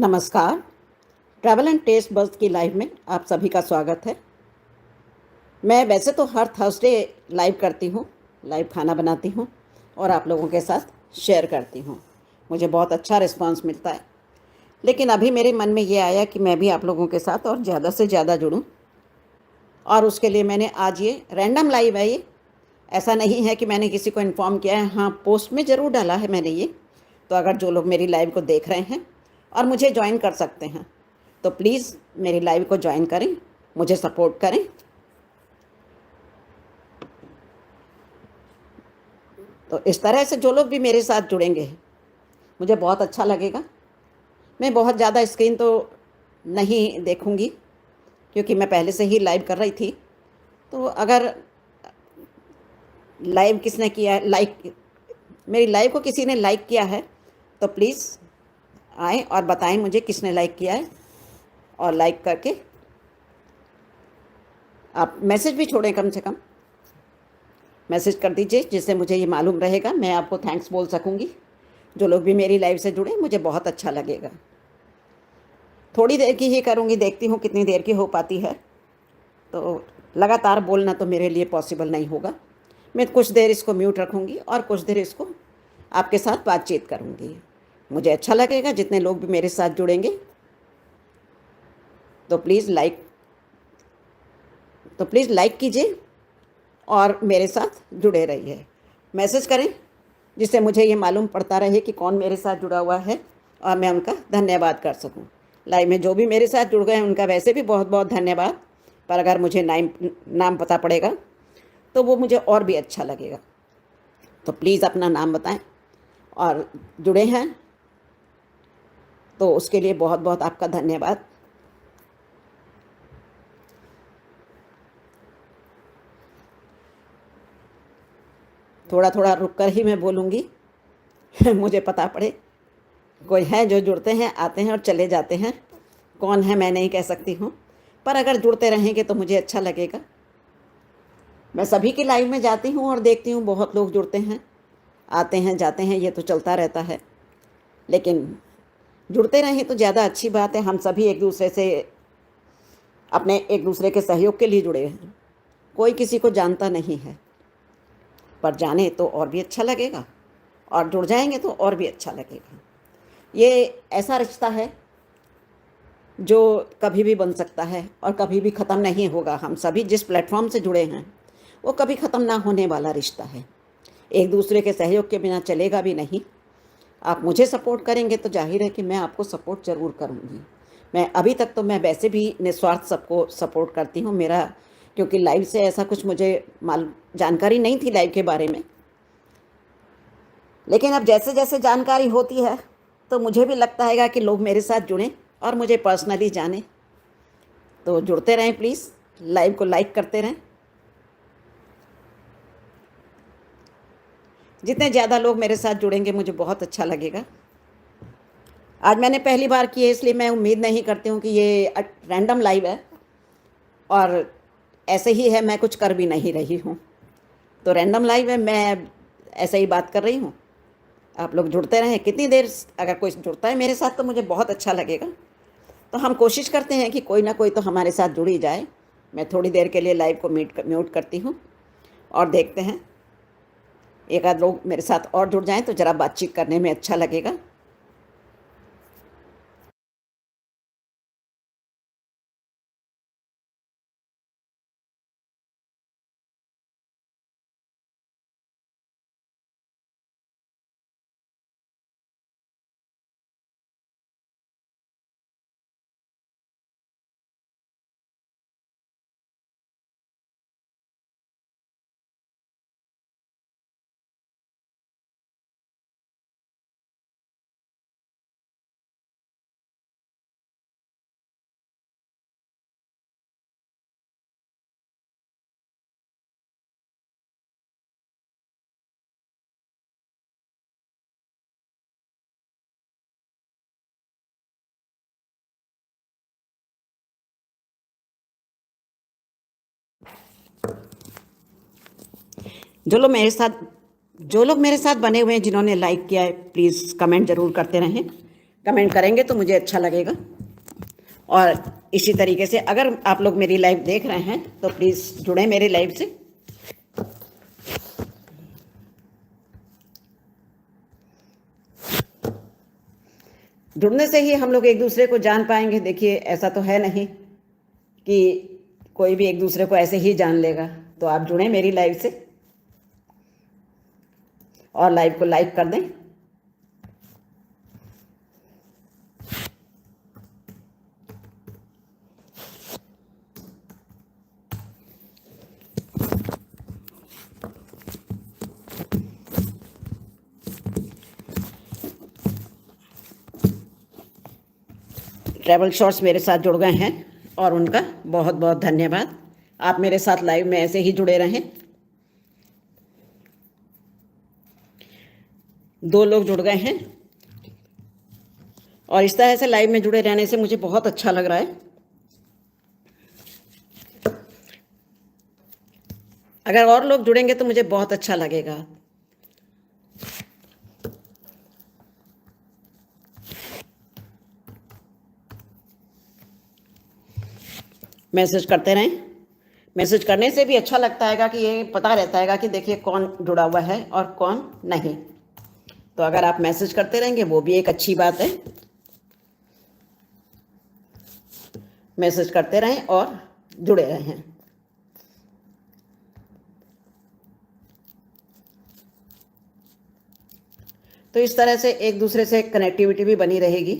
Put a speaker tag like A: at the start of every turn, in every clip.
A: नमस्कार। Travel and test buzz की live में आप सभी का स्वागत है। मैं वैसे तो हर थर्सडे लाइव करती हूँ, लाइव खाना बनाती हूँ और आप लोगों के साथ शेयर करती हूँ। मुझे बहुत अच्छा रिस्पांस मिलता है, लेकिन अभी मेरे मन में ये आया कि मैं भी आप लोगों के साथ और ज़्यादा से ज़्यादा जुड़ूँ, और उसके लिए मैंने आज ये रैंडम लाइव है। ये ऐसा नहीं है कि मैंने किसी को इन्फॉर्म किया है। हाँ, पोस्ट में ज़रूर डाला है मैंने ये। तो अगर जो लोग मेरी लाइव को देख रहे हैं और मुझे ज्वाइन कर सकते हैं तो प्लीज़ मेरी लाइव को ज्वाइन करें, मुझे सपोर्ट करें। तो इस तरह से जो लोग भी मेरे साथ जुड़ेंगे मुझे बहुत अच्छा लगेगा। मैं बहुत ज़्यादा स्क्रीन तो नहीं देखूंगी क्योंकि मैं पहले से ही लाइव कर रही थी। तो अगर लाइव किसने किया है, लाइक मेरी लाइव को किसी ने लाइक किया है तो प्लीज़ आएँ और बताएं मुझे किसने लाइक किया है, और लाइक करके आप मैसेज भी छोड़ें, कम से कम मैसेज कर दीजिए, जिससे मुझे ये मालूम रहेगा, मैं आपको थैंक्स बोल सकूँगी। जो लोग भी मेरी लाइव से जुड़े मुझे बहुत अच्छा लगेगा। थोड़ी देर की ही करूँगी, देखती हूँ कितनी देर की हो पाती है। तो लगातार बोलना तो मेरे लिए पॉसिबल नहीं होगा। मैं कुछ देर इसको म्यूट रखूँगी और कुछ देर इसको आपके साथ बातचीत करूँगी। मुझे अच्छा लगेगा जितने लोग भी मेरे साथ जुड़ेंगे। तो प्लीज़ लाइक कीजिए और मेरे साथ जुड़े रहिए। मैसेज करें जिससे मुझे ये मालूम पड़ता रहे कि कौन मेरे साथ जुड़ा हुआ है और मैं उनका धन्यवाद कर सकूं। लाइव में जो भी मेरे साथ जुड़ गए हैं उनका वैसे भी बहुत बहुत धन्यवाद, पर अगर मुझे नाम पता पड़ेगा तो वो मुझे और भी अच्छा लगेगा। तो प्लीज़ अपना नाम बताएं और जुड़े हैं तो उसके लिए बहुत बहुत आपका धन्यवाद। थोड़ा थोड़ा रुक कर ही मैं बोलूँगी मुझे पता पड़े। कोई है जो जुड़ते हैं, आते हैं और चले जाते हैं। कौन है मैं नहीं कह सकती हूँ, पर अगर जुड़ते रहेंगे तो मुझे अच्छा लगेगा। मैं सभी की लाइव में जाती हूँ और देखती हूँ बहुत लोग जुड़ते हैं, आते हैं जाते हैं, ये तो चलता रहता है। लेकिन जुड़ते रहें तो ज़्यादा अच्छी बात है। हम सभी एक दूसरे से, अपने एक दूसरे के सहयोग के लिए जुड़े हैं। कोई किसी को जानता नहीं है, पर जाने तो और भी अच्छा लगेगा, और जुड़ जाएंगे तो और भी अच्छा लगेगा। ये ऐसा रिश्ता है जो कभी भी बन सकता है और कभी भी ख़त्म नहीं होगा। हम सभी जिस प्लेटफॉर्म से जुड़े हैं वो कभी ख़त्म ना होने वाला रिश्ता है। एक दूसरे के सहयोग के बिना चलेगा भी नहीं। आप मुझे सपोर्ट करेंगे तो जाहिर है कि मैं आपको सपोर्ट ज़रूर करूँगी। मैं अभी तक तो मैं वैसे भी निस्वार्थ सबको सपोर्ट करती हूँ। मेरा क्योंकि लाइव से ऐसा कुछ मुझे जानकारी नहीं थी लाइव के बारे में, लेकिन अब जैसे जैसे जानकारी होती है तो मुझे भी लगता है कि लोग मेरे साथ जुड़ें और मुझे पर्सनली जानें। तो जुड़ते रहें, प्लीज़ लाइव को लाइक करते रहें। जितने ज़्यादा लोग मेरे साथ जुड़ेंगे मुझे बहुत अच्छा लगेगा। आज मैंने पहली बार की है, इसलिए मैं उम्मीद नहीं करती हूँ कि ये रैंडम लाइव है और ऐसे ही है, मैं कुछ कर भी नहीं रही हूँ। तो रैंडम लाइव है, मैं ऐसे ही बात कर रही हूँ। आप लोग जुड़ते रहें। कितनी देर अगर कोई जुड़ता है मेरे साथ तो मुझे बहुत अच्छा लगेगा। तो हम कोशिश करते हैं कि कोई ना कोई तो हमारे साथ जुड़ ही जाए। मैं थोड़ी देर के लिए लाइव को म्यूट करती हूँ और देखते हैं एक आध लोग मेरे साथ और जुड़ जाएं तो ज़रा बातचीत करने में अच्छा लगेगा। जो लोग मेरे साथ जो लोग मेरे साथ बने हुए हैं, जिन्होंने लाइक किया है, प्लीज़ कमेंट ज़रूर करते रहें। कमेंट करेंगे तो मुझे अच्छा लगेगा। और इसी तरीके से अगर आप लोग मेरी लाइव देख रहे हैं तो प्लीज़ जुड़ें मेरी लाइव से। जुड़ने से ही हम लोग एक दूसरे को जान पाएंगे। देखिए, ऐसा तो है नहीं कि कोई भी एक दूसरे को ऐसे ही जान लेगा। तो आप जुड़ें मेरी लाइव से और लाइव को लाइक कर दें। ट्रैवल शॉर्ट्स मेरे साथ जुड़ गए हैं और उनका बहुत बहुत धन्यवाद। आप मेरे साथ लाइव में ऐसे ही जुड़े रहें। 2 लोग जुड़ गए हैं और इस तरह से लाइव में जुड़े रहने से मुझे बहुत अच्छा लग रहा है। अगर और लोग जुड़ेंगे तो मुझे बहुत अच्छा लगेगा। मैसेज करते रहें। मैसेज करने से भी अच्छा लगता है कि ये पता रहता है कि देखिए कौन जुड़ा हुआ है और कौन नहीं। तो अगर आप मैसेज करते रहेंगे वो भी एक अच्छी बात है। मैसेज करते रहें और जुड़े रहें। तो इस तरह से एक दूसरे से कनेक्टिविटी भी बनी रहेगी।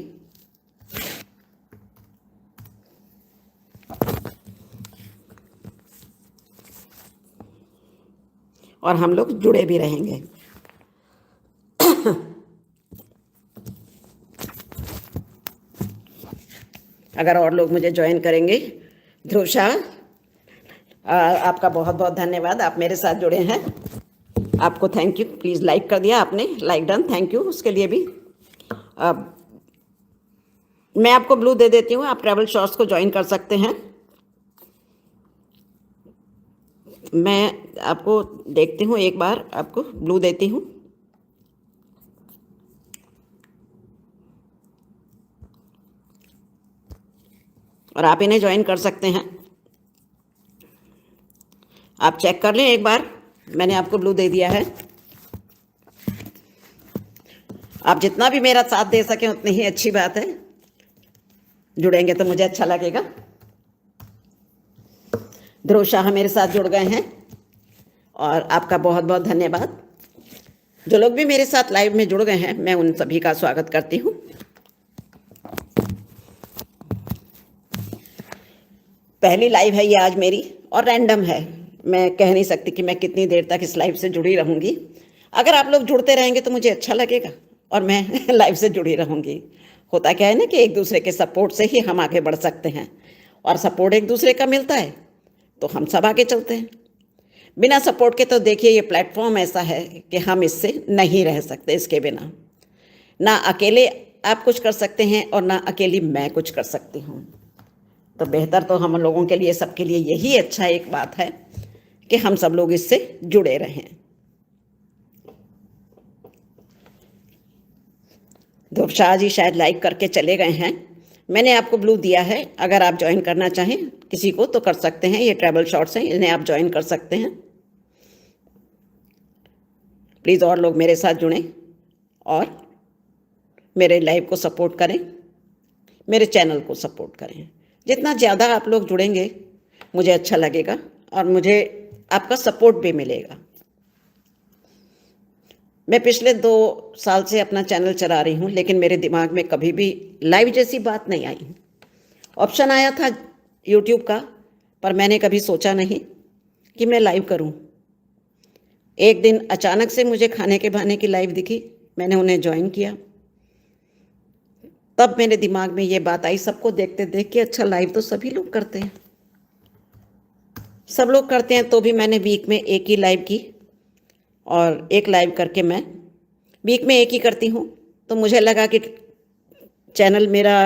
A: और हम लोग जुड़े भी रहेंगे। अगर और लोग मुझे ज्वाइन करेंगे। ध्रुव शाह, आपका बहुत बहुत धन्यवाद, आप मेरे साथ जुड़े हैं। आपको थैंक यू। प्लीज़ लाइक कर दिया आपने, लाइक डन, थैंक यू उसके लिए भी। मैं आपको ब्लू दे देती हूँ, आप ट्रैवल शॉर्ट्स को ज्वाइन कर सकते हैं। मैं आपको देखती हूँ, एक बार आपको ब्लू देती हूँ। और आप इन्हें ज्वाइन कर सकते हैं। आप चेक कर लें एक बार, मैंने आपको ब्लू दे दिया है। आप जितना भी मेरा साथ दे सकें उतनी ही अच्छी बात है। जुड़ेंगे तो मुझे अच्छा लगेगा। ध्रुव शाह मेरे साथ जुड़ गए हैं और आपका बहुत बहुत धन्यवाद। जो लोग भी मेरे साथ लाइव में जुड़ गए हैं मैं उन सभी का स्वागत करती हूँ। पहली लाइव है ये आज मेरी और रैंडम है। मैं कह नहीं सकती कि मैं कितनी देर तक इस लाइव से जुड़ी रहूँगी। अगर आप लोग जुड़ते रहेंगे तो मुझे अच्छा लगेगा और मैं लाइव से जुड़ी रहूँगी। होता क्या है ना कि एक दूसरे के सपोर्ट से ही हम आगे बढ़ सकते हैं और सपोर्ट एक दूसरे का मिलता है तो हम सब आगे चलते हैं। बिना सपोर्ट के तो देखिए ये प्लेटफॉर्म ऐसा है कि हम इससे नहीं रह सकते। इसके बिना ना अकेले आप कुछ कर सकते हैं और ना अकेली मैं कुछ कर सकती हूँ। तो बेहतर तो हम लोगों के लिए, सबके लिए यही अच्छा एक बात है कि हम सब लोग इससे जुड़े रहें। ध्रुव शाह जी शायद लाइक करके चले गए हैं। मैंने आपको ब्लू दिया है, अगर आप ज्वाइन करना चाहें किसी को तो कर सकते हैं। ये ट्रैवल शॉर्ट्स हैं, इन्हें आप ज्वाइन कर सकते हैं। प्लीज़ और लोग मेरे साथ जुड़ें और मेरे लाइव को सपोर्ट करें, मेरे चैनल को सपोर्ट करें। जितना ज़्यादा आप लोग जुड़ेंगे मुझे अच्छा लगेगा और मुझे आपका सपोर्ट भी मिलेगा। मैं पिछले 2 साल से अपना चैनल चला रही हूँ लेकिन मेरे दिमाग में कभी भी लाइव जैसी बात नहीं आई। ऑप्शन आया था यूट्यूब का पर मैंने कभी सोचा नहीं कि मैं लाइव करूँ। एक दिन अचानक से मुझे खाने के बहाने की लाइव दिखी, मैंने उन्हें ज्वाइन किया। तब मेरे दिमाग में ये बात आई, सबको देखते देख के अच्छा लाइव तो सभी लोग करते हैं, सब लोग करते हैं। तो भी मैंने वीक में एक ही लाइव की और एक लाइव करके मैं वीक में एक ही करती हूँ। तो मुझे लगा कि चैनल मेरा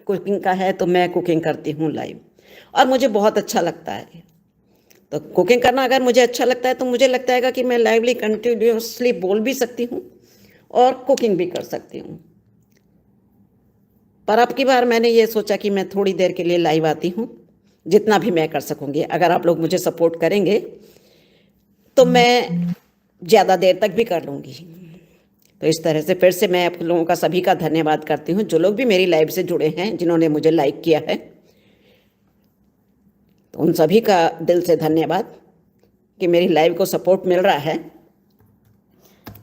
A: कुकिंग का है तो मैं कुकिंग करती हूँ लाइव और मुझे बहुत अच्छा लगता है। तो कुकिंग करना अगर मुझे अच्छा लगता है तो मुझे लगता है कि मैं लाइवली कंटिन्यूसली बोल भी सकती हूँ और कुकिंग भी कर सकती हूँ। पर अब की बार मैंने ये सोचा कि मैं थोड़ी देर के लिए लाइव आती हूँ, जितना भी मैं कर सकूँगी। अगर आप लोग मुझे सपोर्ट करेंगे तो मैं ज़्यादा देर तक भी कर लूँगी। तो इस तरह से फिर से मैं आप लोगों का सभी का धन्यवाद करती हूँ, जो लोग भी मेरी लाइव से जुड़े हैं, जिन्होंने मुझे लाइक किया है, तो उन सभी का दिल से धन्यवाद कि मेरी लाइव को सपोर्ट मिल रहा है।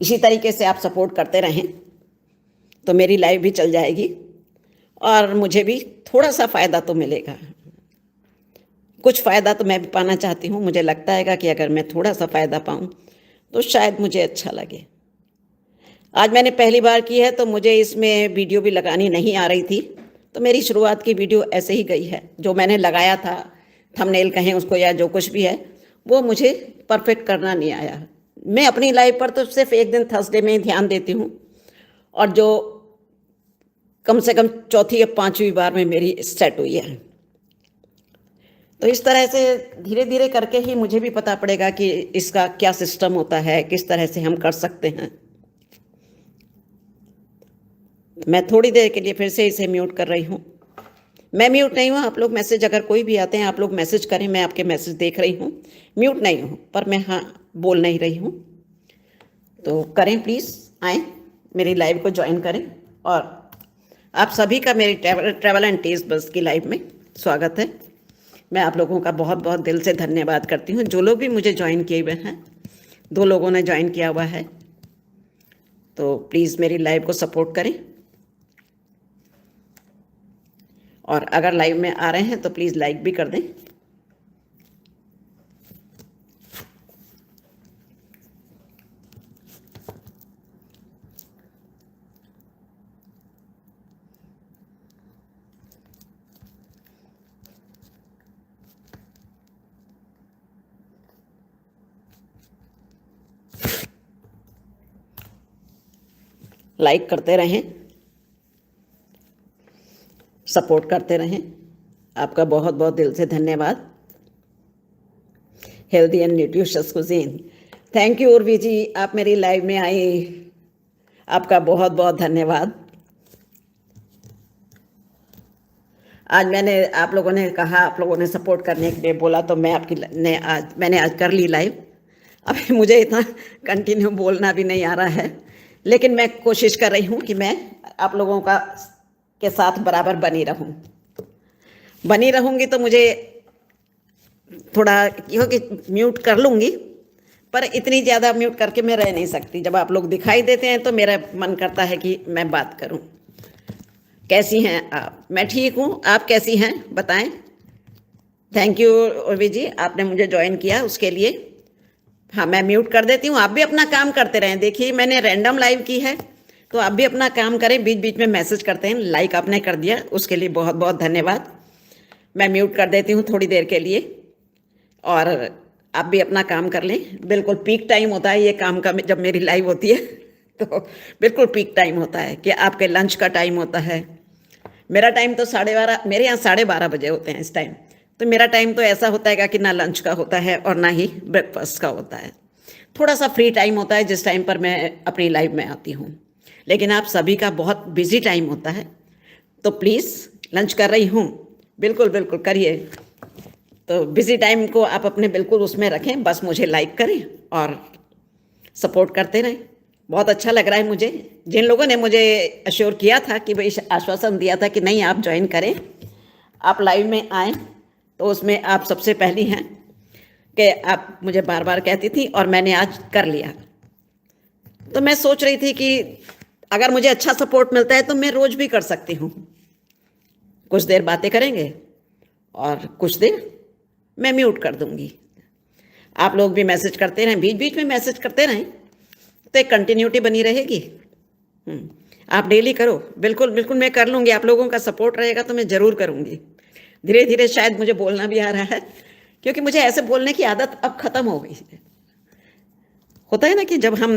A: इसी तरीके से आप सपोर्ट करते रहें तो मेरी लाइव भी चल जाएगी और मुझे भी थोड़ा सा फ़ायदा तो मिलेगा। कुछ फ़ायदा तो मैं भी पाना चाहती हूँ। मुझे लगता है कि अगर मैं थोड़ा सा फ़ायदा पाऊँ तो शायद मुझे अच्छा लगे। आज मैंने पहली बार की है तो मुझे इसमें वीडियो भी लगानी नहीं आ रही थी, तो मेरी शुरुआत की वीडियो ऐसे ही गई है। जो मैंने लगाया था, थंबनेल कहें उसको या जो कुछ भी है, वो मुझे परफेक्ट करना नहीं आया। मैं अपनी लाइफ पर तो सिर्फ एक दिन थर्सडे में ही ध्यान देती हूँ, और जो कम से कम चौथी या पांचवी बार में मेरी सेट हुई है। तो इस तरह से धीरे धीरे करके ही मुझे भी पता पड़ेगा कि इसका क्या सिस्टम होता है, किस तरह से हम कर सकते हैं। मैं थोड़ी देर के लिए फिर से इसे म्यूट कर रही हूँ। मैं म्यूट नहीं हूँ, आप लोग मैसेज अगर कोई भी आते हैं आप लोग मैसेज करें, मैं आपके मैसेज देख रही हूँ। म्यूट नहीं हूँ, पर मैं हाँ बोल नहीं रही हूँ। तो करें प्लीज़, आएँ मेरी लाइव को ज्वाइन करें। और आप सभी का मेरी ट्रैवल एंड टेस्ट बस की लाइव में स्वागत है। मैं आप लोगों का बहुत बहुत दिल से धन्यवाद करती हूँ। जो लोग भी मुझे ज्वाइन किए हुए हैं, 2 लोगों ने ज्वाइन किया हुआ है, तो प्लीज़ मेरी लाइव को सपोर्ट करें। और अगर लाइव में आ रहे हैं तो प्लीज़ लाइक भी कर दें। लाइक करते रहें, सपोर्ट करते रहें। आपका बहुत बहुत दिल से धन्यवाद। Healthy and nutritious cuisine, thank you Urvi ji, आप मेरी लाइव में आई, आपका बहुत बहुत धन्यवाद। आज मैंने आप लोगों ने कहा, आप लोगों ने सपोर्ट करने के लिए बोला, तो मैं मैंने आज कर ली लाइव। अभी मुझे इतना कंटिन्यू बोलना भी नहीं आ रहा है, लेकिन मैं कोशिश कर रही हूँ कि मैं आप लोगों का के साथ बराबर बनी रहूँगी। तो मुझे थोड़ा क्योंकि म्यूट कर लूँगी, पर इतनी ज़्यादा म्यूट करके मैं रह नहीं सकती। जब आप लोग दिखाई देते हैं तो मेरा मन करता है कि मैं बात करूँ। कैसी हैं आप? मैं ठीक हूँ, आप कैसी हैं बताएं। थैंक यू उर्वी जी, आपने मुझे ज्वाइन किया उसके लिए। हाँ, मैं म्यूट कर देती हूँ, आप भी अपना काम करते रहें। देखिए मैंने रैंडम लाइव की है, तो आप भी अपना काम करें, बीच बीच में मैसेज करते हैं। लाइक आपने कर दिया, उसके लिए बहुत बहुत धन्यवाद। मैं म्यूट कर देती हूँ थोड़ी देर के लिए, और आप भी अपना काम कर लें। बिल्कुल पीक टाइम होता है ये काम का, जब मेरी लाइव होती है तो बिल्कुल पीक टाइम होता है कि आपके लंच का टाइम होता है। मेरा टाइम तो 12:30, मेरे यहाँ 12:30 बजे होते हैं इस टाइम। तो मेरा टाइम तो ऐसा होता है कि ना लंच का होता है और ना ही ब्रेकफास्ट का होता है। थोड़ा सा फ्री टाइम होता है जिस टाइम पर मैं अपनी लाइव में आती हूँ, लेकिन आप सभी का बहुत बिजी टाइम होता है। तो प्लीज़, लंच कर रही हूँ, बिल्कुल बिल्कुल करिए। तो बिजी टाइम को आप अपने बिल्कुल उसमें रखें, बस मुझे लाइक करें और सपोर्ट करते रहें। बहुत अच्छा लग रहा है मुझे। जिन लोगों ने मुझे अश्योर किया था कि भाई, आश्वासन दिया था कि नहीं आप ज्वाइन करें, आप लाइव में आएँ, तो उसमें आप सबसे पहली हैं कि आप मुझे बार बार कहती थी, और मैंने आज कर लिया। तो मैं सोच रही थी कि अगर मुझे अच्छा सपोर्ट मिलता है तो मैं रोज़ भी कर सकती हूँ। कुछ देर बातें करेंगे और कुछ देर मैं म्यूट कर दूँगी। आप लोग भी मैसेज करते रहें, बीच बीच में मैसेज करते रहें, तो एक कंटिन्यूटी बनी रहेगी। आप डेली करो, बिल्कुल बिल्कुल मैं कर लूँगी। आप लोगों का सपोर्ट रहेगा तो मैं ज़रूर करूँगी। धीरे धीरे शायद मुझे बोलना भी आ रहा है, क्योंकि मुझे ऐसे बोलने की आदत अब ख़त्म हो गई है। होता है ना कि जब हम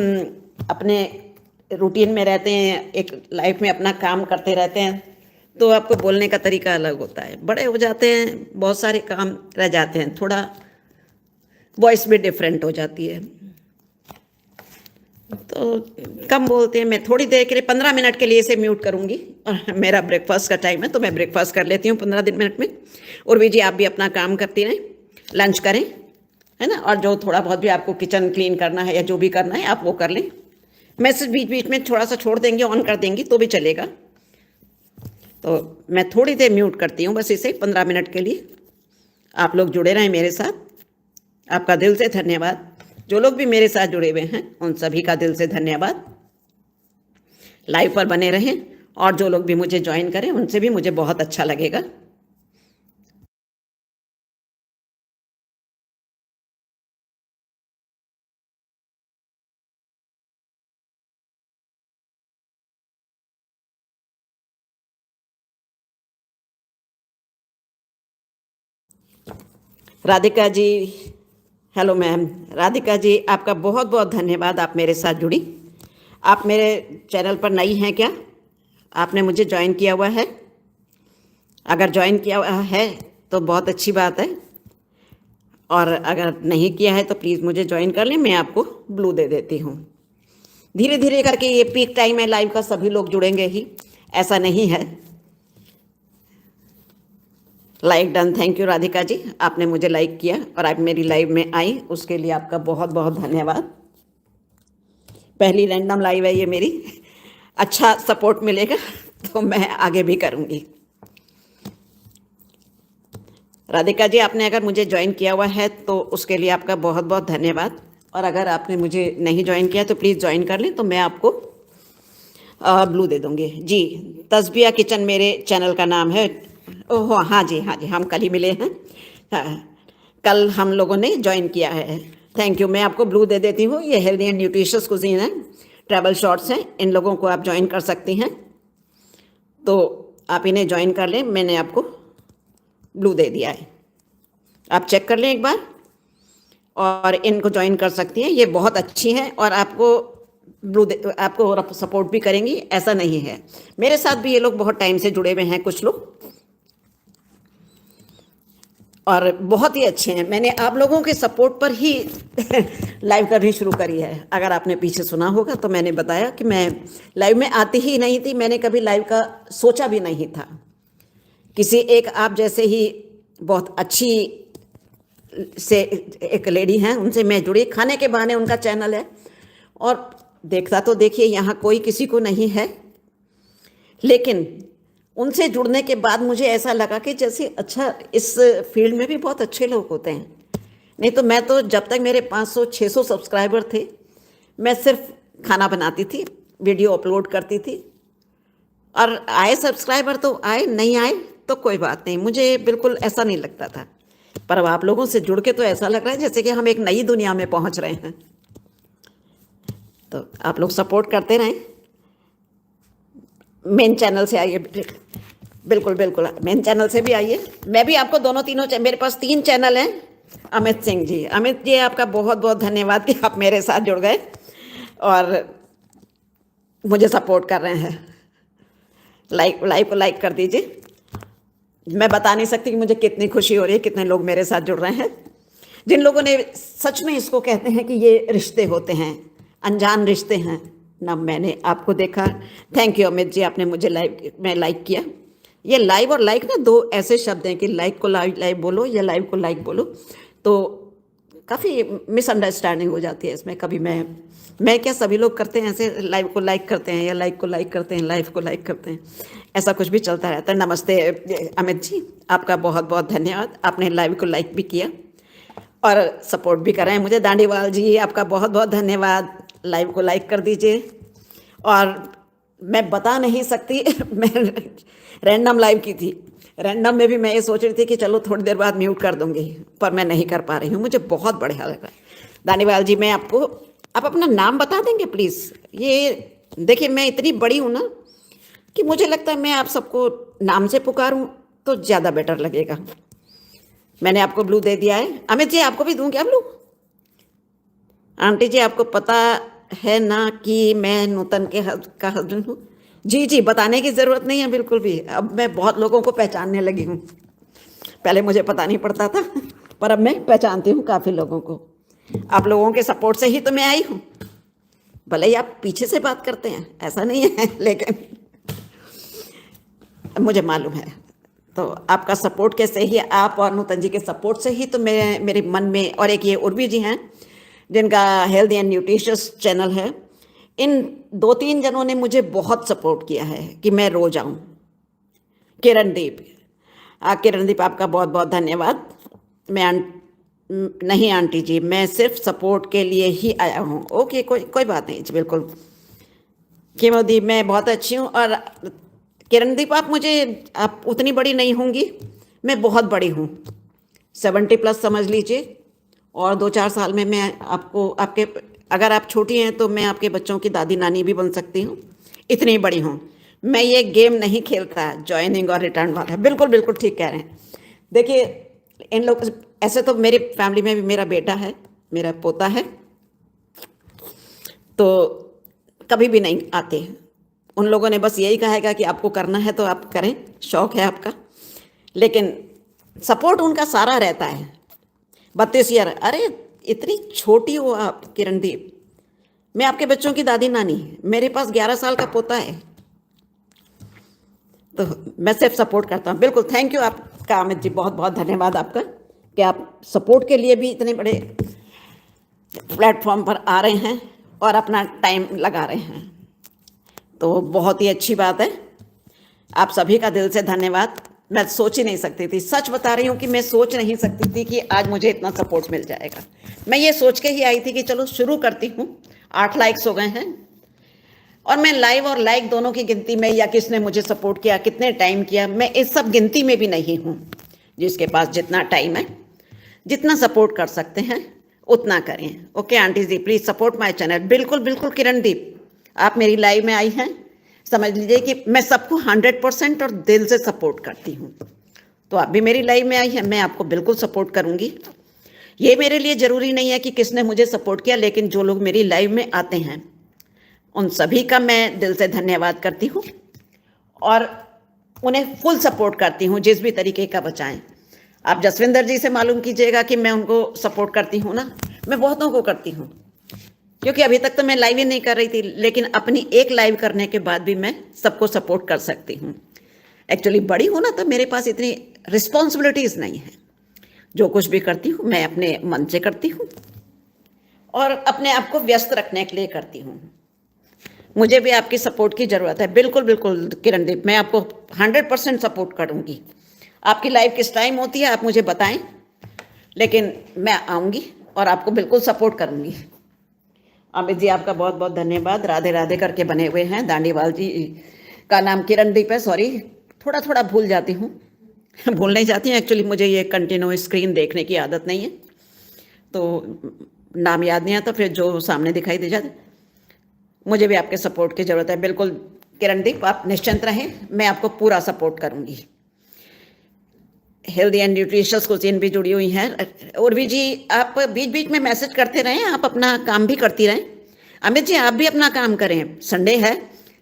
A: अपने रूटीन में रहते हैं, एक लाइफ में अपना काम करते रहते हैं, तो आपको बोलने का तरीका अलग होता है। बड़े हो जाते हैं, बहुत सारे काम रह जाते हैं, थोड़ा वॉइस भी डिफरेंट हो जाती है। तो कम बोलते हैं, मैं थोड़ी देर के लिए 15 मिनट के लिए इसे म्यूट करूँगी। और मेरा ब्रेकफास्ट का टाइम है तो मैं ब्रेकफास्ट कर लेती हूँ 15 मिनट में। उर्वी जी आप भी अपना काम करती रहें, लंच करें, है ना। और जो थोड़ा बहुत भी आपको किचन क्लीन करना है या जो भी करना है आप वो कर लें। मैसेज बीच बीच में थोड़ा सा छोड़ देंगे, ऑन कर देंगी तो भी चलेगा। तो मैं थोड़ी देर म्यूट करती हूँ बस इसे 15 मिनट के लिए। आप लोग जुड़े रहें मेरे साथ, आपका दिल से धन्यवाद। जो लोग भी मेरे साथ जुड़े हुए हैं उन सभी का दिल से धन्यवाद। लाइव पर बने रहें और जो लोग भी मुझे ज्वाइन करें उनसे भी मुझे बहुत अच्छा लगेगा। Radhika ji, hello ma'am. राधिका जी आपका बहुत बहुत धन्यवाद, आप मेरे साथ जुड़ी। आप मेरे चैनल पर नई हैं क्या? आपने मुझे ज्वाइन किया हुआ है? अगर ज्वाइन किया हुआ है तो बहुत अच्छी बात है, और अगर नहीं किया है तो प्लीज़ मुझे ज्वाइन कर लें, मैं आपको ब्लू दे देती हूँ। धीरे धीरे करके ये पीक टाइम है लाइव का, सभी लोग जुड़ेंगे ही, ऐसा नहीं है। Like done, thank you Radhika ji, आपने मुझे लाइक किया और आप मेरी लाइव में आई, उसके लिए आपका बहुत बहुत धन्यवाद। पहली रैंडम लाइव है ये मेरी, अच्छा सपोर्ट मिलेगा तो मैं आगे भी करूँगी। राधिका जी आपने अगर मुझे ज्वाइन किया हुआ है तो उसके लिए आपका बहुत बहुत धन्यवाद, और अगर आपने मुझे नहीं ज्वाइन किया तो प्लीज़ ज्वाइन कर लें, तो मैं आपको ब्लू दे दूँगी जी। तस्बिया किचन मेरे चैनल का नाम है। ओह हाँ जी, हाँ जी, हम कल ही मिले हैं। हाँ, कल हम लोगों ने ज्वाइन किया है। थैंक यू, मैं आपको ब्लू दे देती हूँ। ये हेल्दी एंड न्यूट्रिशियस कुजीन है, ट्रैवल शॉर्ट्स हैं, इन लोगों को आप ज्वाइन कर सकती हैं, तो आप इन्हें ज्वाइन कर लें। मैंने आपको ब्लू दे दिया है, आप चेक कर लें एक बार, और इनको ज्वाइन कर सकती हैं। ये बहुत अच्छी हैं और आपको ब्लू आपको सपोर्ट भी करेंगी, ऐसा नहीं है। मेरे साथ भी ये लोग बहुत टाइम से जुड़े हुए हैं कुछ लोग, और बहुत ही अच्छे हैं। मैंने आप लोगों के सपोर्ट पर ही लाइव करनी शुरू करी है। अगर आपने पीछे सुना होगा तो मैंने बताया कि मैं लाइव में आती ही नहीं थी, मैंने कभी लाइव का सोचा भी नहीं था। किसी एक आप जैसे ही बहुत अच्छी से एक लेडी हैं, उनसे मैं जुड़ी, खाने के बहाने उनका चैनल है, और देखता तो देखिए यहाँ कोई किसी को नहीं है, लेकिन उनसे जुड़ने के बाद मुझे ऐसा लगा कि जैसे अच्छा इस फील्ड में भी बहुत अच्छे लोग होते हैं। नहीं तो मैं तो जब तक मेरे 500-600 सब्सक्राइबर थे, मैं सिर्फ खाना बनाती थी, वीडियो अपलोड करती थी, और आए सब्सक्राइबर तो आए, नहीं आए तो कोई बात नहीं, मुझे बिल्कुल ऐसा नहीं लगता था। पर अब आप लोगों से जुड़ के तो ऐसा लग रहा है जैसे कि हम एक नई दुनिया में पहुंच रहे हैं। तो आप लोग सपोर्ट करते रहें, मेन चैनल से आइए, बिल्कुल बिल्कुल मेन चैनल से भी आइए। मैं भी आपको दोनों तीनों, मेरे पास 3 चैनल हैं। अमित सिंह जी, अमित जी आपका बहुत बहुत धन्यवाद कि आप मेरे साथ जुड़ गए और मुझे सपोर्ट कर रहे हैं। लाइव को लाइक कर दीजिए। मैं बता नहीं सकती कि मुझे कितनी खुशी हो रही है, कितने लोग मेरे साथ जुड़ रहे हैं। जिन लोगों ने, सच में इसको कहते हैं कि ये रिश्ते होते हैं, अनजान रिश्ते हैं ना। मैंने आपको देखा, थैंक यू अमित जी, आपने मुझे लाइव में लाइक किया। ये लाइव और लाइक ना 2 ऐसे शब्द हैं कि लाइक को लाइव बोलो या लाइव को लाइक बोलो, तो काफ़ी मिसअंडरस्टैंडिंग हो जाती है इसमें। कभी मैं क्या, सभी लोग करते हैं ऐसे, लाइव को लाइक करते हैं या लाइक को लाइक करते हैं, लाइव को लाइक करते हैं, ऐसा कुछ भी चलता रहता है। नमस्ते अमित जी, आपका बहुत बहुत धन्यवाद, आपने लाइव को लाइक भी किया और सपोर्ट भी कर रहे हैं मुझे। दांडीवाल जी आपका बहुत बहुत धन्यवाद, लाइव को लाइक कर दीजिए। और मैं बता नहीं सकती मैं रैंडम लाइव की थी, रैंडम में भी मैं ये सोच रही थी कि चलो थोड़ी देर बाद म्यूट कर दूंगी, पर मैं नहीं कर पा रही हूँ, मुझे बहुत बढ़िया लगा। दानीवाल जी, मैं आपको, आप अपना नाम बता देंगे प्लीज़? ये देखिए मैं इतनी बड़ी हूँ ना कि मुझे लगता है मैं आप सबको नाम से पुकारूं तो ज़्यादा बेटर लगेगा। मैंने आपको ब्लू दे दिया है। अमित जी आपको भी दूं क्या ब्लू? आंटी जी आपको पता है ना कि मैं नूतन का हस्बैंड हूँ? जी जी, बताने की ज़रूरत नहीं है बिल्कुल भी, अब मैं बहुत लोगों को पहचानने लगी हूँ। पहले मुझे पता नहीं पड़ता था, पर अब मैं पहचानती हूँ काफ़ी लोगों को। आप लोगों के सपोर्ट से ही तो मैं आई हूँ। भले ही आप पीछे से बात करते हैं, ऐसा नहीं है, लेकिन मुझे मालूम है। तो आपका सपोर्ट के से ही, आप और नूतन जी के सपोर्ट से ही तो मेरे मन में, और एक ये उर्वी जी हैं जिनका हेल्दी एंड न्यूट्रिशियस चैनल है, इन 2-3 जनों ने मुझे बहुत सपोर्ट किया है कि मैं रोज आऊँ। किरणदीप, किरणदीप आपका बहुत बहुत धन्यवाद। मैं नहीं आंटी जी, मैं सिर्फ सपोर्ट के लिए ही आया हूँ। ओके, कोई बात नहीं जी, बिल्कुल। किमोदीप, मैं बहुत अच्छी हूँ। और किरणदीप, आप उतनी बड़ी नहीं होंगी, मैं बहुत बड़ी हूँ, 70+ समझ लीजिए। और 2-4 साल में मैं अगर आप छोटी हैं तो मैं आपके बच्चों की दादी नानी भी बन सकती हूँ, इतनी बड़ी हूँ। मैं ये गेम नहीं खेलता ज्वाइनिंग और रिटर्न वाला। बिल्कुल बिल्कुल ठीक कह रहे हैं। देखिए, इन लोग ऐसे तो मेरी फैमिली में भी मेरा बेटा है, मेरा पोता है, तो कभी भी नहीं आते। उन लोगों ने बस यही कहेगा कि आपको करना है तो आप करें, शौक है आपका, लेकिन सपोर्ट उनका सारा रहता है। 32 ईयर, अरे इतनी छोटी हो आप किरणदीप, मैं आपके बच्चों की दादी नानी, मेरे पास 11 साल का पोता है, तो मैं सिर्फ सपोर्ट करता हूँ। बिल्कुल, थैंक यू आपका अमित जी, बहुत बहुत धन्यवाद आपका कि आप सपोर्ट के लिए भी इतने बड़े प्लेटफॉर्म पर आ रहे हैं और अपना टाइम लगा रहे हैं, तो बहुत ही अच्छी बात है। आप सभी का दिल से धन्यवाद। मैं सोच ही नहीं सकती थी, सच बता रही हूँ कि मैं सोच नहीं सकती थी कि आज मुझे इतना सपोर्ट मिल जाएगा। मैं ये सोच के ही आई थी कि चलो शुरू करती हूँ। 8 लाइक्स हो गए हैं, और मैं लाइव और लाइक दोनों की गिनती में, या किसने मुझे सपोर्ट किया, कितने टाइम किया, मैं इस सब गिनती में भी नहीं हूँ। जिसके पास जितना टाइम है, जितना सपोर्ट कर सकते हैं उतना करें। Okay aunty ji, please support my channel. बिल्कुल बिल्कुल किरणदीप, आप मेरी लाइव में आई हैं, समझ लीजिए कि मैं सबको 100% और दिल से सपोर्ट करती हूँ। तो आप भी मेरी लाइव में आई हैं, मैं आपको बिल्कुल सपोर्ट करूँगी। ये मेरे लिए ज़रूरी नहीं है कि किसने मुझे सपोर्ट किया, लेकिन जो लोग मेरी लाइव में आते हैं उन सभी का मैं दिल से धन्यवाद करती हूँ, और उन्हें फुल सपोर्ट करती हूँ, जिस भी तरीके का बचाएं। आप जसविंदर जी से मालूम कीजिएगा कि मैं उनको सपोर्ट करती हूँ ना, मैं बहुतों को करती हूँ, क्योंकि अभी तक तो मैं लाइव ही नहीं कर रही थी, लेकिन अपनी एक लाइव करने के बाद भी मैं सबको सपोर्ट कर सकती हूँ। एक्चुअली बड़ी हूँ ना, तो मेरे पास इतनी रिस्पॉन्सिबिलिटीज़ नहीं है। जो कुछ भी करती हूँ मैं अपने मन से करती हूँ, और अपने आप को व्यस्त रखने के लिए करती हूँ। मुझे भी आपकी सपोर्ट की ज़रूरत है। बिल्कुल बिल्कुल किरणदीप, मैं आपको 100% सपोर्ट करूँगी। आपकी लाइव किस टाइम होती है आप मुझे बताएं, लेकिन मैं आऊँगी और आपको बिल्कुल सपोर्ट करूँगी। अमित जी, आपका बहुत बहुत धन्यवाद। राधे राधे करके बने हुए हैं। दांडीवाल जी का नाम किरणदीप है, सॉरी, थोड़ा थोड़ा भूल जाती हूँ। भूल नहीं जाती हूँ, एक्चुअली मुझे ये कंटिन्यू स्क्रीन देखने की आदत नहीं है, तो नाम याद नहीं आता, फिर जो सामने दिखाई दे जाता। मुझे भी आपके सपोर्ट की ज़रूरत है। बिल्कुल किरणदीप, आप निश्चिंत रहें, मैं आपको पूरा सपोर्ट करूँगी। हेल्दी एंड न्यूट्रिशियस कुजीन भी जुड़ी हुई हैं। उर्वी जी, आप बीच बीच में मैसेज करते रहें, आप अपना काम भी करती रहें। अमित जी, आप भी अपना काम करें। संडे है,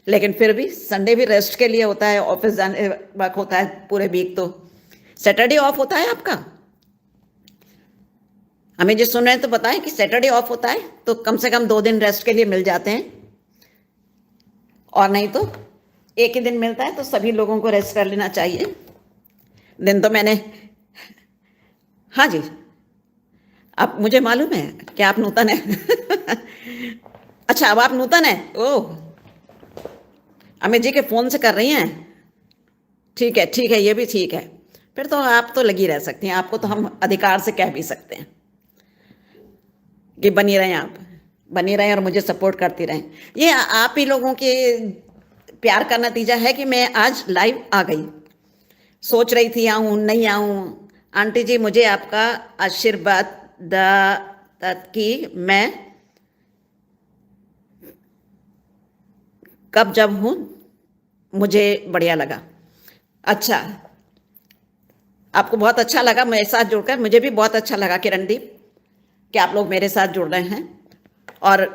A: लेकिन फिर भी संडे भी रेस्ट के लिए होता है, ऑफिस जाने वक्त होता है पूरे वीक, तो सैटरडे ऑफ होता है आपका। अमित जी सुन रहे हैं तो बताएं कि सैटरडे ऑफ होता है, तो कम से कम 2 दिन रेस्ट के लिए मिल जाते हैं, और नहीं तो एक ही दिन मिलता है, तो सभी लोगों को रेस्ट कर लेना चाहिए। दिन तो मैंने, हाँ जी, आप, मुझे मालूम है कि आप नूतन है। अच्छा, अब आप नूतन है। ओह, अमित जी के फ़ोन से कर रही हैं। ठीक है ठीक है, ये भी ठीक है। फिर तो आप तो लगी रह सकती हैं, आपको तो हम अधिकार से कह भी सकते हैं कि बनी रहें, आप बनी रहें और मुझे सपोर्ट करती रहें। ये आप ही लोगों के प्यार का नतीजा है कि मैं आज लाइव आ गई। सोच रही थी आऊँ नहीं आऊँ। आंटी जी, मुझे आपका आशीर्वाद कि मैं कब जब हूँ, मुझे बढ़िया लगा। अच्छा, आपको बहुत अच्छा लगा मेरे साथ जुड़कर, मुझे भी बहुत अच्छा लगा किरणदीप कि आप लोग मेरे साथ जुड़ रहे हैं। और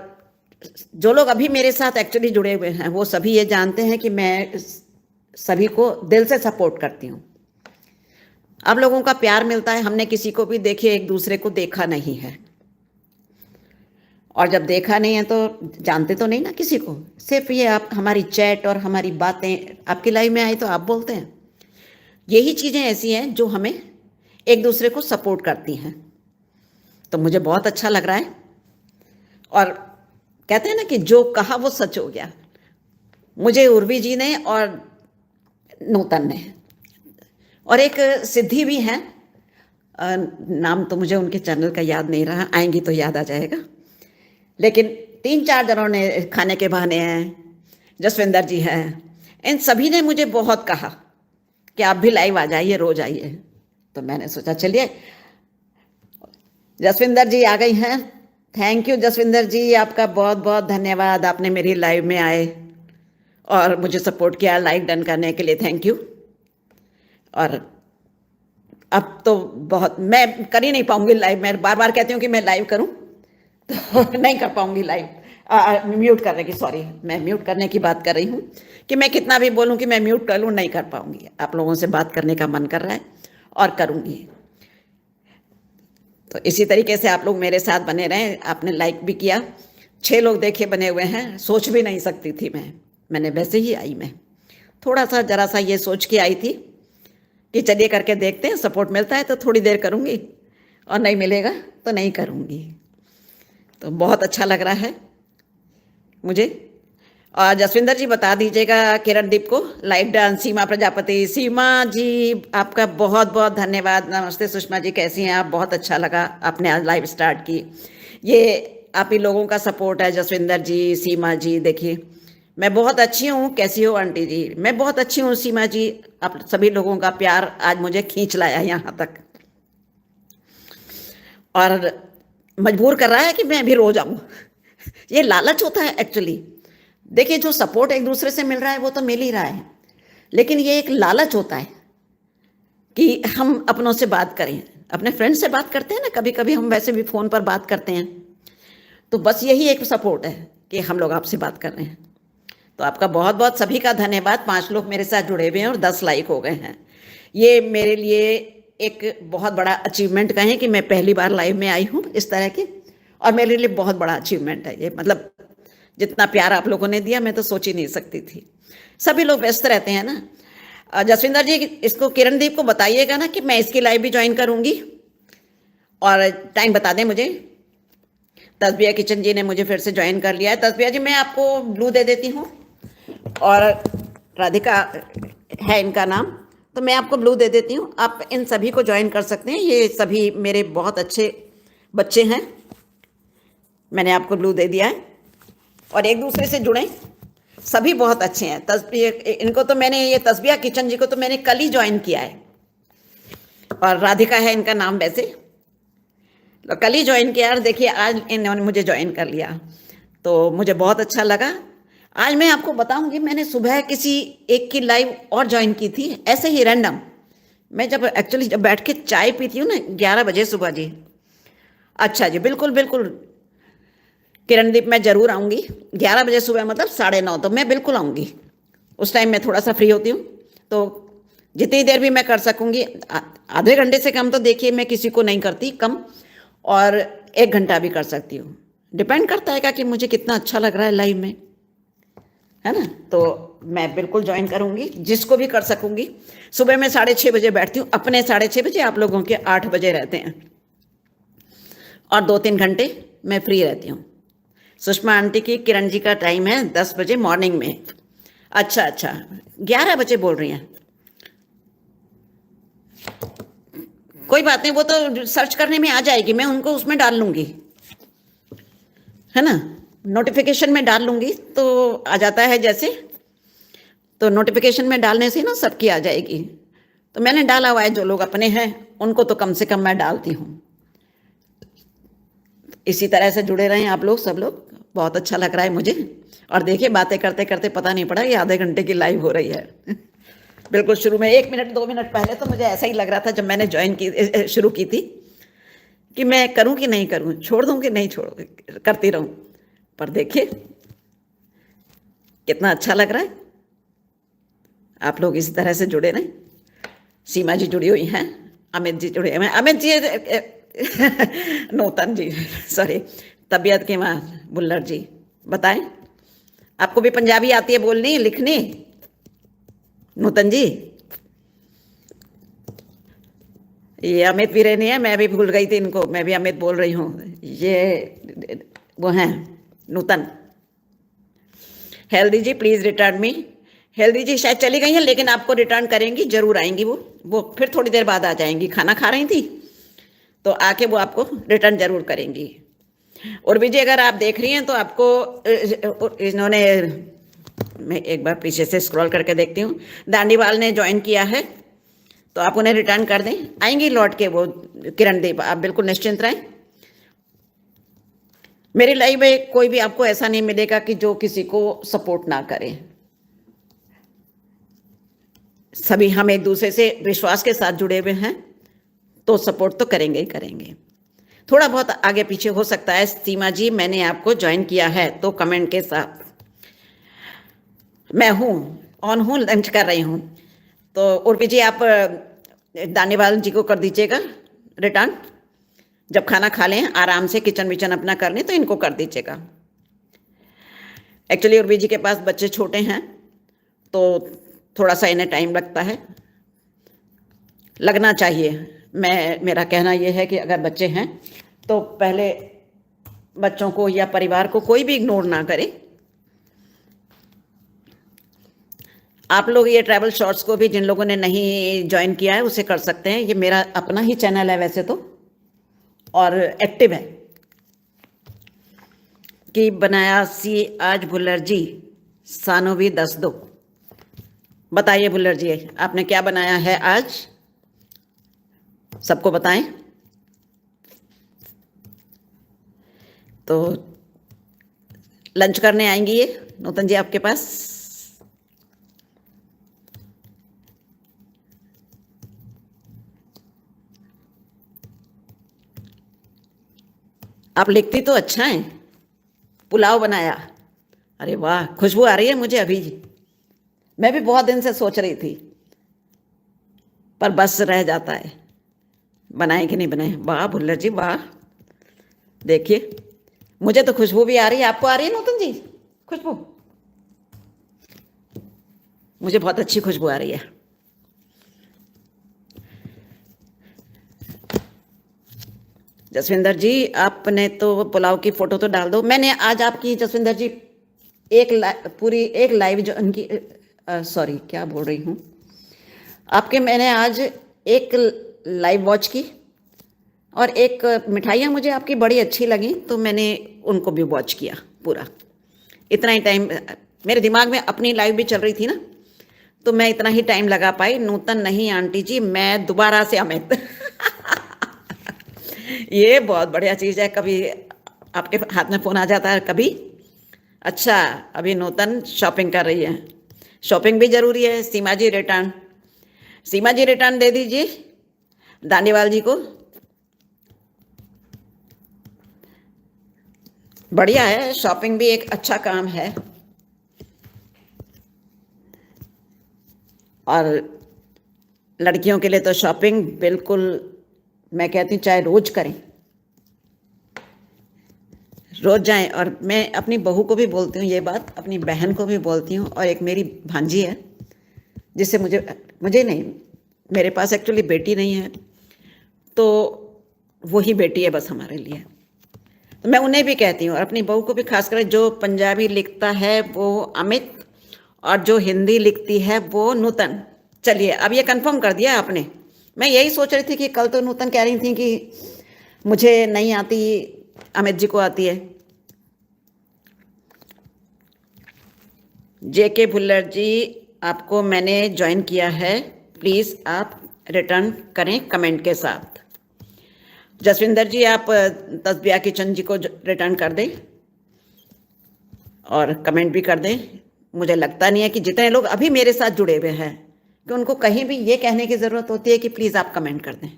A: जो लोग अभी मेरे साथ एक्चुअली जुड़े हुए हैं, वो सभी ये जानते हैं कि मैं सभी को दिल से सपोर्ट करती हूँ। अब लोगों का प्यार मिलता है, हमने किसी को भी देखिए एक दूसरे को देखा नहीं है, और जब देखा नहीं है तो जानते तो नहीं ना किसी को, सिर्फ ये आप हमारी चैट और हमारी बातें आपकी लाइफ में आई तो आप बोलते हैं। यही चीज़ें ऐसी हैं जो हमें एक दूसरे को सपोर्ट करती हैं। तो मुझे बहुत अच्छा लग रहा है। और कहते हैं ना कि जो कहा वो सच हो गया। मुझे उर्वी जी ने और नूतन ने, और एक सिद्धि भी हैं, नाम तो मुझे उनके चैनल का याद नहीं रहा, आएंगी तो याद आ जाएगा। लेकिन 3-4 जनों ने, खाने के बहाने हैं, जसविंदर जी हैं, इन सभी ने मुझे बहुत कहा कि आप भी लाइव आ जाइए, रोज आइए। तो मैंने सोचा चलिए, जसविंदर जी आ गई हैं। थैंक यू जसविंदर जी, आपका बहुत बहुत धन्यवाद, आपने मेरी लाइव में आए और मुझे सपोर्ट किया लाइक डन करने के लिए, थैंक यू। और अब तो बहुत मैं कर ही नहीं पाऊंगी लाइव, मैं बार बार कहती हूँ कि मैं लाइव करूँ तो नहीं कर पाऊंगी लाइव। म्यूट करने की, सॉरी, मैं म्यूट करने की बात कर रही हूँ कि मैं कितना भी बोलूँ कि मैं म्यूट कर लूँ, नहीं कर पाऊंगी। आप लोगों से बात करने का मन कर रहा है और करूँगी। तो इसी तरीके से आप लोग मेरे साथ बने रहें। आपने लाइक भी किया, 6 लोग देखे बने हुए हैं, सोच भी नहीं सकती थी मैंने वैसे ही आई। मैं थोड़ा सा जरा सा ये सोच के आई थी कि चलिए करके देखते हैं, सपोर्ट मिलता है तो थोड़ी देर करूँगी और नहीं मिलेगा तो नहीं करूँगी। तो बहुत अच्छा लग रहा है मुझे। और जसविंदर जी बता दीजिएगा किरणदीप को लाइव डांस। सीमा प्रजापति, सीमा जी आपका बहुत बहुत धन्यवाद। नमस्ते सुषमा जी, कैसी हैं आप? बहुत अच्छा लगा आपने आज लाइव स्टार्ट की। ये आप ही लोगों का सपोर्ट है जसविंदर जी, सीमा जी। देखिए मैं बहुत अच्छी हूँ, कैसी हो आंटी जी? मैं बहुत अच्छी हूँ सीमा जी। आप सभी लोगों का प्यार आज मुझे खींच लाया यहाँ तक और मजबूर कर रहा है कि मैं भी रोज आऊँ। ये लालच होता है एक्चुअली। देखिए जो सपोर्ट एक दूसरे से मिल रहा है वो तो मिल ही रहा है, लेकिन ये एक लालच होता है कि हम अपनों से बात करें, अपने फ्रेंड से बात करते हैं ना, कभी कभी हम वैसे भी फ़ोन पर बात करते हैं। तो बस यही एक सपोर्ट है कि हम लोग आपसे बात कर रहे हैं। तो आपका बहुत बहुत सभी का धन्यवाद। 5 लोग मेरे साथ जुड़े हुए हैं और 10 लाइक हो गए हैं। ये मेरे लिए एक बहुत बड़ा अचीवमेंट कहें कि मैं पहली बार लाइव में आई हूँ इस तरह की, और मेरे लिए बहुत बड़ा अचीवमेंट है ये। मतलब जितना प्यार आप लोगों ने दिया मैं तो सोच ही नहीं सकती थी। सभी लोग व्यस्त रहते हैं ना। जसविंदर जी इसको किरणदीप को बताइएगा ना कि मैं इसकी लाइव भी ज्वाइन करूँगी, और टाइम बता दें मुझे। तस्बिया किचन जी ने मुझे फिर से ज्वाइन कर लिया है। तस्बिया जी मैं आपको ब्लू दे देती हूँ, और राधिका है इनका नाम, तो मैं आपको ब्लू दे देती हूँ। आप इन सभी को ज्वाइन कर सकते हैं, ये सभी मेरे बहुत अच्छे बच्चे हैं। मैंने आपको ब्लू दे दिया है और एक दूसरे से जुड़ें, सभी बहुत अच्छे हैं। तस्बिया इनको तो मैंने, ये तस्बिया किचन जी को तो मैंने कल ही ज्वाइन किया है, और राधिका है इनका नाम वैसे, तो कल ही ज्वाइन किया। और देखिए आज इन्होंने मुझे ज्वाइन कर लिया, तो मुझे बहुत अच्छा लगा। आज मैं आपको बताऊंगी, मैंने सुबह किसी एक की लाइव और ज्वाइन की थी, ऐसे ही रैंडम। मैं जब एक्चुअली जब बैठ के चाय पीती हूँ ना 11 बजे सुबह जी। अच्छा जी, बिल्कुल बिल्कुल किरणदीप, मैं ज़रूर आऊँगी 11 बजे सुबह, मतलब 9:30, तो मैं बिल्कुल आऊँगी। उस टाइम मैं थोड़ा सा फ्री होती हूँ, तो जितनी देर भी मैं कर सकूँगी। आधे घंटे से कम तो देखिए मैं किसी को नहीं करती कम, और 1 घंटा भी कर सकती हूँ। डिपेंड करता है कि मुझे कितना अच्छा लग रहा है लाइव में, है ना। तो मैं बिल्कुल ज्वाइन करूँगी, जिसको भी कर सकूँगी। सुबह मैं 6:30 बजे बैठती हूँ, अपने 6:30 बजे, आप लोगों के 8 बजे रहते हैं, और 2-3 घंटे मैं फ्री रहती हूँ। सुषमा आंटी की, किरण जी का टाइम है 10 बजे मॉर्निंग में। अच्छा 11 बजे बोल रही हैं, कोई बात नहीं, वो तो सर्च करने में आ जाएगी, मैं उनको उसमें डाल लूँगी, है ना, नोटिफिकेशन में डाल लूँगी तो आ जाता है जैसे। तो नोटिफिकेशन में डालने से ना सबकी आ जाएगी। तो मैंने डाला हुआ है, जो लोग अपने हैं उनको तो कम से कम मैं डालती हूँ। इसी तरह से जुड़े रहें आप लोग, सब लोग। बहुत अच्छा लग रहा है मुझे। और देखिए बातें करते करते पता नहीं पड़ा कि आधे घंटे की लाइव हो रही है। बिल्कुल शुरू में 1 मिनट 2 मिनट पहले तो मुझे ऐसा ही लग रहा था जब मैंने ज्वाइन की, शुरू की थी, कि मैं करूं कि नहीं करूं, छोड़ दूं कि नहीं छोड़, करती रहूं। पर देखिए कितना अच्छा लग रहा है। आप लोग इसी तरह से जुड़े रहें। सीमा जी जुड़ी हुई हैं, अमित जी जुड़े हुए हैं, अमित जी नूतन जी, सॉरी, तबीयत के वहाँ बुल्लर जी बताएं, आपको भी पंजाबी आती है बोलनी लिखनी नूतन जी? ये अमित भी नहीं है, मैं भी भूल गई थी इनको, मैं भी अमित बोल रही हूँ। ये वो हैं Nutan. Healthy ji please return me. Healthy ji शायद चली गई हैं, लेकिन आपको रिटर्न करेंगी, जरूर आएंगी वो फिर थोड़ी देर बाद आ जाएंगी, खाना खा रही थी तो आके वो आपको रिटर्न जरूर करेंगी। और भी जी अगर आप देख रही हैं तो आपको इन्होंने, मैं एक बार पीछे से स्क्रॉल करके देखती हूँ, दांडीवाल ने ज्वाइन किया है तो आप उन्हें रिटर्न कर दें, आएंगी लौट के वो किरण देव, आप बिल्कुल निश्चिंत रहें। मेरी लाइफ में कोई भी आपको ऐसा नहीं मिलेगा कि जो किसी को सपोर्ट ना करे। सभी हम एक दूसरे से विश्वास के साथ जुड़े हुए हैं तो सपोर्ट तो करेंगे ही करेंगे। थोड़ा बहुत आगे पीछे हो सकता है। सीमा जी मैंने आपको ज्वाइन किया है तो कमेंट के साथ, मैं हूँ ऑन हूँ, लंच कर रही हूँ। तो उर्वी जी आप दानीवाल जी को कर दीजिएगा रिटर्न, जब खाना खा लें आराम से किचन विचन अपना कर लें तो इनको कर दीजिएगा। एक्चुअली उर्वी जी के पास बच्चे छोटे हैं तो थोड़ा सा इन्हें टाइम लगता है, लगना चाहिए। मेरा कहना यह है कि अगर बच्चे हैं तो पहले बच्चों को या परिवार को कोई भी इग्नोर ना करे। आप लोग ये ट्रैवल शॉर्ट्स को भी जिन लोगों ने नहीं ज्वाइन किया है उसे कर सकते हैं, ये मेरा अपना ही चैनल है वैसे तो और एक्टिव है। कि बनाया सी आज भुल्लर जी सानो भी 10 दो। बताइए भुल्लर जी आपने क्या बनाया है आज, सबको बताएं। तो लंच करने आएंगी ये नूतन जी आपके पास? आप लिखती तो अच्छा है। पुलाव बनाया, अरे वाह खुशबू आ रही है मुझे अभी। मैं भी बहुत दिन से सोच रही थी पर बस रह जाता है, बनाए कि नहीं बनाए। वाह भुल्लर जी वाह, देखिए मुझे तो खुशबू भी आ रही है, आपको आ रही है नूतन जी खुशबू? मुझे बहुत अच्छी खुशबू आ रही है। जसविंदर जी आपने तो पुलाव की फोटो तो डाल दो। मैंने आज आपकी जसविंदर जी पूरी एक लाइव जो उनकी सॉरी क्या बोल रही हूँ आपके, मैंने आज एक लाइव वॉच की और एक मिठाइयाँ मुझे आपकी बड़ी अच्छी लगी तो मैंने उनको भी वॉच किया पूरा। इतना ही टाइम मेरे दिमाग में अपनी लाइव भी चल रही थी ना तो मैं इतना ही टाइम लगा पाई। नूतन नहीं आंटी जी, मैं दोबारा से अमित ये बहुत बढ़िया चीज़ है, कभी आपके हाथ में फ़ोन आ जाता है कभी। अच्छा अभी नूतन शॉपिंग कर रही है, शॉपिंग भी ज़रूरी है। सीमा जी रिटर्न, सीमा जी रिटर्न दे दीजिए दानीवाल जी को। बढ़िया है, शॉपिंग भी एक अच्छा काम है और लड़कियों के लिए तो शॉपिंग बिल्कुल मैं कहती हूँ चाहे रोज करें, रोज जाएं। और मैं अपनी बहू को भी बोलती हूँ ये बात, अपनी बहन को भी बोलती हूँ, और एक मेरी भांजी है जिससे मुझे नहीं, मेरे पास एक्चुअली बेटी नहीं है तो वही बेटी है बस हमारे लिए, तो मैं उन्हें भी कहती हूँ और अपनी बहू को भी खासकर, जो पंजाबी लिखता है वो अमित और जो हिंदी लिखती है वो नूतन। चलिए अब ये कंफर्म कर दिया आपने। मैं यही सोच रही थी कि कल तो नूतन कह रही थी कि मुझे नहीं आती, अमित जी को आती है। जेके भुल्लर जी आपको मैंने ज्वाइन किया है, प्लीज़ आप रिटर्न करें कमेंट के साथ। जसविंदर जी आप तस्बिया किचन जी को रिटर्न कर दें और कमेंट भी कर दें। मुझे लगता नहीं है कि जितने लोग अभी मेरे साथ जुड़े हुए हैं कि उनको कहीं भी ये कहने की ज़रूरत होती है कि प्लीज़ आप कमेंट कर दें,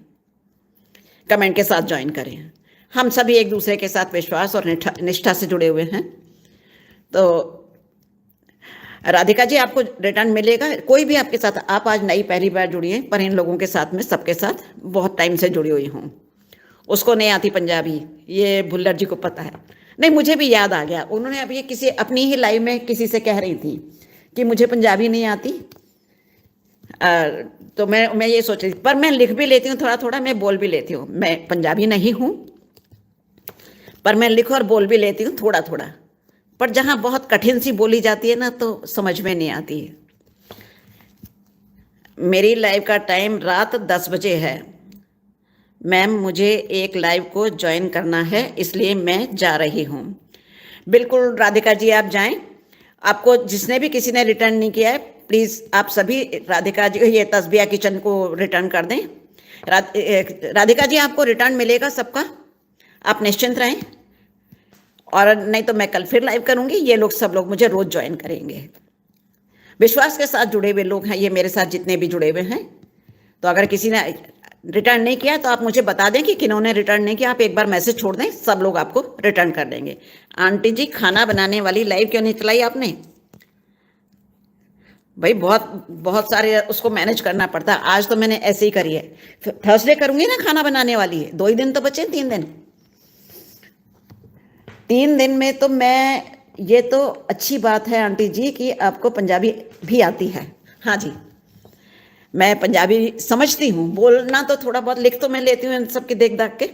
A: कमेंट के साथ ज्वाइन करें। हम सभी एक दूसरे के साथ विश्वास और निष्ठा से जुड़े हुए हैं। तो राधिका जी आपको रिटर्न मिलेगा, कोई भी आपके साथ, आप आज नई पहली बार जुड़ी हैं पर इन लोगों के साथ में सबके साथ बहुत टाइम से जुड़ी हुई हूँ। उसको नहीं आती पंजाबी, ये भुल्लर जी को पता है। नहीं, मुझे भी याद आ गया, उन्होंने अभी किसी अपनी ही लाइव में किसी से कह रही थी कि मुझे पंजाबी नहीं आती। तो मैं ये सोच रही थी, पर मैं लिख भी लेती हूँ थोड़ा थोड़ा, मैं बोल भी लेती हूँ। मैं पंजाबी नहीं हूँ, पर मैं लिख और बोल भी लेती हूँ थोड़ा थोड़ा। पर जहाँ बहुत कठिन सी बोली जाती है ना, तो समझ में नहीं आती है। मेरी लाइव का टाइम रात 10 बजे है। मैम, मुझे एक लाइव को ज्वाइन करना है, इसलिए मैं जा रही हूँ। बिल्कुल राधिका जी, आप जाएं। आपको जिसने भी किसी ने रिटर्न नहीं किया है, प्लीज़ आप सभी राधिका जी ये तस्बिया किचन को रिटर्न कर दें। राधिका जी, आपको रिटर्न मिलेगा सबका, आप निश्चिंत रहें। और नहीं तो मैं कल फिर लाइव करूँगी। ये लोग सब लोग मुझे रोज़ ज्वाइन करेंगे। विश्वास के साथ जुड़े हुए लोग हैं ये, मेरे साथ जितने भी जुड़े हुए हैं। तो अगर किसी ने रिटर्न नहीं किया तो आप मुझे बता दें कि किन्होंने रिटर्न नहीं किया। आप एक बार मैसेज छोड़ दें, सब लोग आपको रिटर्न कर देंगे। आंटी जी, खाना बनाने वाली लाइव क्यों नहीं चलाई आपने? भाई बहुत बहुत सारे उसको मैनेज करना पड़ता है। आज तो मैंने ऐसे ही करी है, थर्सडे करूंगी ना खाना बनाने वाली है। 2 ही दिन तो बचे, 3 दिन में तो मैं, ये तो अच्छी बात है आंटी जी कि आपको पंजाबी भी आती है। हाँ जी, मैं पंजाबी समझती हूँ, बोलना तो थोड़ा बहुत, लिख तो मैं लेती हूँ इन सबकी देख दाख के,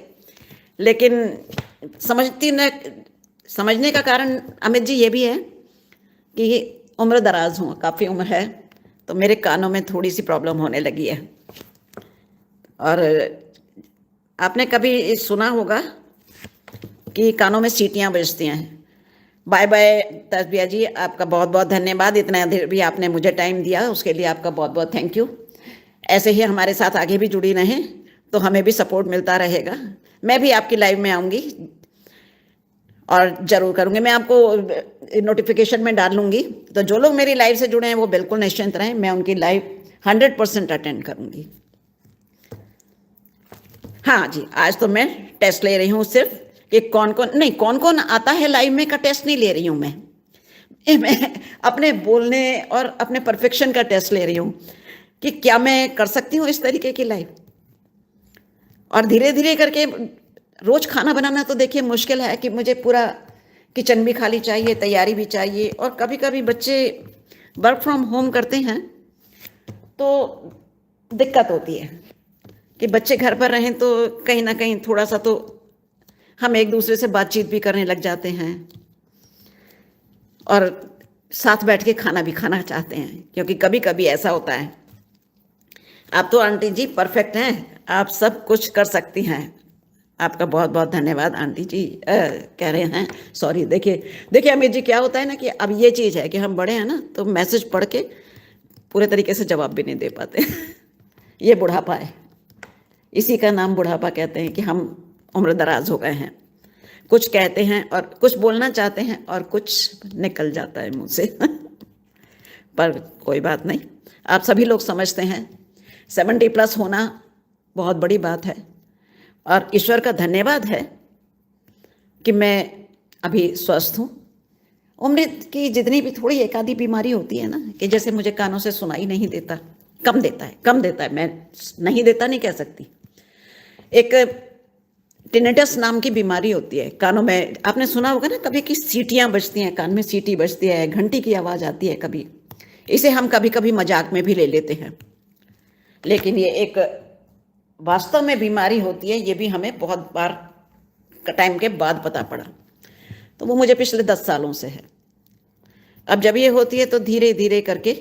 A: लेकिन समझने का कारण अमित जी ये भी है कि उम्र दराज हूँ, काफ़ी उम्र है, तो मेरे कानों में थोड़ी सी प्रॉब्लम होने लगी है। और आपने कभी सुना होगा कि कानों में सीटियाँ बजती हैं। बाय बाय तस्बिया जी, आपका बहुत बहुत धन्यवाद। इतना देर भी आपने मुझे टाइम दिया, उसके लिए आपका बहुत बहुत थैंक यू। ऐसे ही हमारे साथ आगे भी जुड़ी रहें तो हमें भी सपोर्ट मिलता रहेगा। मैं भी आपकी लाइव में आऊँगी और ज़रूर करूँगी, मैं आपको नोटिफिकेशन में डाल लूँगी। तो जो लोग मेरी लाइव से जुड़े हैं वो बिल्कुल निश्चिंत रहें, मैं उनकी लाइव 100% अटेंड करूँगी। हाँ जी, आज तो मैं टेस्ट ले रही हूँ सिर्फ कि कौन कौन आता है लाइव में का टेस्ट नहीं ले रही हूँ मैं अपने बोलने और अपने परफेक्शन का टेस्ट ले रही हूँ कि क्या मैं कर सकती हूँ इस तरीके की लाइव। और धीरे धीरे करके, रोज खाना बनाना तो देखिए मुश्किल है कि मुझे पूरा किचन भी खाली चाहिए, तैयारी भी चाहिए। और कभी कभी बच्चे वर्क फ्रॉम होम करते हैं तो दिक्कत होती है कि बच्चे घर पर रहें तो कहीं ना कहीं थोड़ा सा तो हम एक दूसरे से बातचीत भी करने लग जाते हैं और साथ बैठ के खाना भी खाना चाहते हैं, क्योंकि कभी कभी ऐसा होता है। आप तो आंटी जी परफेक्ट हैं, आप सब कुछ कर सकती हैं। आपका बहुत बहुत धन्यवाद आंटी जी। कह रहे हैं सॉरी, देखिए अमित जी, क्या होता है ना कि अब ये चीज़ है कि हम बड़े हैं ना, तो मैसेज पढ़ के पूरे तरीके से जवाब भी नहीं दे पाते ये बुढ़ापा है, इसी का नाम बुढ़ापा कहते हैं कि हम उम्र दराज हो गए हैं। कुछ कहते हैं और कुछ बोलना चाहते हैं और कुछ निकल जाता है मुंह से पर कोई बात नहीं, आप सभी लोग समझते हैं 70+ होना बहुत बड़ी बात है। और ईश्वर का धन्यवाद है कि मैं अभी स्वस्थ हूँ। उम्र की जितनी भी थोड़ी एक आधी बीमारी होती है ना, कि जैसे मुझे कानों से सुनाई नहीं देता, कम देता है, मैं नहीं देता नहीं कह सकती। एक टिनेटस नाम की बीमारी होती है कानों में, आपने सुना होगा ना कभी कि सीटियाँ बजती हैं, कान में सीटी बजती है, घंटी की आवाज़ आती है कभी। इसे हम कभी कभी मजाक में भी ले लेते हैं, लेकिन ये एक वास्तव में बीमारी होती है। ये भी हमें बहुत बार टाइम के बाद पता पड़ा, तो वो मुझे पिछले 10 सालों से है। अब जब ये होती है तो धीरे धीरे करके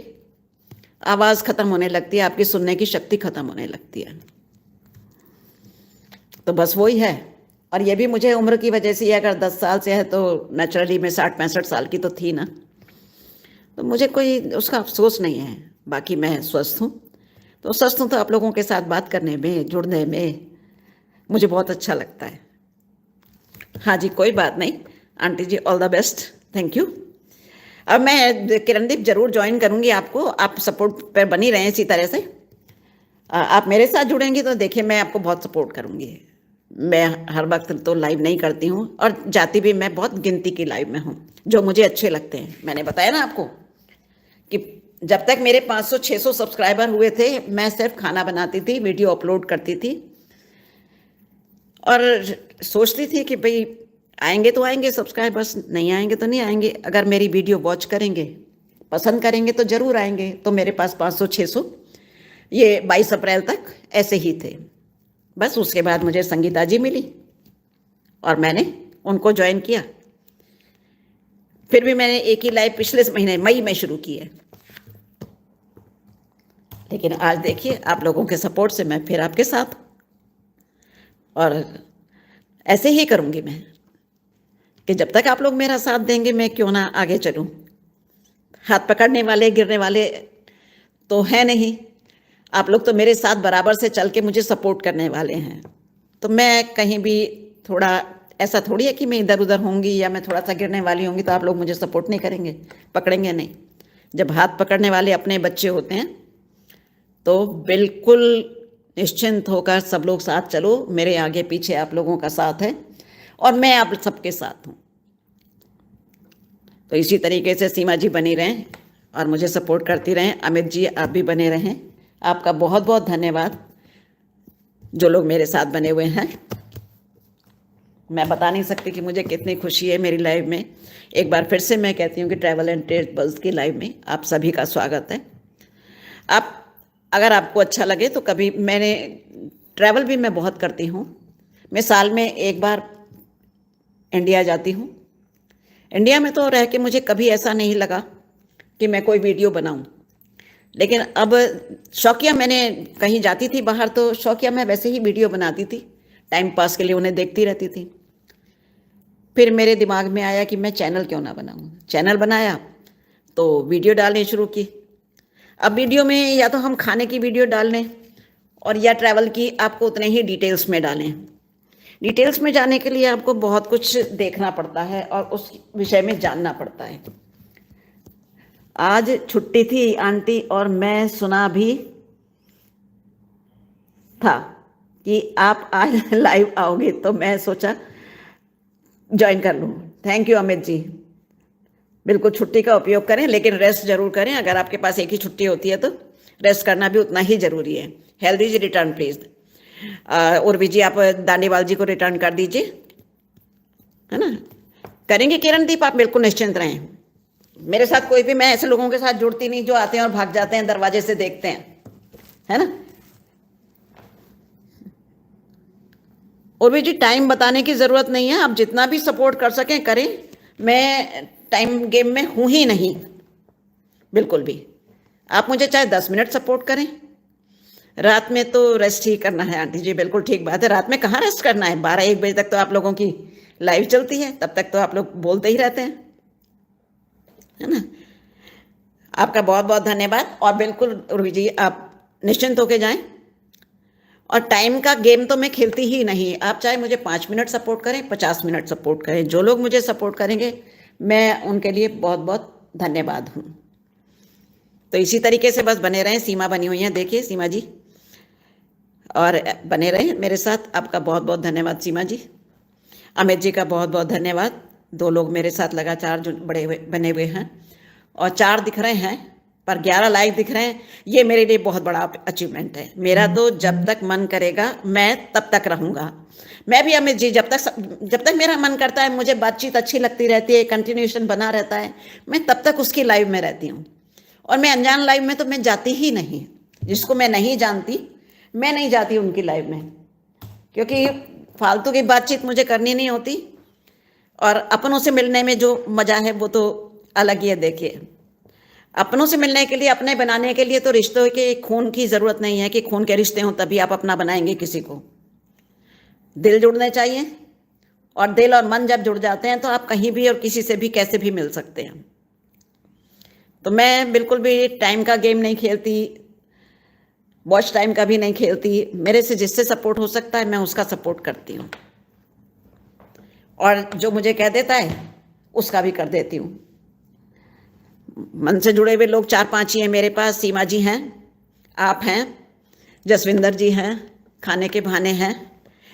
A: आवाज़ ख़त्म होने लगती है, आपकी सुनने की शक्ति ख़त्म होने लगती है। तो बस वही है। और ये भी मुझे उम्र की वजह से, अगर 10 साल से है तो नेचुरली मैं 60-65 साल की तो थी ना, तो मुझे कोई उसका अफसोस नहीं है। बाकी मैं स्वस्थ हूँ, तो स्वस्थ हूँ तो आप लोगों के साथ बात करने में, जुड़ने में मुझे बहुत अच्छा लगता है। हाँ जी, कोई बात नहीं aunty ji, all the best, thank you. अब मैं किरणदीप ज़रूर ज्वाइन करूँगी आपको, आप सपोर्ट पर बनी रहें इसी तरह से। आप मेरे साथ जुड़ेंगी तो देखिए मैं आपको बहुत सपोर्ट करूँगी। मैं हर वक्त तो लाइव नहीं करती हूँ और जाती भी मैं बहुत गिनती की लाइव में हूँ जो मुझे अच्छे लगते हैं। मैंने बताया ना आपको कि जब तक मेरे 500-600 सब्सक्राइबर हुए थे, मैं सिर्फ खाना बनाती थी, वीडियो अपलोड करती थी और सोचती थी कि भाई आएंगे तो आएंगे सब्सक्राइबर्स, नहीं आएंगे तो नहीं आएंगे। अगर मेरी वीडियो वॉच करेंगे, पसंद करेंगे तो ज़रूर आएंगे। तो मेरे पास 500-600 ये 22 अप्रैल तक ऐसे ही थे। बस उसके बाद मुझे संगीता जी मिली और मैंने उनको ज्वाइन किया। फिर भी मैंने एक ही लाइव पिछले महीने मई में शुरू की है, लेकिन आज देखिए आप लोगों के सपोर्ट से मैं फिर आपके साथ, और ऐसे ही करूँगी मैं कि जब तक आप लोग मेरा साथ देंगे मैं क्यों ना आगे चलूँ। हाथ पकड़ने वाले गिरने वाले तो हैं नहीं, आप लोग तो मेरे साथ बराबर से चल के मुझे सपोर्ट करने वाले हैं। तो मैं कहीं भी थोड़ा ऐसा थोड़ी है कि मैं इधर उधर होंगी या मैं थोड़ा सा गिरने वाली होंगी तो आप लोग मुझे सपोर्ट नहीं करेंगे, पकड़ेंगे नहीं। जब हाथ पकड़ने वाले अपने बच्चे होते हैं तो बिल्कुल निश्चिंत होकर सब लोग साथ चलो। मेरे आगे पीछे आप लोगों का साथ है और मैं आप सबके साथ हूँ। तो इसी तरीके से सीमा जी बनी रहें और मुझे सपोर्ट करती रहें। अमित जी आप भी बने रहें। आपका बहुत बहुत धन्यवाद जो लोग मेरे साथ बने हुए हैं। मैं बता नहीं सकती कि मुझे कितनी खुशी है मेरी लाइव में। एक बार फिर से मैं कहती हूँ कि ट्रैवल एंड ट्रेवल्स की लाइव में आप सभी का स्वागत है। आप अगर आपको अच्छा लगे तो कभी मैंने ट्रैवल भी मैं बहुत करती हूँ। मैं साल में एक बार इंडिया जाती हूँ। इंडिया में तो रह के मुझे कभी ऐसा नहीं लगा कि मैं कोई वीडियो बनाऊँ, लेकिन अब शौकिया मैंने कहीं जाती थी बाहर तो शौकिया मैं वैसे ही वीडियो बनाती थी, टाइम पास के लिए उन्हें देखती रहती थी। फिर मेरे दिमाग में आया कि मैं चैनल क्यों ना बनाऊँ। चैनल बनाया तो वीडियो डालनी शुरू की। अब वीडियो में या तो हम खाने की वीडियो डाल लें और या ट्रैवल की आपको उतने ही डिटेल्स में डालें। डिटेल्स में जाने के लिए आपको बहुत कुछ देखना पड़ता है और उस विषय में जानना पड़ता है। आज छुट्टी थी आंटी और मैं सुना भी था कि आप आज लाइव आओगे तो मैं सोचा ज्वाइन कर लूँ। Thank you Amit ji. बिल्कुल छुट्टी का उपयोग करें, लेकिन रेस्ट जरूर करें। अगर आपके पास एक ही छुट्टी होती है तो रेस्ट करना भी उतना ही जरूरी है। Healthy ji return please. Urvi ji आप दानीवाल जी को रिटर्न कर दीजिए, है ना। करेंगे किरणदीप, आप बिल्कुल निश्चिंत रहें। मेरे साथ कोई भी, मैं ऐसे लोगों के साथ जुड़ती नहीं जो आते हैं और भाग जाते हैं, दरवाजे से देखते हैं, है ना। उर्वी जी टाइम बताने की जरूरत नहीं है, आप जितना भी सपोर्ट कर सकें करें। मैं टाइम गेम में हूं ही नहीं बिल्कुल भी। आप मुझे चाहे 10 मिनट सपोर्ट करें। रात में तो रेस्ट ही करना है आंटी जी, बिल्कुल ठीक बात है। रात में कहाँ रेस्ट करना है, 12-1 बजे तक तो आप लोगों की लाइव चलती है, तब तक तो आप लोग बोलते ही रहते हैं, है ना। आपका बहुत बहुत धन्यवाद। और बिल्कुल उर्वी जी आप निश्चिंत होके जाएं। और टाइम का गेम तो मैं खेलती ही नहीं। आप चाहे मुझे 5 मिनट सपोर्ट करें, 50 मिनट सपोर्ट करें, जो लोग मुझे सपोर्ट करेंगे मैं उनके लिए बहुत बहुत धन्यवाद हूँ। तो इसी तरीके से बस बने रहें। सीमा बनी हुई हैं, देखिए सीमा जी, और बने रहें मेरे साथ। आपका बहुत बहुत धन्यवाद सीमा जी। अमित जी का बहुत बहुत धन्यवाद। 2 लोग मेरे साथ लगातार जो बने हुए हैं, और 4 दिख रहे हैं पर 11 लाइव दिख रहे हैं। ये मेरे लिए बहुत बड़ा अचीवमेंट है। मेरा तो जब तक मन करेगा मैं तब तक रहूँगा। मैं भी अमित जी जब तक मेरा मन करता है, मुझे बातचीत अच्छी लगती रहती है, कंटिन्यूएशन बना रहता है, मैं तब तक उसकी लाइव में रहती हूँ। और मैं अनजान लाइव में तो मैं जाती ही नहीं। जिसको मैं नहीं जानती मैं नहीं जाती उनकी लाइव में, क्योंकि फालतू की बातचीत मुझे करनी नहीं होती। और अपनों से मिलने में जो मज़ा है वो तो अलग ही है। देखिए अपनों से मिलने के लिए, अपने बनाने के लिए तो रिश्तों के खून की ज़रूरत नहीं है कि खून के रिश्ते हों तभी आप अपना बनाएंगे किसी को। दिल जुड़ने चाहिए, और दिल और मन जब जुड़ जाते हैं तो आप कहीं भी और किसी से भी कैसे भी मिल सकते हैं। तो मैं बिल्कुल भी टाइम का गेम नहीं खेलती, वॉच टाइम का भी नहीं खेलती। मेरे से जिससे सपोर्ट हो सकता है मैं उसका सपोर्ट करती हूँ, और जो मुझे कह देता है उसका भी कर देती हूँ। मन से जुड़े हुए लोग 4-5 ही हैं मेरे पास। सीमा जी हैं, आप हैं, जसविंदर जी हैं, खाने के बहाने हैं,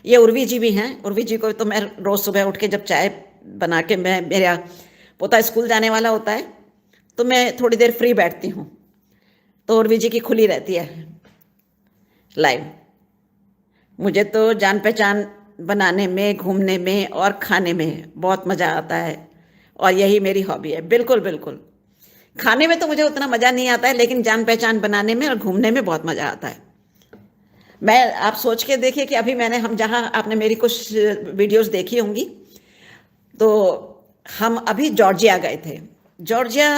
A: ये उर्वी जी भी हैं। उर्वी जी को तो मैं रोज़ सुबह उठ के जब चाय बना के, मेरा पोता स्कूल जाने वाला होता है तो मैं थोड़ी देर फ्री बैठती हूँ, तो उर्वी जी की खुली रहती है लाइव। मुझे तो जान पहचान बनाने में, घूमने में और खाने में बहुत मज़ा आता है, और यही मेरी हॉबी है। बिल्कुल बिल्कुल। खाने में तो मुझे उतना मज़ा नहीं आता है, लेकिन जान पहचान बनाने में और घूमने में बहुत मज़ा आता है। मैं आप सोच के देखिए कि अभी मैंने हम जहाँ आपने मेरी कुछ वीडियोस देखी होंगी, तो हम अभी जॉर्जिया गए थे। जॉर्जिया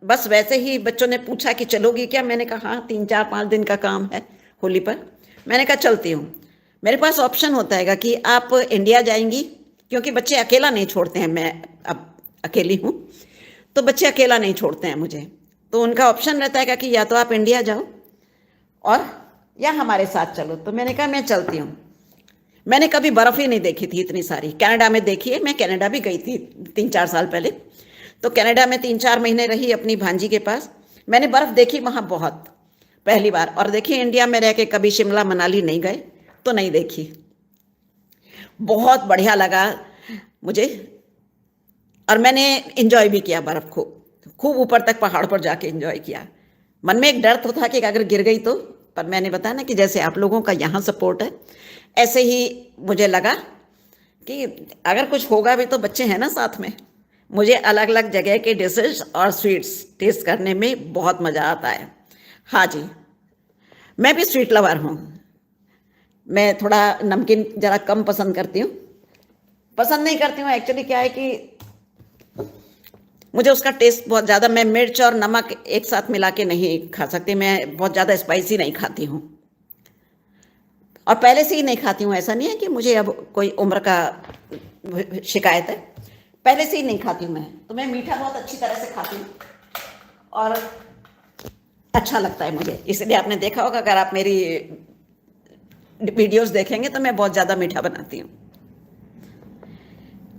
A: बस वैसे ही बच्चों ने पूछा कि चलोगी क्या, मैंने कहा हाँ, 3 4 5 दिन का काम है होली पर। मैंने कहा चलती हूँ। मेरे पास ऑप्शन होता है कि आप इंडिया जाएंगी, क्योंकि बच्चे अकेला नहीं छोड़ते हैं, मैं अब अकेली हूँ, तो बच्चे अकेला नहीं छोड़ते हैं मुझे, तो उनका ऑप्शन रहता है कि या तो आप इंडिया जाओ और या हमारे साथ चलो। तो मैंने कहा मैं चलती हूँ। मैंने कभी बर्फ़ ही नहीं देखी थी इतनी सारी। कनाडा में देखी है, मैं कनाडा भी गई थी 3 4 साल पहले, तो कनाडा में 3 4 महीने रही अपनी भांजी के पास। मैंने बर्फ़ देखी वहाँ बहुत, पहली बार। और देखिए इंडिया में रह के कभी शिमला मनाली नहीं गए, तो नहीं देखी। बहुत बढ़िया लगा मुझे, और मैंने इंजॉय भी किया बर्फ़ को, खूब ऊपर तक पहाड़ पर जाके इंजॉय किया। मन में एक डर तो था कि अगर गिर गई तो, पर मैंने बताया ना कि जैसे आप लोगों का यहाँ सपोर्ट है, ऐसे ही मुझे लगा कि अगर कुछ होगा भी तो बच्चे हैं ना साथ में। मुझे अलग अलग जगह के डिशेज और स्वीट्स टेस्ट करने में बहुत मज़ा आता है। हाँ जी, मैं भी स्वीट लवर हूँ। मैं थोड़ा नमकीन ज़रा कम पसंद करती हूँ, पसंद नहीं करती हूँ एक्चुअली। क्या है कि मुझे उसका टेस्ट बहुत ज़्यादा, मैं मिर्च और नमक एक साथ मिला के नहीं खा सकती। मैं बहुत ज़्यादा स्पाइसी नहीं खाती हूँ, और पहले से ही नहीं खाती हूँ। ऐसा नहीं है कि मुझे अब कोई उम्र का शिकायत है, पहले से ही नहीं खाती हूँ मैं। तो मैं मीठा बहुत अच्छी तरह से खाती हूँ और अच्छा लगता है मुझे। इसलिए आपने देखा होगा, अगर आप मेरी वीडियोस देखेंगे तो मैं बहुत ज़्यादा मीठा बनाती हूँ।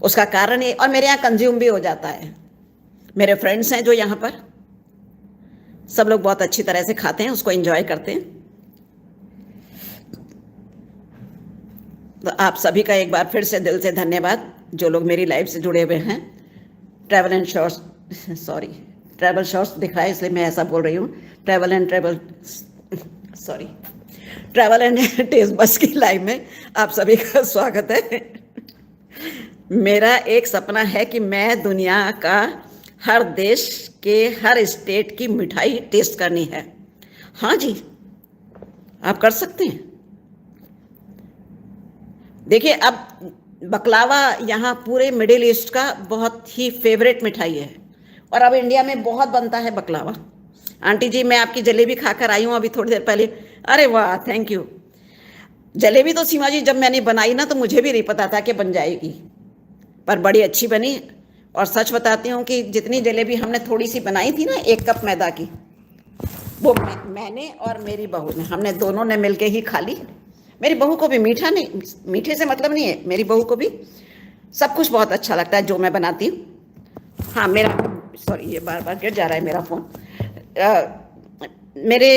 A: उसका कारण ये, और मेरे यहाँ कंज्यूम भी हो जाता है। मेरे फ्रेंड्स हैं जो यहाँ पर, सब लोग बहुत अच्छी तरह से खाते हैं, उसको एंजॉय करते हैं। तो आप सभी का एक बार फिर से दिल से धन्यवाद, जो लोग मेरी लाइफ से जुड़े हुए हैं। Travel and shorts, sorry, travel shorts दिख रहा है इसलिए मैं ऐसा बोल रही हूँ। ट्रैवल एंड टेस्ट बस की लाइव में आप सभी का स्वागत है। मेरा एक सपना है कि मैं दुनिया का हर देश के हर स्टेट की मिठाई टेस्ट करनी है। हाँ जी, आप कर सकते हैं। देखिए, अब बकलावा यहाँ पूरे मिडिल ईस्ट का बहुत ही फेवरेट मिठाई है, और अब इंडिया में बहुत बनता है बकलावा। आंटी जी, मैं आपकी जलेबी खाकर आई हूँ अभी थोड़ी देर पहले। अरे वाह, थैंक यू। जलेबी तो सीमा जी जब मैंने बनाई ना, तो मुझे भी नहीं पता था कि बन जाएगी, पर बड़ी अच्छी बनी। और सच बताती हूँ कि जितनी जलेबी हमने थोड़ी सी बनाई थी ना, 1 कप मैदा की, वो मैंने और मेरी बहू ने, हमने दोनों ने मिलके ही खा ली। मेरी बहू को भी मीठा नहीं, मीठे से मतलब नहीं है, मेरी बहू को भी सब कुछ बहुत अच्छा लगता है जो मैं बनाती हूँ। हाँ, मेरा, सॉरी, ये बार बार गिर जा रहा है मेरा फ़ोन। मेरे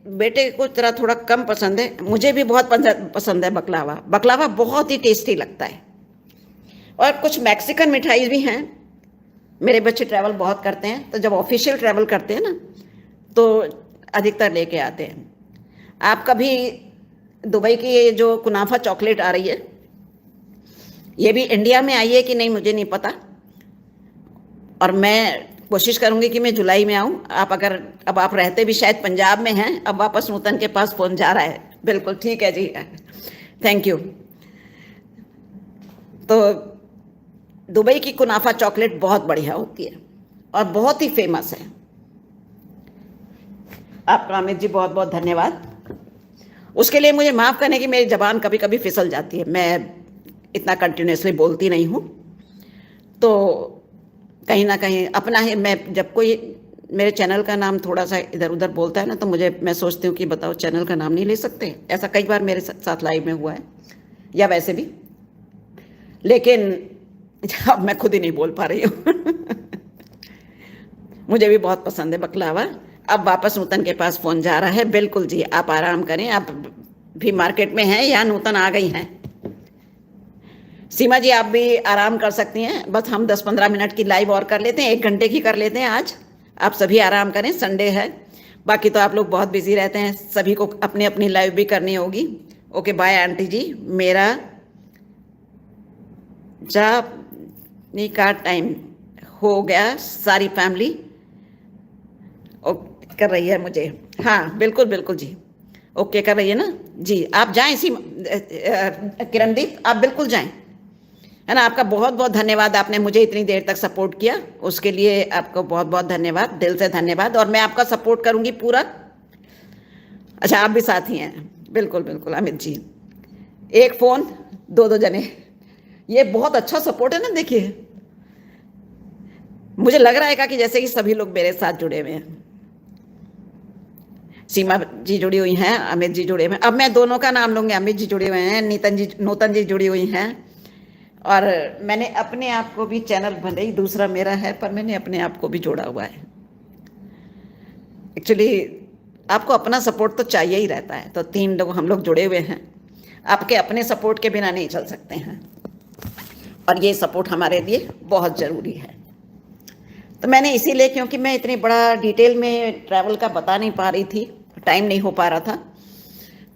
A: बेटे को जरा थोड़ा कम पसंद है, मुझे भी बहुत पसंद है बकलावा। बकलावा बहुत ही टेस्टी लगता है। और कुछ मैक्सिकन मिठाई भी हैं। मेरे बच्चे ट्रैवल बहुत करते हैं, तो जब ऑफिशियल ट्रैवल करते हैं ना, तो अधिकतर लेके आते हैं। आप कभी दुबई की ये जो कुनाफा चॉकलेट आ रही है, ये भी इंडिया में आई है कि नहीं मुझे नहीं पता, और मैं कोशिश करूंगी कि मैं जुलाई में आऊं। आप अगर, अब आप रहते भी शायद पंजाब में हैं, अब वापस नूतन के पास फ़ोन जा रहा है। बिल्कुल ठीक है जी, थैंक यू। तो दुबई की कुनाफा चॉकलेट बहुत बढ़िया होती है और बहुत ही फेमस है। आपका अमित जी बहुत बहुत धन्यवाद। उसके लिए मुझे माफ़ करने की, मेरी ज़बान कभी कभी फिसल जाती है, मैं इतना कंटिन्यूसली बोलती नहीं हूँ, तो कहीं ना कहीं अपना ही, मैं जब कोई मेरे चैनल का नाम थोड़ा सा इधर उधर बोलता है ना, तो मैं सोचती हूँ कि बताओ, चैनल का नाम नहीं ले सकते। ऐसा कई बार मेरे साथ लाइव में हुआ है, या वैसे भी, लेकिन अब मैं खुद ही नहीं बोल पा रही हूँ। मुझे भी बहुत पसंद है बकलावा। अब वापस नूतन के पास फ़ोन जा रहा है। बिल्कुल जी, आप आराम करें, आप भी मार्केट में हैं या नूतन आ गई हैं। सीमा जी, आप भी आराम कर सकती हैं। बस हम 10 15 मिनट की लाइव और कर लेते हैं, 1 घंटे की कर लेते हैं आज। आप सभी आराम करें, संडे है। बाकी तो आप लोग बहुत बिजी रहते हैं, सभी को अपनी अपनी लाइव भी करनी होगी। ओके बाय आंटी जी, मेरा जाने का टाइम हो गया, सारी फैमिली कर रही है मुझे। हाँ बिल्कुल बिल्कुल जी, ओके कर रही है ना जी। आप जाएं इसी किरणदीप, आप बिल्कुल जाएं, है ना। आपका बहुत बहुत धन्यवाद, आपने मुझे इतनी देर तक सपोर्ट किया, उसके लिए आपको बहुत बहुत धन्यवाद, दिल से धन्यवाद। और मैं आपका सपोर्ट करूंगी पूरा। अच्छा आप भी साथी हैं, बिल्कुल बिल्कुल अमित जी। एक फ़ोन दो दो जने, ये बहुत अच्छा सपोर्ट है ना। देखिए मुझे लग रहा है कि जैसे कि सभी लोग मेरे साथ जुड़े हुए हैं। सीमा जी जुड़ी हुई हैं, अमित जी जुड़े हुए हैं। अब मैं दोनों का नाम लूंगी, अमित जी जुड़े हुए हैं, नूतन जी जुड़ी हुई हैं। और मैंने अपने आप को भी, चैनल भले ही दूसरा मेरा है पर मैंने अपने आप को भी जोड़ा हुआ है। एक्चुअली आपको अपना सपोर्ट तो चाहिए ही रहता है, तो 3 लोग हम लोग जुड़े हुए हैं। आपके अपने सपोर्ट के बिना नहीं चल सकते हैं, और ये सपोर्ट हमारे लिए बहुत ज़रूरी है। तो मैंने इसीलिए, क्योंकि मैं इतनी बड़ा डिटेल में ट्रैवल का बता नहीं पा रही थी, टाइम नहीं हो पा रहा था,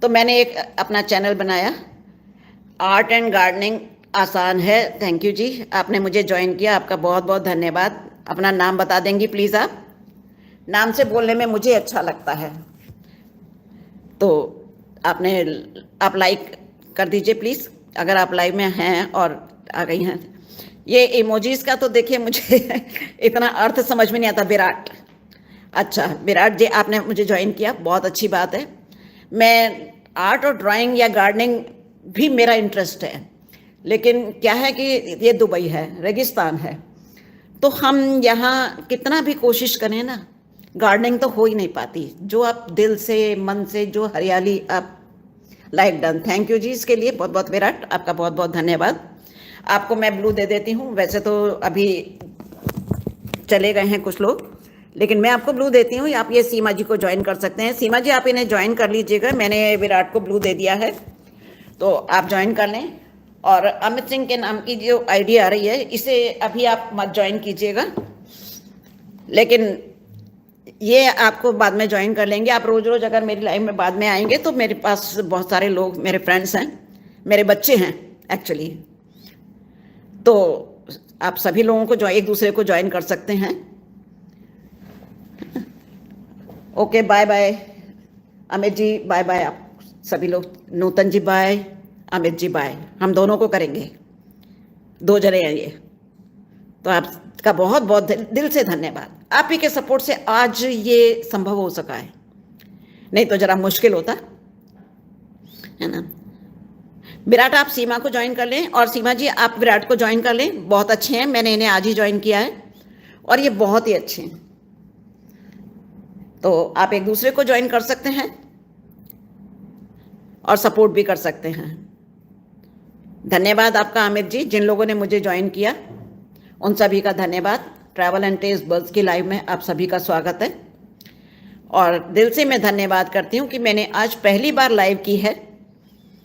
A: तो मैंने एक अपना चैनल बनाया, आर्ट एंड गार्डनिंग आसान है। थैंक यू जी, आपने मुझे ज्वाइन किया, आपका बहुत बहुत धन्यवाद। अपना नाम बता देंगी प्लीज़? आप नाम से बोलने में मुझे अच्छा लगता है, तो आप लाइक कर दीजिए प्लीज़, अगर आप लाइव में हैं और आ गई हैं। ये इमोजीज का तो देखिए मुझे इतना अर्थ समझ में नहीं आता। विराट, अच्छा विराट जी आपने मुझे ज्वाइन किया, बहुत अच्छी बात है। मैं आर्ट और ड्राइंग या गार्डनिंग भी मेरा इंटरेस्ट है, लेकिन क्या है कि ये दुबई है, रेगिस्तान है, तो हम यहाँ कितना भी कोशिश करें ना, गार्डनिंग तो हो ही नहीं पाती। जो आप दिल से, मन से, जो हरियाली आप लाइक डन। थैंक यू जी इसके लिए बहुत बहुत विराट, आपका बहुत बहुत धन्यवाद। आपको मैं ब्लू दे देती हूँ, वैसे तो अभी चले गए हैं कुछ लोग, लेकिन मैं आपको ब्लू देती हूँ। आप ये सीमा जी को ज्वाइन कर सकते हैं। सीमा जी आप इन्हें ज्वाइन कर लीजिएगा, मैंने विराट को ब्लू दे दिया है, तो आप ज्वाइन कर लें। और अमित सिंह के नाम की जो आईडी आ रही है, इसे अभी आप मत ज्वाइन कीजिएगा, लेकिन ये आपको बाद में ज्वाइन कर लेंगे। आप रोज़ रोज़ अगर मेरी लाइफ में बाद में आएंगे, तो मेरे पास बहुत सारे लोग, मेरे फ्रेंड्स हैं, मेरे बच्चे हैं एक्चुअली, तो आप सभी लोगों को एक दूसरे को ज्वाइन कर सकते हैं। Okay bye bye Amit ji, bye bye आप सभी लोग। नूतन जी बाय, अमित जी बाय, हम दोनों को करेंगे, 2 जने हैं ये। तो आपका बहुत बहुत दिल से धन्यवाद, आप ही के सपोर्ट से आज ये संभव हो सका है, नहीं तो जरा मुश्किल होता, है ना। विराट आप सीमा को ज्वाइन कर लें, और सीमा जी आप विराट को ज्वाइन कर लें, बहुत अच्छे हैं, मैंने इन्हें आज ही ज्वाइन किया है और ये बहुत ही अच्छे हैं, तो आप एक दूसरे को ज्वाइन कर सकते हैं और सपोर्ट भी कर सकते हैं। धन्यवाद आपका अमित जी, जिन लोगों ने मुझे ज्वाइन किया उन सभी का धन्यवाद। ट्रैवल एंड टेस्ट बर्ड्स की लाइव में आप सभी का स्वागत है, और दिल से मैं धन्यवाद करती हूँ कि मैंने आज पहली बार लाइव की है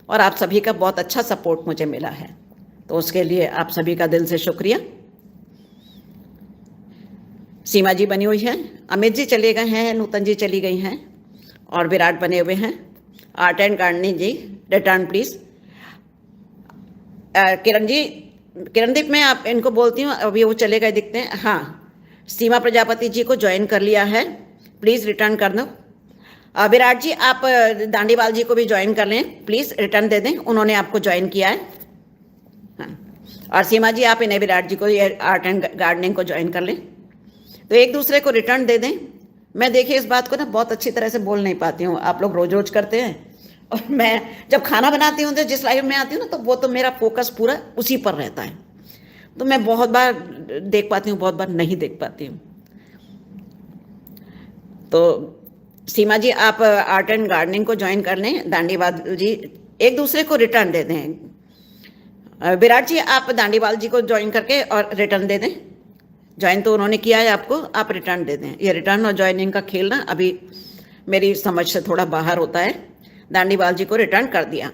A: और आप सभी का बहुत अच्छा सपोर्ट मुझे मिला है, तो उसके लिए आप सभी का दिल से शुक्रिया। सीमा जी बनी हुई है, अमित जी चले गए हैं, नूतन जी चली गई हैं, और विराट बने हुए हैं। Art and gardening ji return please. Kiran ji, Kirandeep मैं आप इनको बोलती हूँ, अभी वो चले गए दिखते हैं। हाँ, सीमा प्रजापति जी को ज्वाइन कर लिया है, प्लीज़ रिटर्न कर दो। विराट जी आप दांडीवाल जी को भी ज्वाइन कर लें, प्लीज़ रिटर्न दे दें, उन्होंने आपको ज्वाइन किया है। हाँ, और सीमा जी आप इन्हें, विराट जी को, ये आर्ट एंड गार्डनिंग को ज्वाइन कर लें, तो एक दूसरे को रिटर्न दे दें। मैं देखिए इस बात को ना बहुत अच्छी तरह से बोल नहीं पाती हूँ, आप लोग रोज रोज करते हैं, और मैं जब खाना बनाती हूँ तो जिस लाइव में आती हूँ ना, तो वो तो मेरा फोकस पूरा उसी पर रहता है, तो मैं बहुत बार देख पाती हूँ, बहुत बार नहीं देख पाती हूँ। तो सीमा जी आप आर्ट एंड गार्डनिंग को ज्वाइन कर लें, दांडीवाल जी एक दूसरे को रिटर्न दे दें। विराट जी आप दांडीवाल जी को ज्वाइन करके और रिटर्न दे दें, ज्वाइन तो उन्होंने किया है आपको, आप रिटर्न दे दें। ये रिटर्न और ज्वाइनिंग का खेल ना अभी मेरी समझ से थोड़ा बाहर होता है। दांडीवाल जी को रिटर्न कर दिया।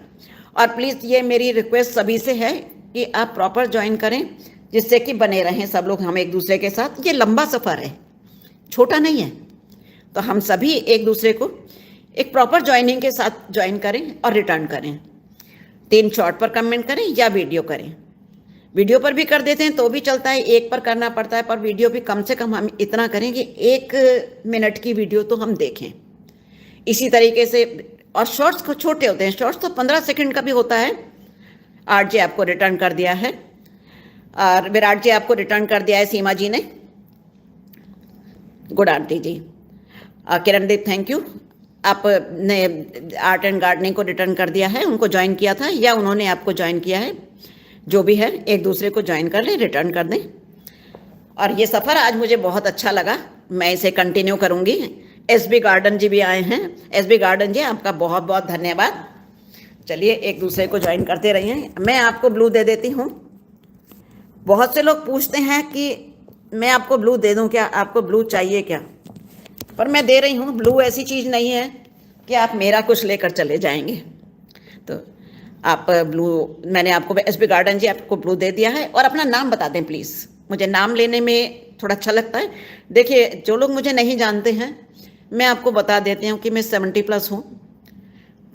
A: और प्लीज़ ये मेरी रिक्वेस्ट सभी से है कि आप प्रॉपर ज्वाइन करें, जिससे कि बने रहें सब लोग हम एक दूसरे के साथ। ये लंबा सफ़र है, छोटा नहीं है, तो हम सभी एक दूसरे को एक प्रॉपर ज्वाइनिंग के साथ ज्वाइन करें और रिटर्न करें। 3 शॉर्ट पर कमेंट करें या वीडियो करें। वीडियो पर भी कर देते हैं तो भी चलता है, एक पर करना पड़ता है, पर वीडियो भी कम से कम हम इतना करें कि 1 मिनट की वीडियो तो हम देखें। इसी तरीके से, और शॉर्ट्स को छोटे होते हैं, शॉर्ट्स तो 15 सेकंड का भी होता है। आरजे आपको रिटर्न कर दिया है, और विराट जी आपको रिटर्न कर दिया है, सीमा जी ने। Good Aarti ji. Kirandeep thank you, आपने आर्ट एंड गार्डनिंग को रिटर्न कर दिया है, उनको ज्वाइन किया था या उन्होंने आपको ज्वाइन किया है, जो भी है एक दूसरे को ज्वाइन कर लें, रिटर्न कर दें। और ये सफ़र आज मुझे बहुत अच्छा लगा, मैं इसे कंटिन्यू करूँगी। एसबी गार्डन जी भी आए हैं। एसबी गार्डन जी आपका बहुत बहुत धन्यवाद। चलिए एक दूसरे को ज्वाइन करते रहिए। मैं आपको ब्लू दे देती हूँ। बहुत से लोग पूछते हैं कि मैं आपको ब्लू दे दूँ क्या, आपको ब्लू चाहिए क्या, पर मैं दे रही हूँ। ब्लू ऐसी चीज़ नहीं है कि आप मेरा कुछ लेकर चले जाएंगे। तो आप ब्लू, मैंने आपको एसबी गार्डन जी आपको ब्लू दे दिया है। और अपना नाम बता दें प्लीज़, मुझे नाम लेने में थोड़ा अच्छा लगता है। देखिए जो लोग मुझे नहीं जानते हैं, मैं आपको बता देती हूँ कि मैं 70+ हूँ,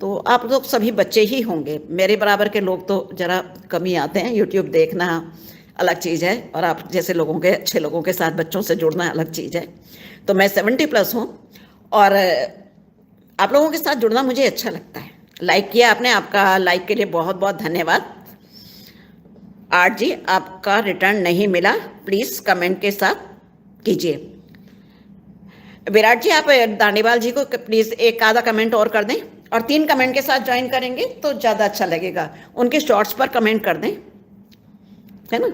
A: तो आप लोग सभी बच्चे ही होंगे। मेरे बराबर के लोग तो ज़रा कम ही आते हैं। यूट्यूब देखना अलग चीज़ है, और आप जैसे लोगों के, अच्छे लोगों के साथ बच्चों से जुड़ना अलग चीज़ है। तो मैं 70+ हूँ, और आप लोगों के साथ जुड़ना मुझे अच्छा लगता है। लाइक किया आपने, आपका लाइक के लिए बहुत बहुत धन्यवाद। आर्ट जी आपका रिटर्न नहीं मिला, प्लीज़ कमेंट के साथ कीजिए। विराट जी आप दानीवाल जी को प्लीज़ एक आधा कमेंट और कर दें, और 3 कमेंट के साथ ज्वाइन करेंगे तो ज़्यादा अच्छा लगेगा। उनके शॉर्ट्स पर कमेंट कर दें, है ना।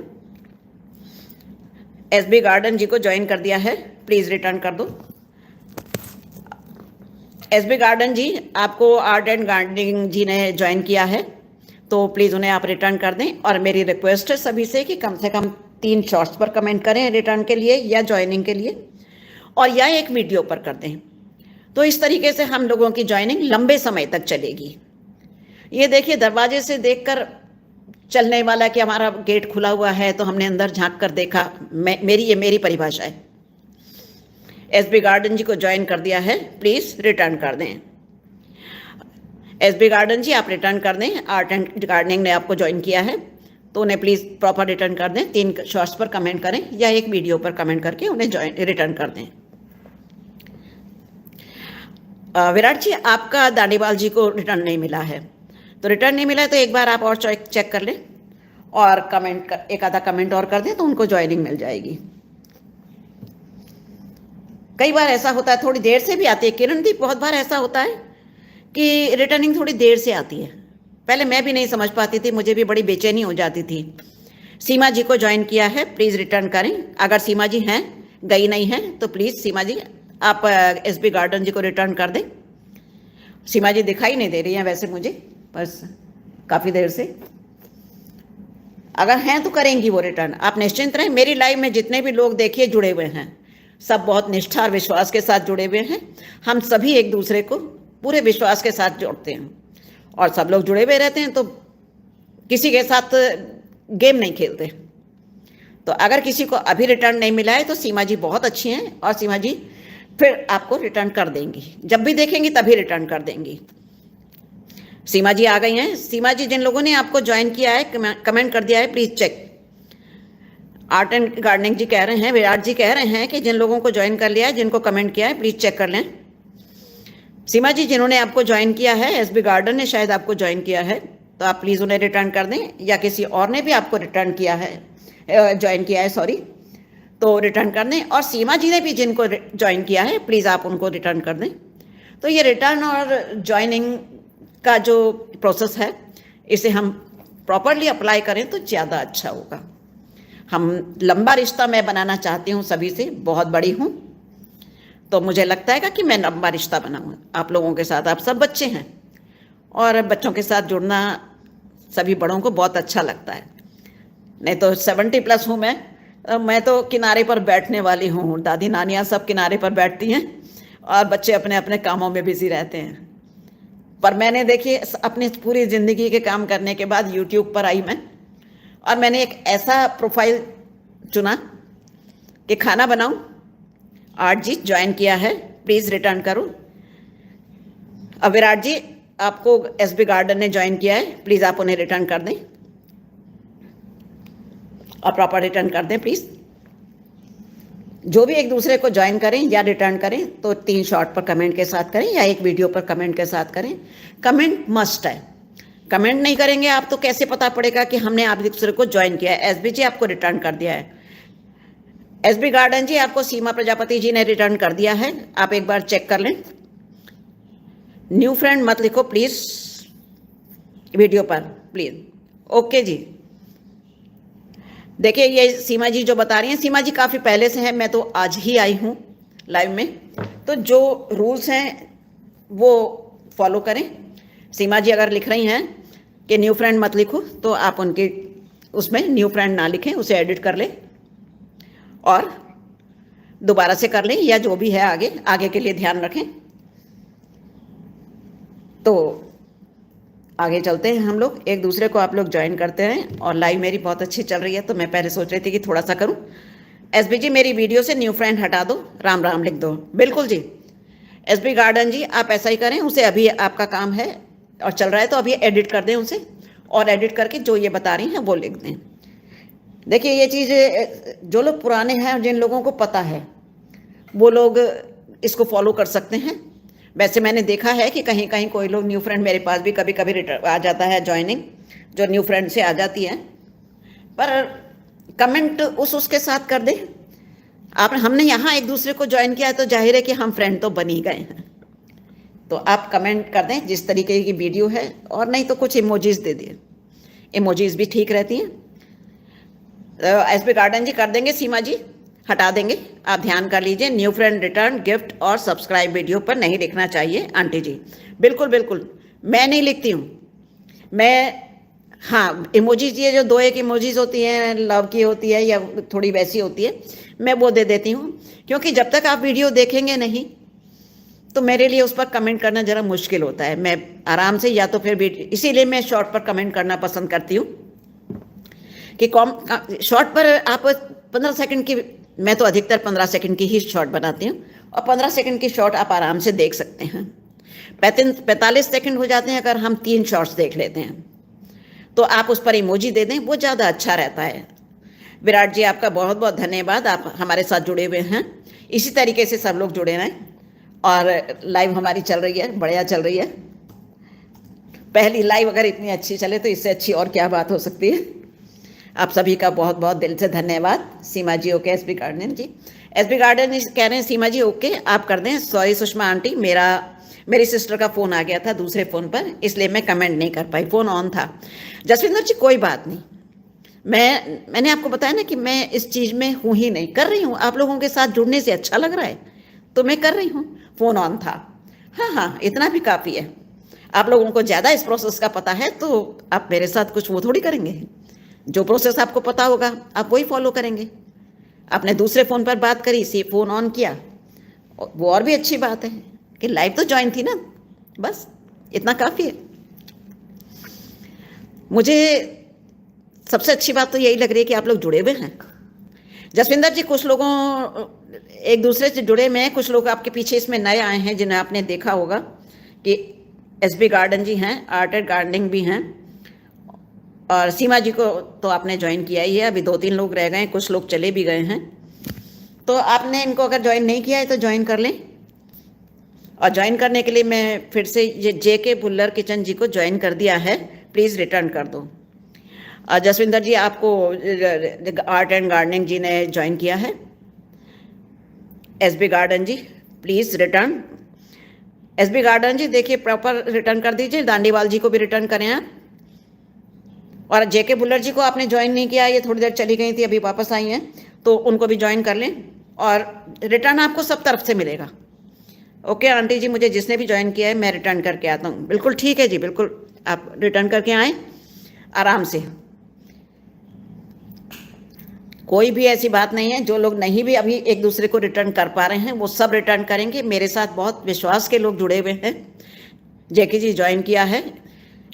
A: एसबी गार्डन जी को ज्वाइन कर दिया है, प्लीज़ रिटर्न कर दो। एसबी गार्डन जी आपको आर्ट एंड गार्डनिंग जी ने ज्वाइन किया है, तो प्लीज़ उन्हें आप रिटर्न कर दें। और मेरी रिक्वेस्ट है सभी से कि कम से कम 3 शॉर्ट्स पर कमेंट करें रिटर्न के लिए या ज्वाइनिंग के लिए, और या एक वीडियो पर कर दें। तो इस तरीके से हम लोगों की ज्वाइनिंग लंबे समय तक चलेगी। ये देखिए, दरवाजे से देखकर चलने वाला कि हमारा गेट खुला हुआ है तो हमने अंदर झांक कर देखा, ये मेरी परिभाषा है। एसबी गार्डन जी को ज्वाइन कर दिया है, प्लीज़ रिटर्न कर दें। एसबी गार्डन जी आप रिटर्न कर दें। आर्ट एंड गार्डनिंग ने आपको ज्वाइन किया है, तो उन्हें प्लीज़ प्रॉपर रिटर्न कर दें। 3 शॉर्ट्स पर कमेंट करें या एक वीडियो पर कमेंट करके उन्हें रिटर्न कर दें। विराट जी आपका दानीवाल जी को रिटर्न नहीं मिला है, तो रिटर्न नहीं मिला है तो एक बार आप और चेक कर लें, और कमेंट एक आधा कमेंट और कर दें तो उनको ज्वाइनिंग मिल जाएगी। कई बार ऐसा होता है थोड़ी देर से भी आती है। किरणदीप बहुत बार ऐसा होता है कि रिटर्निंग थोड़ी देर से आती है। पहले मैं भी नहीं समझ पाती थी, मुझे भी बड़ी बेचैनी हो जाती थी। सीमा जी को ज्वाइन किया है, प्लीज़ रिटर्न करें। अगर सीमा जी हैं, गई नहीं हैं, तो प्लीज़ सीमा जी आप एसबी गार्डन जी को रिटर्न कर दें। सीमा जी दिखाई नहीं दे रही हैं वैसे मुझे, बस काफ़ी देर से। अगर हैं तो करेंगी वो रिटर्न, आप निश्चिंत रहें। मेरी लाइफ में जितने भी लोग देखिए जुड़े हुए हैं, सब बहुत निष्ठा और विश्वास के साथ जुड़े हुए हैं। हम सभी एक दूसरे को पूरे विश्वास के साथ जोड़ते हैं, और सब लोग जुड़े हुए रहते हैं, तो किसी के साथ गेम नहीं खेलते। तो अगर किसी को अभी रिटर्न नहीं मिला है तो सीमा जी बहुत अच्छी हैं, और सीमा जी फिर आपको रिटर्न कर देंगी। जब भी देखेंगी तभी रिटर्न कर देंगी। सीमा जी आ गई हैं। सीमा जी, जिन लोगों ने आपको ज्वाइन किया है, कमेंट कर दिया है, please check. Art and gardening ji कह रहे हैं, विराट जी कह रहे हैं कि जिन लोगों को ज्वाइन कर लिया है, जिनको कमेंट किया है, प्लीज़ चेक कर लें। सीमा जी, जिन्होंने आपको ज्वाइन किया है, एसबी गार्डन ने शायद आपको ज्वाइन किया है, तो आप प्लीज़ उन्हें रिटर्न कर दें, या किसी और ने भी आपको रिटर्न किया है, ज्वाइन किया है, सॉरी, तो रिटर्न कर दें। और सीमा जी ने भी जिनको ज्वाइन किया है, प्लीज़ आप उनको रिटर्न कर दें। तो ये रिटर्न और ज्वाइनिंग का जो प्रोसेस है, इसे हम प्रॉपरली अप्लाई करें तो ज़्यादा अच्छा होगा। हम लंबा रिश्ता मैं बनाना चाहती हूँ सभी से, बहुत बड़ी हूँ, तो मुझे लगता है कि मैं लंबा रिश्ता बनाऊँ आप लोगों के साथ। आप सब बच्चे हैं, और बच्चों के साथ जुड़ना सभी बड़ों को बहुत अच्छा लगता है। नहीं तो 70+ हूँ मैं तो किनारे पर बैठने वाली हूँ। दादी नानियाँ सब किनारे पर बैठती हैं, और बच्चे अपने अपने कामों में बिजी रहते हैं। पर मैंने देखिए अपनी पूरी ज़िंदगी के काम करने के बाद यूट्यूब पर आई मैं, और मैंने एक ऐसा प्रोफाइल चुना कि खाना बनाऊं। आर्ट जी ज्वाइन किया है, प्लीज़ रिटर्न करो। अब विराट जी आपको एसबी गार्डन ने ज्वाइन किया है, प्लीज़ आप उन्हें रिटर्न कर दें। और प्रॉपर रिटर्न कर दें प्लीज़। जो भी एक दूसरे को ज्वाइन करें या रिटर्न करें तो 3 शॉर्ट पर कमेंट के साथ करें या एक वीडियो पर कमेंट के साथ करें। कमेंट मस्ट है, कमेंट नहीं करेंगे आप तो कैसे पता पड़ेगा कि हमने आप दूसरे को ज्वाइन किया है। एसबी जी आपको रिटर्न कर दिया है, एसबी गार्डन जी आपको सीमा प्रजापति जी ने रिटर्न कर दिया है, आप एक बार चेक कर लें। न्यू फ्रेंड मत लिखो प्लीज़ वीडियो पर, प्लीज़। ओके जी, देखिए ये सीमा जी जो बता रही हैं, सीमा जी काफ़ी पहले से हैं, मैं तो आज ही आई हूँ लाइव में, तो जो रूल्स हैं वो फॉलो करें। सीमा जी अगर लिख रही हैं कि न्यू फ्रेंड मत लिखो तो आप उनके उसमें न्यू फ्रेंड ना लिखें, उसे एडिट कर लें और दोबारा से कर लें, या जो भी है आगे के लिए ध्यान रखें। तो आगे चलते हैं हम लोग, एक दूसरे को आप लोग ज्वाइन करते हैं। और लाइव मेरी बहुत अच्छी चल रही है, तो मैं पहले सोच रही थी कि थोड़ा सा करूं। एसबी जी मेरी वीडियो से न्यू फ्रेंड हटा दो, राम राम लिख दो। बिल्कुल जी, एसबी गार्डन जी आप ऐसा ही करें, उसे अभी आपका काम है और चल रहा है तो अभी एडिट कर दें उसे, और एडिट करके जो ये बता रही हैं वो लिख दें। देखिए ये चीज़ जो लोग पुराने हैं, जिन लोगों को पता है, वो लोग इसको फॉलो कर सकते हैं। वैसे मैंने देखा है कि कहीं कहीं कोई लोग न्यू फ्रेंड, मेरे पास भी कभी कभी रिटर्न आ जाता है ज्वाइनिंग, जो न्यू फ्रेंड से आ जाती है, पर कमेंट उसके साथ कर दें। हमने यहाँ एक दूसरे को ज्वाइन किया है तो जाहिर है कि हम फ्रेंड तो बन ही गए हैं, तो आप कमेंट कर दें जिस तरीके की वीडियो है, और नहीं तो कुछ इमोजीज दे दिए, इमोजीज भी ठीक रहती हैं। एसबी गार्डन जी कर देंगे, सीमा जी हटा देंगे, आप ध्यान कर लीजिए। न्यू फ्रेंड रिटर्न गिफ्ट और सब्सक्राइब वीडियो पर नहीं लिखना चाहिए आंटी जी। बिल्कुल बिल्कुल, मैं नहीं लिखती हूँ मैं। हाँ, इमोजीज ये जो 2-1 इमोजीज होती हैं, लव की होती है या थोड़ी वैसी होती है, मैं वो दे देती हूँ, क्योंकि जब तक आप वीडियो देखेंगे नहीं तो मेरे लिए उस पर कमेंट करना ज़रा मुश्किल होता है। मैं आराम से, या तो फिर इसीलिए मैं शॉर्ट पर कमेंट करना पसंद करती हूँ कि शॉर्ट पर आप 15 सेकंड की, मैं तो अधिकतर 15 सेकंड की ही शॉर्ट बनाती हूँ, और 15 सेकंड की शॉर्ट आप आराम से देख सकते हैं। 45 सेकंड हो जाते हैं अगर हम 3 शॉर्ट्स देख लेते हैं, तो आप उस पर इमोजी दे दें, वो ज़्यादा अच्छा रहता है। विराट जी आपका बहुत बहुत धन्यवाद, आप हमारे साथ जुड़े हुए हैं। इसी तरीके से सब लोग जुड़े रहें, और लाइव हमारी चल रही है, बढ़िया चल रही है। पहली लाइव अगर इतनी अच्छी चले तो इससे अच्छी और क्या बात हो सकती है। आप सभी का बहुत बहुत दिल से धन्यवाद। सीमा जी ओके, एसबी गार्डन जी, एसबी गार्डन कह रहे हैं सीमा जी ओके आप कर दें। सॉरी सुषमा आंटी, मेरी सिस्टर का फ़ोन आ गया था दूसरे फ़ोन पर, इसलिए मैं कमेंट नहीं कर पाई, फ़ोन ऑन था। जसविंदर जी कोई बात नहीं, मैंने आपको बताया ना कि मैं इस चीज़ में हूँ ही नहीं, कर रही हूँ। आप लोगों के साथ जुड़ने से अच्छा लग रहा है तो मैं कर रही हूँ, फ़ोन ऑन था। हाँ हाँ, इतना भी काफ़ी है। आप लोगों को ज़्यादा इस प्रोसेस का पता है तो आप मेरे साथ कुछ वो थोड़ी करेंगे। जो प्रोसेस आपको पता होगा आप वही फॉलो करेंगे। आपने दूसरे फ़ोन पर बात करी, इसी फ़ोन ऑन किया, वो और भी अच्छी बात है कि लाइव तो ज्वाइन थी ना, बस इतना काफ़ी है। मुझे सबसे अच्छी बात तो यही लग रही है कि आप लोग जुड़े हुए हैं। जसविंदर जी, कुछ लोगों एक दूसरे से जुड़े हुए हैं, कुछ लोग आपके पीछे इसमें नए आए हैं जिन्हें आपने देखा होगा कि एसबी गार्डन जी हैं, आर्ट एंड गार्डनिंग भी हैं, और सीमा जी को तो आपने ज्वाइन किया ही है। अभी 2-3 लोग रह गए हैं, कुछ लोग चले भी गए हैं, तो आपने इनको अगर ज्वाइन नहीं किया है तो ज्वाइन कर लें। और ज्वाइन करने के लिए मैं फिर से ये JK बुल्लर किचन जी को ज्वाइन कर दिया है, प्लीज़ रिटर्न कर दो। जसविंदर जी आपको आर्ट एंड गार्डनिंग जी ने ज्वाइन किया है। SB garden ji please return. SB garden ji देखिए प्रॉपर रिटर्न कर दीजिए। दांडीवाल जी को भी रिटर्न करें आप। और JK बुल्लर जी को आपने ज्वाइन नहीं किया, ये थोड़ी देर चली गई थी, अभी वापस आई हैं, तो उनको भी ज्वाइन कर लें, और रिटर्न आपको सब तरफ से मिलेगा। ओके आंटी जी, मुझे जिसने भी ज्वाइन किया है मैं रिटर्न करके आता हूँ। बिल्कुल ठीक है जी, बिल्कुल आप रिटर्न करके आएँ आराम से, कोई भी ऐसी बात नहीं है। जो लोग नहीं भी अभी एक दूसरे को रिटर्न कर पा रहे हैं वो सब रिटर्न करेंगे। मेरे साथ बहुत विश्वास के लोग जुड़े हुए हैं। JK जी ज्वाइन किया है।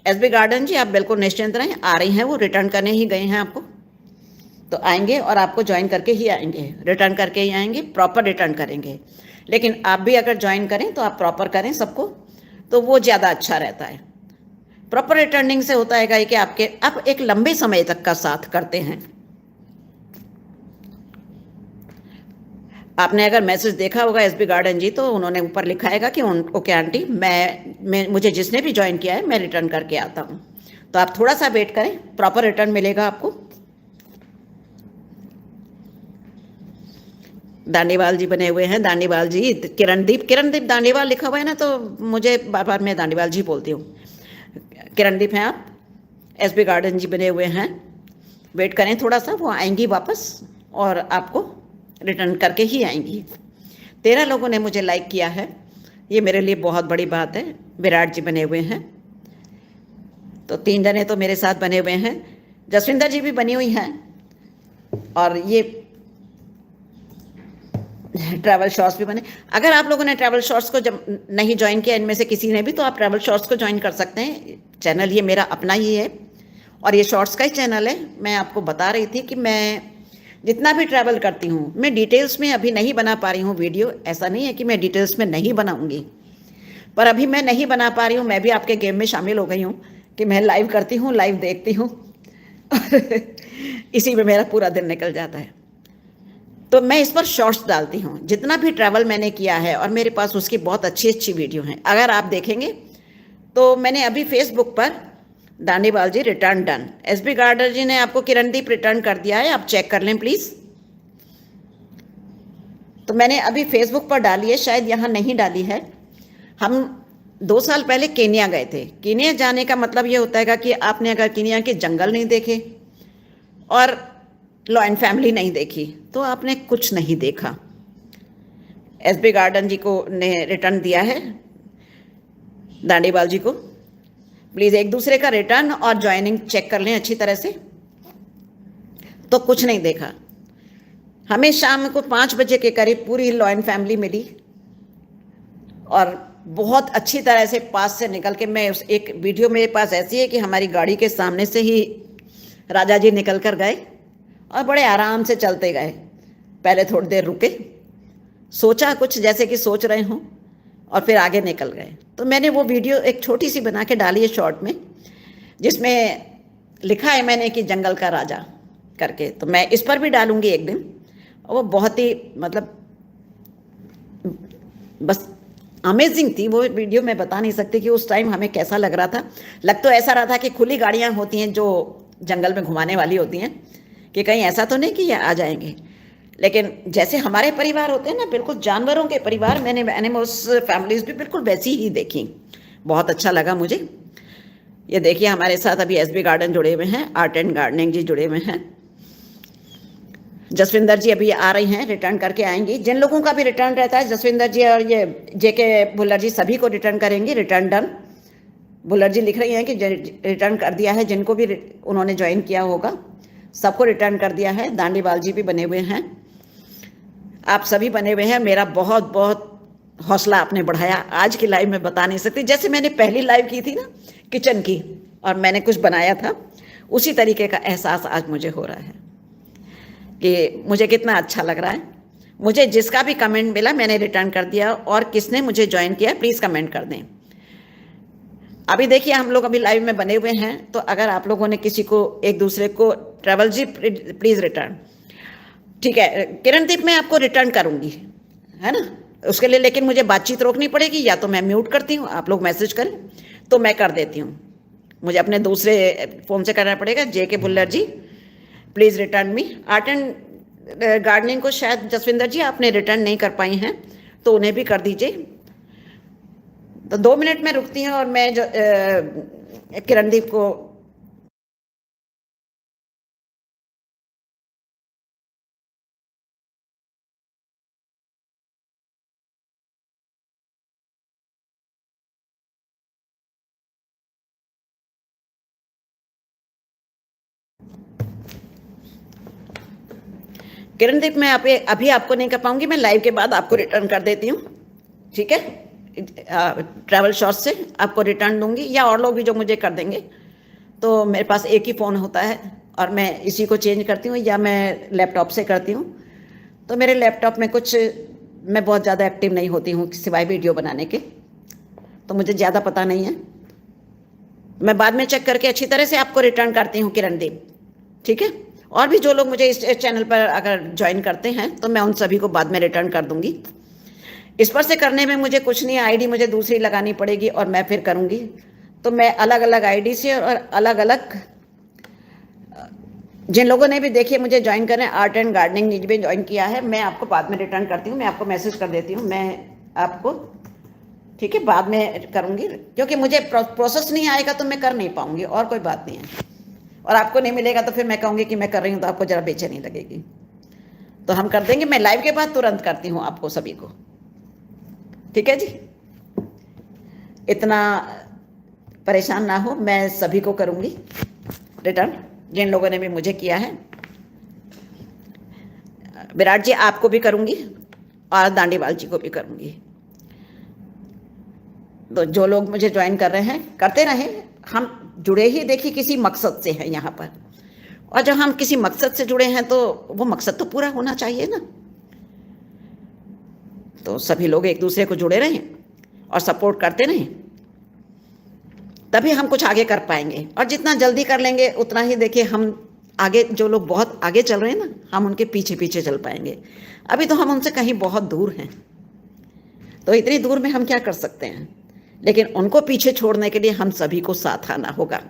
A: एसबी गार्डन जी आप बिल्कुल निश्चिंत रहें, आ रही हैं वो, रिटर्न करने ही गए हैं आपको, तो आएंगे और आपको ज्वाइन करके ही आएंगे, रिटर्न करके ही आएंगे, प्रॉपर रिटर्न करेंगे। लेकिन आप भी अगर ज्वाइन करें तो आप प्रॉपर करें सबको, तो वो ज़्यादा अच्छा रहता है। प्रॉपर रिटर्निंग से होता है कि आप एक लंबे समय तक का साथ करते हैं, आपने अगर मैसेज देखा होगा एसबी गार्डन जी, तो उन्होंने ऊपर लिखा है कि ओके आंटी, मैं मुझे जिसने भी ज्वाइन किया है मैं रिटर्न करके आता हूँ। तो आप थोड़ा सा वेट करें, प्रॉपर रिटर्न मिलेगा आपको। दांडीवाल जी बने हुए हैं, दांडीवाल जी, किरणदीप दांडीवाल लिखा हुआ है ना, तो मुझे बार बार मैं दांडीवाल जी बोलती हूँ। किरणदीप हैं आप, एसबी गार्डन जी बने हुए हैं। वेट करें थोड़ा सा, वो आएंगी वापस और आपको रिटर्न करके ही आएंगी। 13 लोगों ने मुझे लाइक किया है, ये मेरे लिए बहुत बड़ी बात है। विराट जी बने हुए हैं, तो 3 जने तो मेरे साथ बने हुए हैं। जसविंदर जी भी बनी हुई हैं, और ये ट्रैवल शॉर्ट्स भी बने। अगर आप लोगों ने ट्रैवल शॉर्ट्स को जब नहीं ज्वाइन किया इनमें से किसी ने भी, तो आप ट्रैवल शॉर्ट्स को ज्वाइन कर सकते हैं। चैनल ये मेरा अपना ही है और ये शॉर्ट्स का ही चैनल है। मैं आपको बता रही थी कि मैं जितना भी ट्रैवल करती हूँ, मैं डिटेल्स में अभी नहीं बना पा रही हूँ वीडियो। ऐसा नहीं है कि मैं डिटेल्स में नहीं बनाऊँगी, पर अभी मैं नहीं बना पा रही हूँ। मैं भी आपके गेम में शामिल हो गई हूँ कि मैं लाइव करती हूँ, लाइव देखती हूँ और इसी में मेरा पूरा दिन निकल जाता है। तो मैं इस पर शॉर्ट्स डालती हूँ जितना भी ट्रैवल मैंने किया है, और मेरे पास उसकी बहुत अच्छी अच्छी वीडियो हैं। अगर आप देखेंगे तो मैंने अभी फेसबुक पर दांडीवाल जी रिटर्न डन, एसबी गार्डन जी ने आपको किरणदीप रिटर्न कर दिया है, आप चेक कर लें प्लीज़। तो मैंने अभी फेसबुक पर डाली है, शायद यहाँ नहीं डाली है। हम 2 साल पहले केन्या गए थे। केन्या जाने का मतलब ये होता है कि आपने अगर केन्या के जंगल नहीं देखे और लॉ एंड फैमिली नहीं देखी, तो आपने कुछ नहीं देखा। एसबी गार्डन जी को ने रिटर्न दिया है दांडीवाल जी को। प्लीज़ एक दूसरे का रिटर्न और ज्वाइनिंग चेक कर लें अच्छी तरह से। तो कुछ नहीं देखा। हमें शाम को 5 बजे के करीब पूरी लॉ एंड फैमिली मिली, और बहुत अच्छी तरह से पास से निकल के, मैं उस एक वीडियो मेरे पास ऐसी है कि हमारी गाड़ी के सामने से ही राजा जी निकल कर गए और बड़े आराम से चलते गए। पहले थोड़ी देर रुके, सोचा कुछ, जैसे कि सोच रहे हों, और फिर आगे निकल गए। तो मैंने वो वीडियो एक छोटी सी बना के डाली है शॉर्ट में, जिसमें लिखा है मैंने कि जंगल का राजा करके। तो मैं इस पर भी डालूंगी एक दिन। और वो बहुत ही मतलब बस अमेजिंग थी वो वीडियो। मैं बता नहीं सकती कि उस टाइम हमें कैसा लग रहा था। लग तो ऐसा रहा था कि खुली गाड़ियाँ होती हैं जो जंगल में घुमाने वाली होती हैं, कि कहीं ऐसा तो नहीं कि ये आ जाएंगे। लेकिन जैसे हमारे परिवार होते हैं ना, बिल्कुल जानवरों के परिवार, मैंने एनिमल्स फैमिलीज भी बिल्कुल वैसी ही देखी। बहुत अच्छा लगा मुझे। ये देखिए हमारे साथ अभी एसबी गार्डन जुड़े हुए हैं, आर्ट एंड गार्डनिंग जी जुड़े हुए हैं। जसविंदर जी अभी आ रही हैं, रिटर्न करके आएंगी। जिन लोगों का भी रिटर्न रहता है, जसविंदर जी और ये जेके भुल्लर जी सभी को रिटर्न करेंगी। रिटर्न डन, भुल्लर जी लिख रही हैं कि रिटर्न कर दिया है। जिनको भी उन्होंने ज्वाइन किया होगा सबको रिटर्न कर दिया है। दांडीवाल जी भी बने हुए हैं, आप सभी बने हुए हैं। मेरा बहुत बहुत हौसला आपने बढ़ाया। आज की लाइव में बता नहीं सकती, जैसे मैंने पहली लाइव की थी ना किचन की, और मैंने कुछ बनाया था, उसी तरीके का एहसास आज मुझे हो रहा है कि मुझे कितना अच्छा लग रहा है। मुझे जिसका भी कमेंट मिला मैंने रिटर्न कर दिया, और किसने मुझे ज्वाइन किया प्लीज़ कमेंट कर दें। अभी देखिए हम लोग अभी लाइव में बने हुए हैं, तो अगर आप लोगों ने किसी को एक दूसरे को ट्रैवल जी प्लीज़ रिटर्न, ठीक है किरणदीप मैं आपको रिटर्न करूँगी, है ना, उसके लिए लेकिन मुझे बातचीत रोकनी पड़ेगी। या तो मैं म्यूट करती हूँ, आप लोग मैसेज करें तो मैं कर देती हूँ। मुझे अपने दूसरे फ़ोन से करना पड़ेगा। JK Bhullar ji please return me. Art and gardening को शायद जसविंदर जी आपने रिटर्न नहीं कर पाई हैं, तो उन्हें भी कर दीजिए। तो 2 मिनट में रुकती हूँ और मैं किरणदीप को किरणदीप मैं अभी आपको नहीं कर पाऊंगी, मैं लाइव के बाद आपको रिटर्न कर देती हूँ, ठीक है। ट्रैवल शॉर्ट से आपको रिटर्न दूंगी, या और लोग भी जो मुझे कर देंगे। तो मेरे पास एक ही फ़ोन होता है और मैं इसी को चेंज करती हूँ, या मैं लैपटॉप से करती हूँ। तो मेरे लैपटॉप में कुछ मैं बहुत ज़्यादा एक्टिव नहीं होती हूँ सिवाय वीडियो बनाने के, तो मुझे ज़्यादा पता नहीं है। मैं बाद में चेक करके अच्छी तरह से आपको रिटर्न करती हूँ किरणदीप, ठीक है। और भी जो लोग मुझे इस चैनल पर अगर ज्वाइन करते हैं तो मैं उन सभी को बाद में रिटर्न कर दूंगी। इस पर से करने में मुझे कुछ नहीं, आईडी मुझे दूसरी लगानी पड़ेगी और मैं फिर करूंगी। तो मैं अलग अलग आईडी से और अलग अलग, जिन लोगों ने भी देखिए मुझे ज्वाइन करें, आर्ट एंड गार्डनिंग नीचे भी ज्वाइन किया है, मैं आपको बाद में रिटर्न करती हूँ, मैं आपको मैसेज कर देती हूँ, मैं आपको ठीक है बाद में करूँगी, क्योंकि मुझे प्रोसेस नहीं आएगा तो मैं कर नहीं पाऊँगी, और कोई बात नहीं है। और आपको नहीं मिलेगा तो फिर मैं कहूँगी कि मैं कर रही हूँ तो आपको ज़रा बेचैनी लगेगी। तो हम कर देंगे, मैं लाइव के बाद तुरंत करती हूँ आपको सभी को, ठीक है जी। इतना परेशान ना हो, मैं सभी को करूँगी रिटर्न जिन लोगों ने भी मुझे किया है। विराट जी आपको भी करूँगी और दांडीवाल जी को भी करूँगी। तो जो लोग मुझे ज्वाइन कर रहे हैं करते रहे, हम जुड़े ही देखिए किसी मकसद से हैं यहाँ पर, और जब हम किसी मकसद से जुड़े हैं तो वो मकसद तो पूरा होना चाहिए ना। तो सभी लोग एक दूसरे को जुड़े रहें और सपोर्ट करते रहें, तभी हम कुछ आगे कर पाएंगे। और जितना जल्दी कर लेंगे उतना ही देखिए हम आगे, जो लोग बहुत आगे चल रहे हैं ना, हम उनके पीछे पीछे चल पाएंगे। अभी तो हम उनसे कहीं बहुत दूर हैं, तो इतनी दूर में हम क्या कर सकते हैं, लेकिन उनको पीछे छोड़ने के लिए हम सभी को साथ आना होगा।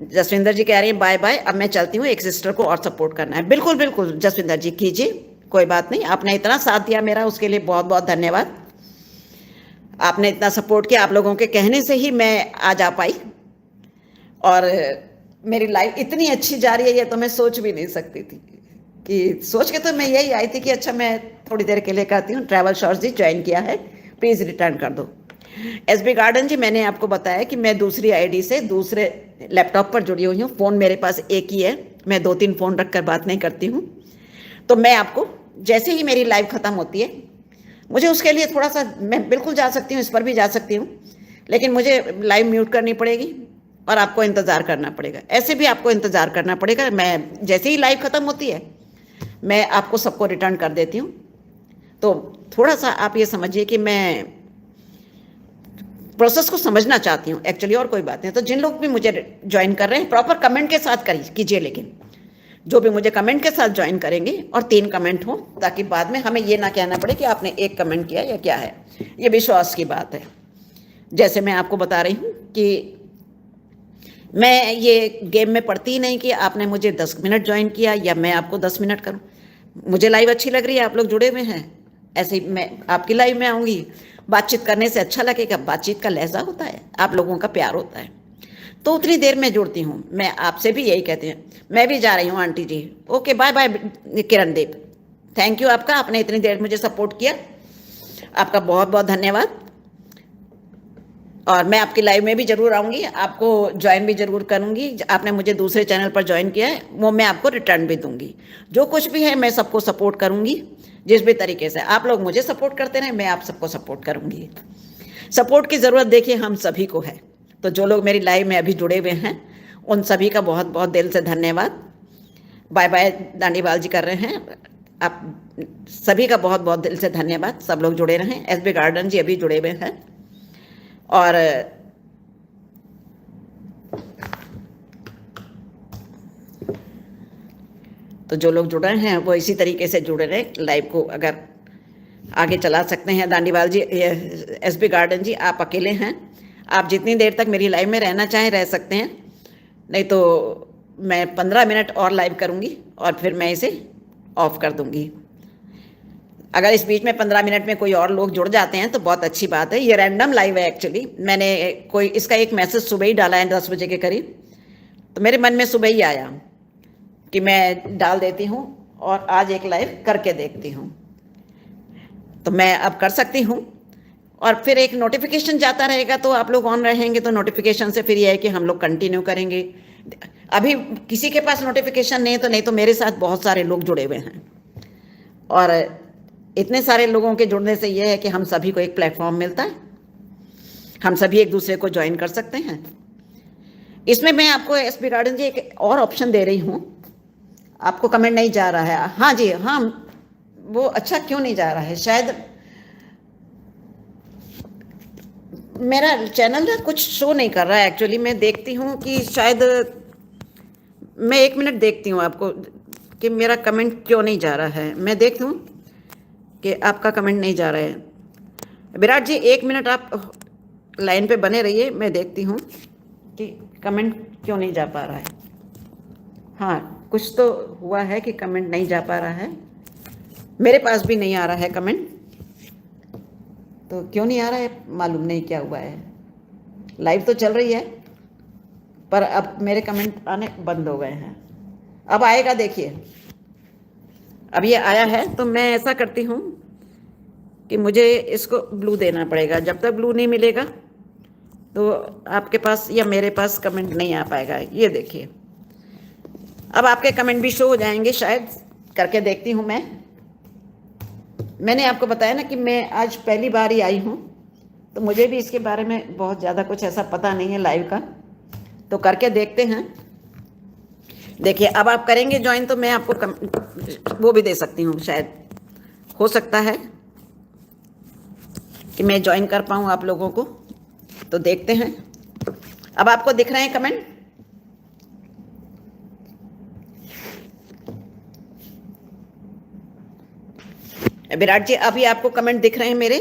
A: जसविंदर जी कह रही हैं बाय बाय, अब मैं चलती हूँ, एक सिस्टर को और सपोर्ट करना है। बिल्कुल बिल्कुल जसविंदर जी कीजिए, कोई बात नहीं। आपने इतना साथ दिया मेरा, उसके लिए बहुत बहुत धन्यवाद। आपने इतना सपोर्ट किया, आप लोगों के कहने से ही मैं आज आ पाई, और मेरी लाइफ इतनी अच्छी जा रही है ये तो मैं सोच भी नहीं सकती थी। कि सोच के तो मैं यही आई थी कि अच्छा मैं थोड़ी देर के लिए करती हूँ। ट्रैवल शॉर्ट्स जी ज्वाइन किया है, प्लीज़ रिटर्न कर दो। एसबी गार्डन जी मैंने आपको बताया कि मैं दूसरी आईडी से दूसरे लैपटॉप पर जुड़ी हुई हूँ। फ़ोन मेरे पास एक ही है, मैं 2-3 फ़ोन रख कर बात नहीं करती हूँ। तो मैं आपको जैसे ही मेरी लाइव ख़त्म होती है, मुझे उसके लिए थोड़ा सा, मैं बिल्कुल जा सकती हूँ, इस पर भी जा सकती हूँ, लेकिन मुझे लाइव म्यूट करनी पड़ेगी और आपको इंतज़ार करना पड़ेगा। ऐसे भी आपको इंतज़ार करना पड़ेगा। मैं जैसे ही लाइव ख़त्म होती है मैं आपको सबको रिटर्न कर देती हूँ। तो थोड़ा सा आप ये समझिए कि मैं प्रोसेस को समझना चाहती हूँ एक्चुअली, और कोई बात नहीं। तो जिन लोग भी मुझे ज्वाइन कर रहे हैं प्रॉपर कमेंट के साथ कीजिए, लेकिन जो भी मुझे कमेंट के साथ ज्वाइन करेंगे और 3 कमेंट हो, ताकि बाद में हमें ये ना कहना पड़े कि आपने 1 कमेंट किया या क्या है। ये विश्वास की बात है। जैसे मैं आपको बता रही हूँ कि मैं ये गेम में पढ़ती ही नहीं कि आपने मुझे 10 मिनट ज्वाइन किया या मैं आपको 10 मिनट करूँ। मुझे लाइव अच्छी लग रही है, आप लोग जुड़े हुए हैं, ऐसे ही मैं आपकी लाइव में आऊँगी। बातचीत करने से अच्छा लगेगा, बातचीत का लहजा होता है, आप लोगों का प्यार होता है, तो उतनी देर में जुड़ती हूँ। मैं आपसे भी यही कहती हूँ। मैं भी जा रही हूँ aunty ji, okay bye bye Kiran Dev, thank you आपका, आपने इतनी देर मुझे सपोर्ट किया, आपका बहुत बहुत धन्यवाद। और मैं आपकी लाइव में भी ज़रूर आऊँगी, आपको ज्वाइन भी ज़रूर करूँगी। आपने मुझे दूसरे चैनल पर ज्वाइन किया है, वो मैं आपको रिटर्न भी दूँगी। जो कुछ भी है मैं सबको सपोर्ट करूँगी, जिस भी तरीके से आप लोग मुझे सपोर्ट करते रहें, मैं आप सबको सपोर्ट करूँगी। सपोर्ट की ज़रूरत देखिए हम सभी को है। तो जो लोग मेरी लाइव में अभी जुड़े हुए हैं उन सभी का बहुत बहुत दिल से धन्यवाद। बाय बाय दांडीवाल जी कर रहे हैं, आप सभी का बहुत बहुत दिल से धन्यवाद। सब लोग जुड़े रहें। एसबी गार्डन जी अभी जुड़े हुए हैं, और तो जो लोग जुड़ रहे हैं वो इसी तरीके से जुड़े रहें, लाइव को अगर आगे चला सकते हैं। दांडीवाल जी, एसबी गार्डन जी आप अकेले हैं, आप जितनी देर तक मेरी लाइव में रहना चाहें रह सकते हैं, नहीं तो मैं 15 मिनट और लाइव करूंगी और फिर मैं इसे ऑफ कर दूंगी। अगर इस बीच में 15 मिनट में कोई और लोग जुड़ जाते हैं तो बहुत अच्छी बात है। ये रैंडम लाइव है एक्चुअली, मैंने कोई इसका एक मैसेज सुबह ही डाला है 10 बजे के करीब, तो मेरे मन में सुबह ही आया कि मैं डाल देती हूँ और आज एक लाइव करके देखती हूँ। तो मैं अब कर सकती हूँ, और फिर एक नोटिफिकेशन जाता रहेगा तो आप लोग ऑन रहेंगे, तो नोटिफिकेशन से फिर ये है कि हम लोग कंटिन्यू करेंगे। अभी किसी के पास नोटिफिकेशन नहीं तो मेरे साथ बहुत सारे लोग जुड़े हुए हैं, और इतने सारे लोगों के जुड़ने से ये है कि हम सभी को एक प्लेटफॉर्म मिलता है, हम सभी एक दूसरे को ज्वाइन कर सकते हैं। इसमें मैं आपको एसबी गार्डन जी एक और ऑप्शन दे रही हूँ। आपको कमेंट नहीं जा रहा है? हाँ जी हाँ, वो अच्छा क्यों नहीं जा रहा है? शायद मेरा चैनल ना कुछ शो नहीं कर रहा है एक्चुअली। मैं देखती हूँ कि शायद मैं 1 मिनट देखती हूँ आपको कि मेरा कमेंट क्यों नहीं जा रहा है। मैं देखती हूँ कि आपका कमेंट नहीं जा रहा है। विराट जी 1 मिनट आप लाइन पे बने रहिए, मैं देखती हूँ कि कमेंट क्यों नहीं जा पा रहा है। हाँ, कुछ तो हुआ है कि कमेंट नहीं जा पा रहा है। मेरे पास भी नहीं आ रहा है कमेंट, तो क्यों नहीं आ रहा है मालूम नहीं क्या हुआ है। लाइव तो चल रही है पर अब मेरे कमेंट आने बंद हो गए हैं। अब आएगा, देखिए अब ये आया है। तो मैं ऐसा करती हूँ कि मुझे इसको ब्लू देना पड़ेगा। जब तक ब्लू नहीं मिलेगा तो आपके पास या मेरे पास कमेंट नहीं आ पाएगा। ये देखिए अब आपके कमेंट भी शो हो जाएंगे शायद। करके देखती हूँ मैं। मैंने आपको बताया ना कि मैं आज पहली बार ही आई हूँ, तो मुझे भी इसके बारे में बहुत ज़्यादा कुछ ऐसा पता नहीं है लाइव का। तो करके देखते हैं। देखिए अब आप करेंगे ज्वाइन तो मैं आपको वो भी दे सकती हूँ, शायद हो सकता है कि मैं ज्वाइन कर पाऊँ आप लोगों को। तो देखते हैं। अब आपको दिख रहे हैं कमेंट? विराट जी अभी आपको कमेंट दिख रहे हैं मेरे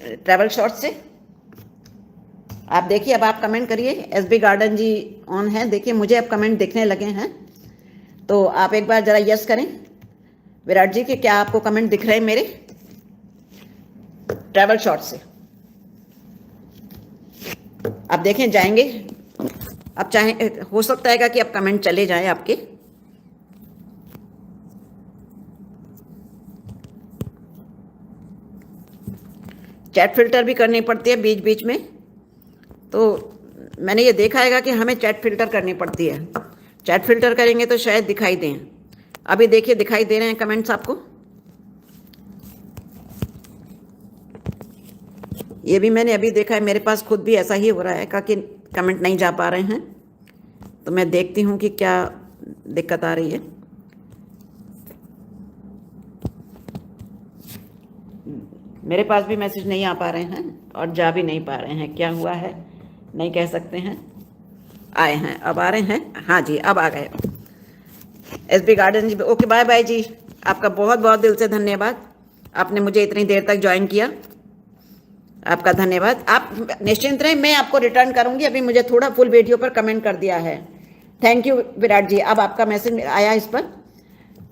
A: ट्रैवल शॉर्ट से? आप देखिए, अब आप कमेंट करिए। एसबी गार्डन जी ऑन है, देखिए मुझे अब कमेंट दिखने लगे हैं। तो आप एक बार ज़रा यस करें विराट जी कि क्या आपको कमेंट दिख रहे हैं मेरे ट्रैवल शॉर्ट से? आप देखें जाएंगे। अब चाहे हो सकता है कि अब कमेंट चले जाएं आपके। चैट फिल्टर भी करनी पड़ती है बीच बीच में, तो मैंने ये देखा है कि हमें चैट फिल्टर करनी पड़ती है। चैट फिल्टर करेंगे तो शायद दिखाई दें। अभी देखिए दिखाई दे रहे हैं कमेंट्स आपको। ये भी मैंने अभी देखा है, मेरे पास खुद भी ऐसा ही हो रहा है कि कमेंट नहीं जा पा रहे हैं। तो मैं देखती हूँ कि क्या दिक्कत आ रही है। मेरे पास भी मैसेज नहीं आ पा रहे हैं और जा भी नहीं पा रहे हैं। क्या हुआ है नहीं कह सकते हैं। आए हैं, अब आ रहे हैं। हाँ जी अब आ गए। एसबी गार्डन जी ओके, बाय बाय जी। आपका बहुत बहुत दिल से धन्यवाद, आपने मुझे इतनी देर तक ज्वाइन किया। आपका धन्यवाद। आप निश्चिंत रहें, मैं आपको रिटर्न करूंगी। अभी मुझे थोड़ा फुल वीडियो पर कमेंट कर दिया है। थैंक यू विराट जी। अब आपका मैसेज आया इस पर,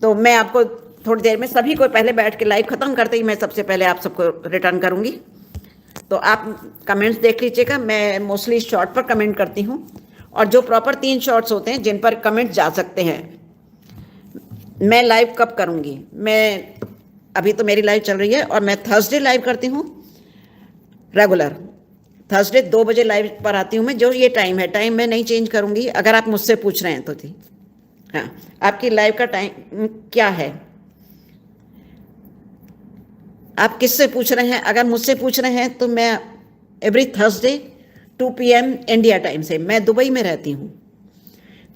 A: तो मैं आपको थोड़ी देर में सभी को पहले बैठ के लाइव ख़त्म करते ही मैं सबसे पहले आप सबको रिटर्न करूंगी। तो आप कमेंट्स देख लीजिएगा। मैं मोस्टली शॉर्ट पर कमेंट करती हूँ, और जो प्रॉपर 3 शॉर्ट्स होते हैं जिन पर कमेंट जा सकते हैं। मैं लाइव कब करूँगी? मैं अभी तो मेरी लाइव चल रही है और मैं थर्सडे लाइव करती हूँ रेगुलर। थर्सडे 2 बजे लाइव पर आती हूँ मैं। जो ये टाइम है, टाइम मैं नहीं चेंज करूँगी। अगर आप मुझसे पूछ रहे हैं तो थी हाँ, आपकी लाइव का टाइम क्या है? आप किससे पूछ रहे हैं? अगर मुझसे पूछ रहे हैं तो मैं every Thursday 2 PM India time से, मैं दुबई में रहती हूँ,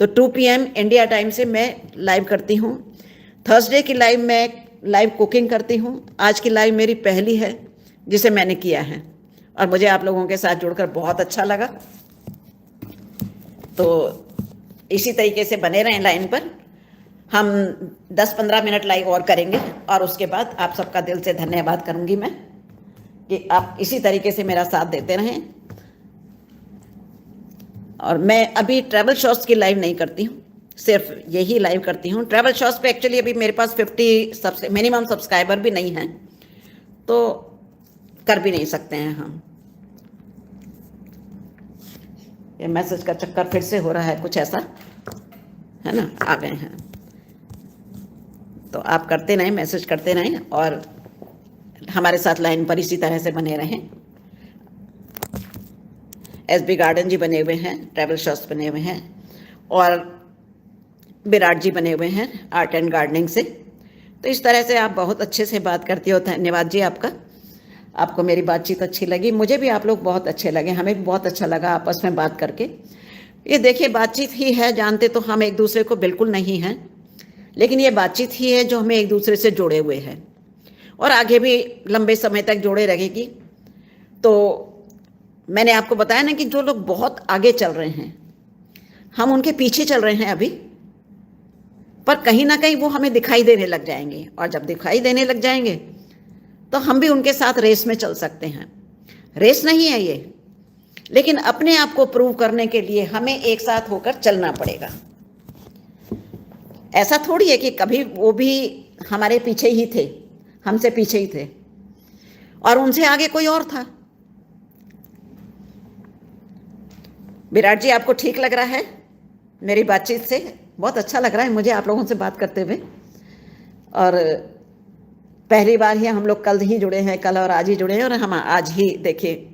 A: तो 2 PM इंडिया टाइम से मैं लाइव करती हूँ। थर्सडे की लाइव मैं लाइव कुकिंग करती हूँ। आज की लाइव मेरी पहली है जिसे मैंने किया है, और मुझे आप लोगों के साथ जुड़कर बहुत अच्छा लगा। तो इसी तरीके से बने रहें लाइन पर। हम 10-15 मिनट लाइव और करेंगे, और उसके बाद आप सबका दिल से धन्यवाद करूंगी मैं कि आप इसी तरीके से मेरा साथ देते रहें। और मैं अभी ट्रैवल शॉर्ट्स की लाइव नहीं करती हूँ, सिर्फ यही लाइव करती हूँ। ट्रैवल शॉर्ट्स पे एक्चुअली अभी मेरे पास 50 मिनिमम सब्सक्राइबर भी नहीं हैं, तो कर भी नहीं सकते हैं हम। ये मैसेज का चक्कर फिर से हो रहा है कुछ ऐसा, है ना? आ गए हैं तो आप करते रहें, मैसेज करते रहें, और हमारे साथ लाइन पर इसी तरह से बने रहें। एसबी गार्डन जी बने हुए हैं, ट्रैवल शॉर्ट्स बने हुए हैं, और विराट जी बने हुए हैं आर्ट एंड गार्डनिंग से। तो इस तरह से आप बहुत अच्छे से बात करती हो। धन्यवाद जी आपका। आपको मेरी बातचीत अच्छी लगी, मुझे भी आप लोग बहुत अच्छे लगे, हमें भी बहुत अच्छा लगा आपस में बात करके। ये देखिए बातचीत ही है, जानते तो हम एक दूसरे को बिल्कुल नहीं हैं, लेकिन ये बातचीत ही है जो हमें एक दूसरे से जोड़े हुए है, और आगे भी लंबे समय तक जोड़े रहेगी। तो मैंने आपको बताया ना कि जो लोग बहुत आगे चल रहे हैं, हम उनके पीछे चल रहे हैं अभी, पर कहीं ना कहीं वो हमें दिखाई देने लग जाएंगे, और जब दिखाई देने लग जाएंगे तो हम भी उनके साथ रेस में चल सकते हैं। रेस नहीं है ये, लेकिन अपने आप को प्रूव करने के लिए हमें एक साथ होकर चलना पड़ेगा। ऐसा थोड़ी है कि कभी वो भी हमारे पीछे ही थे, हमसे पीछे ही थे, और उनसे आगे कोई और था। विराट जी, आपको ठीक लग रहा है मेरी बातचीत से? बहुत अच्छा लग रहा है मुझे आप लोगों से बात करते हुए, और पहली बार ही हम लोग कल ही जुड़े हैं, कल और आज ही जुड़े हैं, और हम आज ही देखिए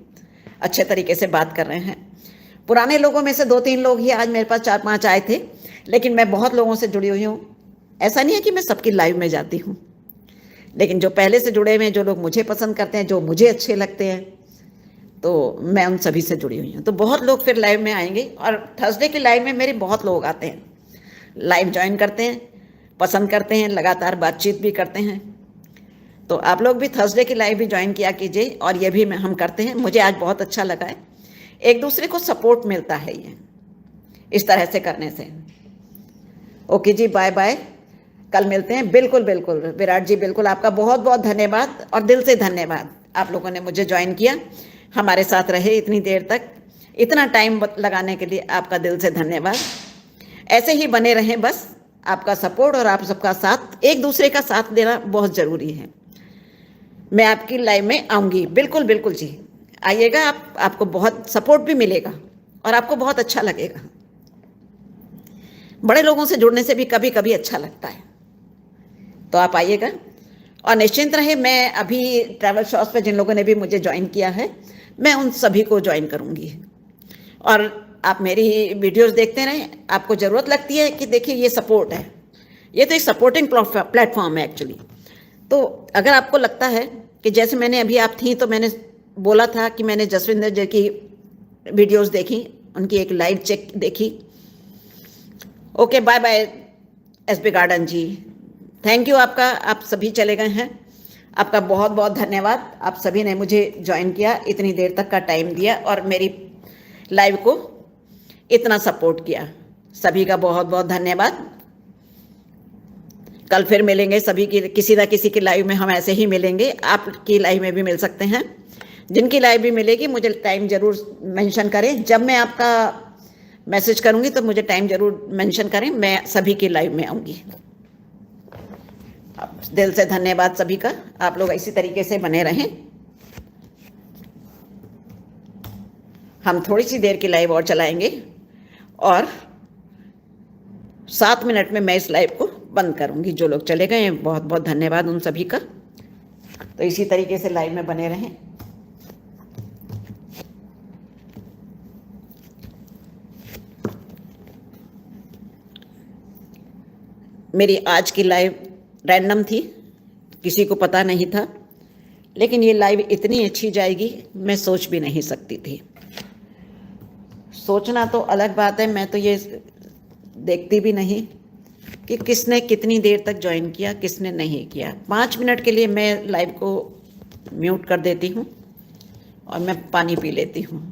A: अच्छे तरीके से बात कर रहे हैं। पुराने लोगों में से 2-3 लोग ही आज मेरे पास 4-5 आए थे, लेकिन मैं बहुत लोगों से जुड़ी हुई हूँ। ऐसा नहीं है कि मैं सबकी लाइव में जाती हूँ, लेकिन जो पहले से जुड़े हुए हैं, जो लोग मुझे पसंद करते हैं, जो मुझे अच्छे लगते हैं, तो मैं उन सभी से जुड़ी हुई हूँ। तो बहुत लोग फिर लाइव में आएंगे, और थर्सडे की लाइव में मेरे बहुत लोग आते हैं, लाइव ज्वाइन करते हैं, पसंद करते हैं, लगातार बातचीत भी करते हैं। तो आप लोग भी थर्सडे की लाइव भी ज्वाइन किया कीजिए, और ये भी हम करते हैं। मुझे आज बहुत अच्छा लगा है, एक दूसरे को सपोर्ट मिलता है ये इस तरह से करने से। ओके जी, बाय बाय, कल मिलते हैं। बिल्कुल बिल्कुल विराट जी, बिल्कुल आपका बहुत बहुत धन्यवाद, और दिल से धन्यवाद। आप लोगों ने मुझे ज्वाइन किया, हमारे साथ रहे इतनी देर तक, इतना टाइम लगाने के लिए आपका दिल से धन्यवाद। ऐसे ही बने रहें बस। आपका सपोर्ट और आप सबका साथ, एक दूसरे का साथ देना बहुत ज़रूरी है। मैं आपकी लाइव में आऊँगी, बिल्कुल बिल्कुल जी, आइएगा आप, आपको बहुत सपोर्ट भी मिलेगा और आपको बहुत अच्छा लगेगा। बड़े लोगों से जुड़ने से भी कभी कभी अच्छा लगता है, तो आप आइएगा। और निश्चिंत रहे, मैं अभी ट्रैवल शॉप्स पे जिन लोगों ने भी मुझे ज्वाइन किया है, मैं उन सभी को ज्वाइन करूँगी। और आप मेरी वीडियोस देखते रहें, आपको ज़रूरत लगती है कि देखिए ये सपोर्ट है, ये तो एक सपोर्टिंग प्लेटफॉर्म है एक्चुअली। तो अगर आपको लगता है कि जैसे मैंने अभी आप थी, तो मैंने बोला था कि मैंने जसविंदर जी की वीडियोस देखी, उनकी एक लाइव चेक देखी। Okay, bye bye SB garden ji, thank you आपका, आप सभी चले गए हैं, आपका बहुत बहुत धन्यवाद। आप सभी ने मुझे ज्वाइन किया, इतनी देर तक का टाइम दिया, और मेरी लाइव को इतना सपोर्ट किया, सभी का बहुत बहुत धन्यवाद। कल फिर मिलेंगे सभी की, किसी ना किसी की लाइव में हम ऐसे ही मिलेंगे, आपकी लाइव में भी मिल सकते हैं। जिनकी लाइव भी मिलेगी मुझे टाइम ज़रूर मेंशन करें, जब मैं आपका मैसेज करूंगी तो मुझे टाइम ज़रूर मेंशन करें, मैं सभी की लाइव में आऊँगी। दिल से धन्यवाद सभी का, आप लोग इसी तरीके से बने रहें। हम थोड़ी सी देर की लाइव और चलाएंगे, और 7 मिनट में मैं इस लाइव को बंद करूंगी। जो लोग चले गए हैं, बहुत बहुत धन्यवाद उन सभी का। तो इसी तरीके से लाइव में बने रहें। मेरी आज की लाइव रैंडम थी, किसी को पता नहीं था, लेकिन ये लाइव इतनी अच्छी जाएगी मैं सोच भी नहीं सकती थी। सोचना तो अलग बात है, मैं तो ये देखती भी नहीं कि किसने कितनी देर तक ज्वाइन किया, किसने नहीं किया। 5 मिनट के लिए मैं लाइव को म्यूट कर देती हूँ, और मैं पानी पी लेती हूँ।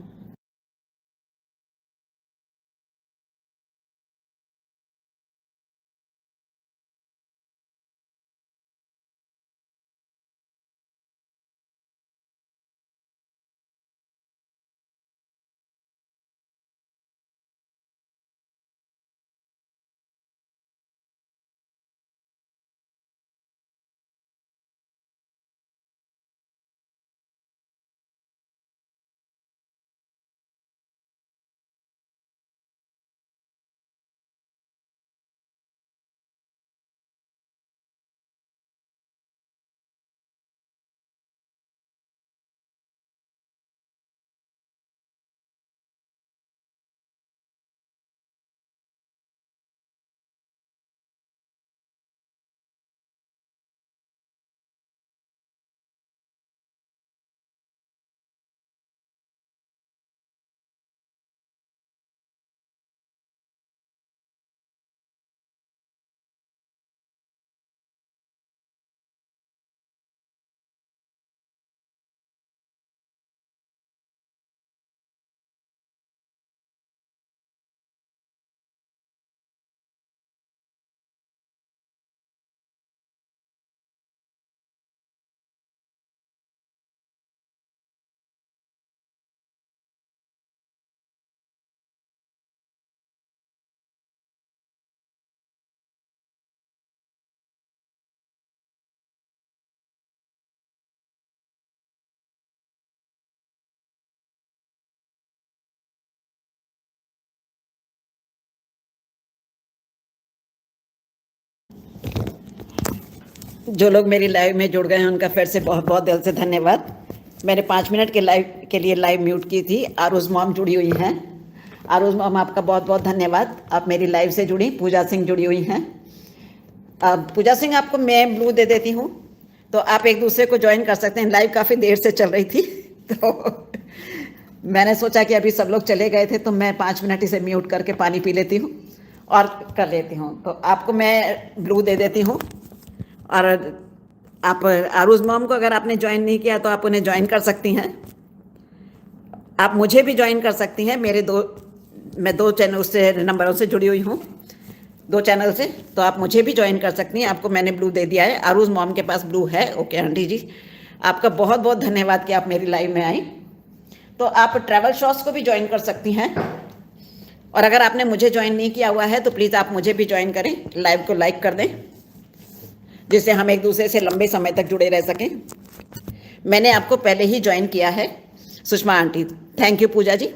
A: जो लोग मेरी लाइव में जुड़ गए हैं उनका फिर से बहुत बहुत दिल से धन्यवाद। मैंने 5 मिनट के लाइव के लिए लाइव म्यूट की थी। आरोज मॉम जुड़ी हुई हैं। आरोज मॉम आपका बहुत बहुत धन्यवाद, आप मेरी लाइव से जुड़ी। पूजा सिंह जुड़ी हुई हैं। पूजा सिंह, आपको मैं ब्लू दे देती हूँ तो आप एक दूसरे को ज्वाइन कर सकते हैं। लाइव काफ़ी देर से चल रही थी तो मैंने सोचा कि अभी सब लोग चले गए थे तो मैं 5 मिनट इसे म्यूट करके पानी पी लेती हूँ और कर लेती हूँ। तो आपको मैं ब्लू दे देती हूँ। और आप आरूज मॉम को अगर आपने ज्वाइन नहीं किया तो आप उन्हें ज्वाइन कर सकती हैं। आप मुझे भी ज्वाइन कर सकती हैं। मैं 2 चैनल से नंबरों से जुड़ी हुई हूँ, 2 चैनल से, तो आप मुझे भी ज्वाइन कर सकती हैं। आपको मैंने ब्लू दे दिया है। आरूज मॉम के पास ब्लू है। ओके आंटी जी, आपका बहुत बहुत धन्यवाद कि आप मेरी लाइव में आई। तो आप ट्रैवल शॉस को भी ज्वाइन कर सकती हैं। और अगर आपने मुझे ज्वाइन नहीं किया हुआ है तो प्लीज़ आप मुझे भी ज्वाइन करें, लाइव को लाइक कर दें, जिससे हम एक दूसरे से लंबे समय तक जुड़े रह सकें। मैंने आपको पहले ही ज्वाइन किया है सुषमा आंटी। थैंक यू पूजा जी,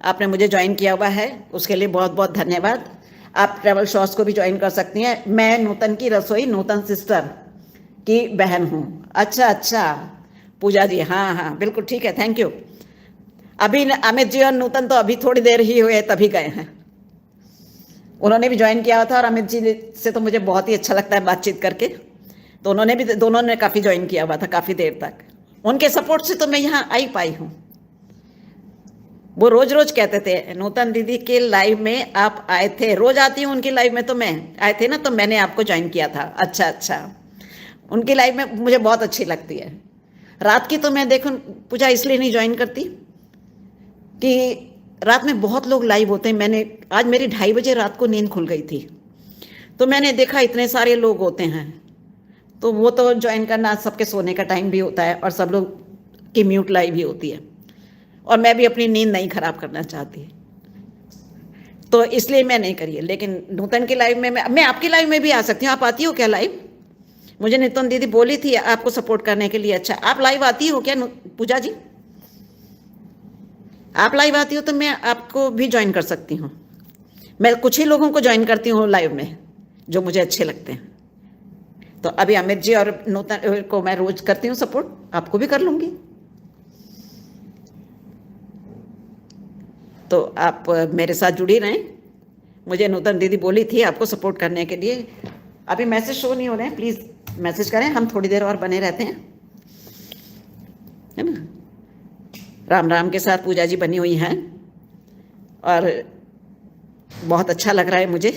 A: आपने मुझे ज्वाइन किया हुआ है, उसके लिए बहुत बहुत धन्यवाद। आप ट्रैवल शॉस को भी ज्वाइन कर सकती हैं। मैं नूतन की रसोई, नूतन सिस्टर की बहन हूँ। अच्छा पूजा जी, हाँ बिल्कुल ठीक है, थैंक यू। अभी अमित जी और नूतन तो अभी थोड़ी देर ही हुए तभी गए हैं। उन्होंने भी ज्वाइन किया हुआ था और अमित जी से तो मुझे बहुत ही अच्छा लगता है बातचीत करके, तो दोनों ने काफ़ी ज्वाइन किया हुआ था काफ़ी देर तक। उनके सपोर्ट से तो मैं यहाँ आई पाई हूँ। वो रोज रोज कहते थे नूतन दीदी के लाइव में आप आए थे, रोज आती हूँ उनकी लाइव में, तो मैं आए थे ना तो मैंने आपको ज्वाइन किया था। अच्छा, उनकी लाइव में मुझे बहुत अच्छी लगती है। रात की तो मैं देखो पूजा इसलिए नहीं ज्वाइन करती कि रात में बहुत लोग लाइव होते हैं। आज मेरी 2:30 बजे रात को नींद खुल गई थी, तो मैंने देखा इतने सारे लोग होते हैं, तो वो तो ज्वाइन करना, सबके सोने का टाइम भी होता है और सब लोग की म्यूट लाइव भी होती है, और मैं भी अपनी नींद नहीं खराब करना चाहती, तो इसलिए मैं नहीं करी है। लेकिन नूतन की लाइव में मैं आपकी लाइव में भी आ सकती हूँ। आप आती हो क्या लाइव? मुझे नूतन दीदी बोली थी आपको सपोर्ट करने के लिए। अच्छा, आप लाइव आती हो क्या पूजा जी? आप लाइव आती हो तो मैं आपको भी ज्वाइन कर सकती हूँ। मैं कुछ ही लोगों को ज्वाइन करती हूँ लाइव में जो मुझे अच्छे लगते हैं। तो अभी अमित जी और नूतन को मैं रोज करती हूँ सपोर्ट, आपको भी कर लूँगी। तो आप मेरे साथ जुड़ी रहें। मुझे नूतन दीदी बोली थी आपको सपोर्ट करने के लिए। अभी मैसेज शो नहीं हो रहे हैं, प्लीज़ मैसेज करें, हम थोड़ी देर और बने रहते हैं, है ना। राम राम के साथ पूजा जी बनी हुई हैं और बहुत अच्छा लग रहा है मुझे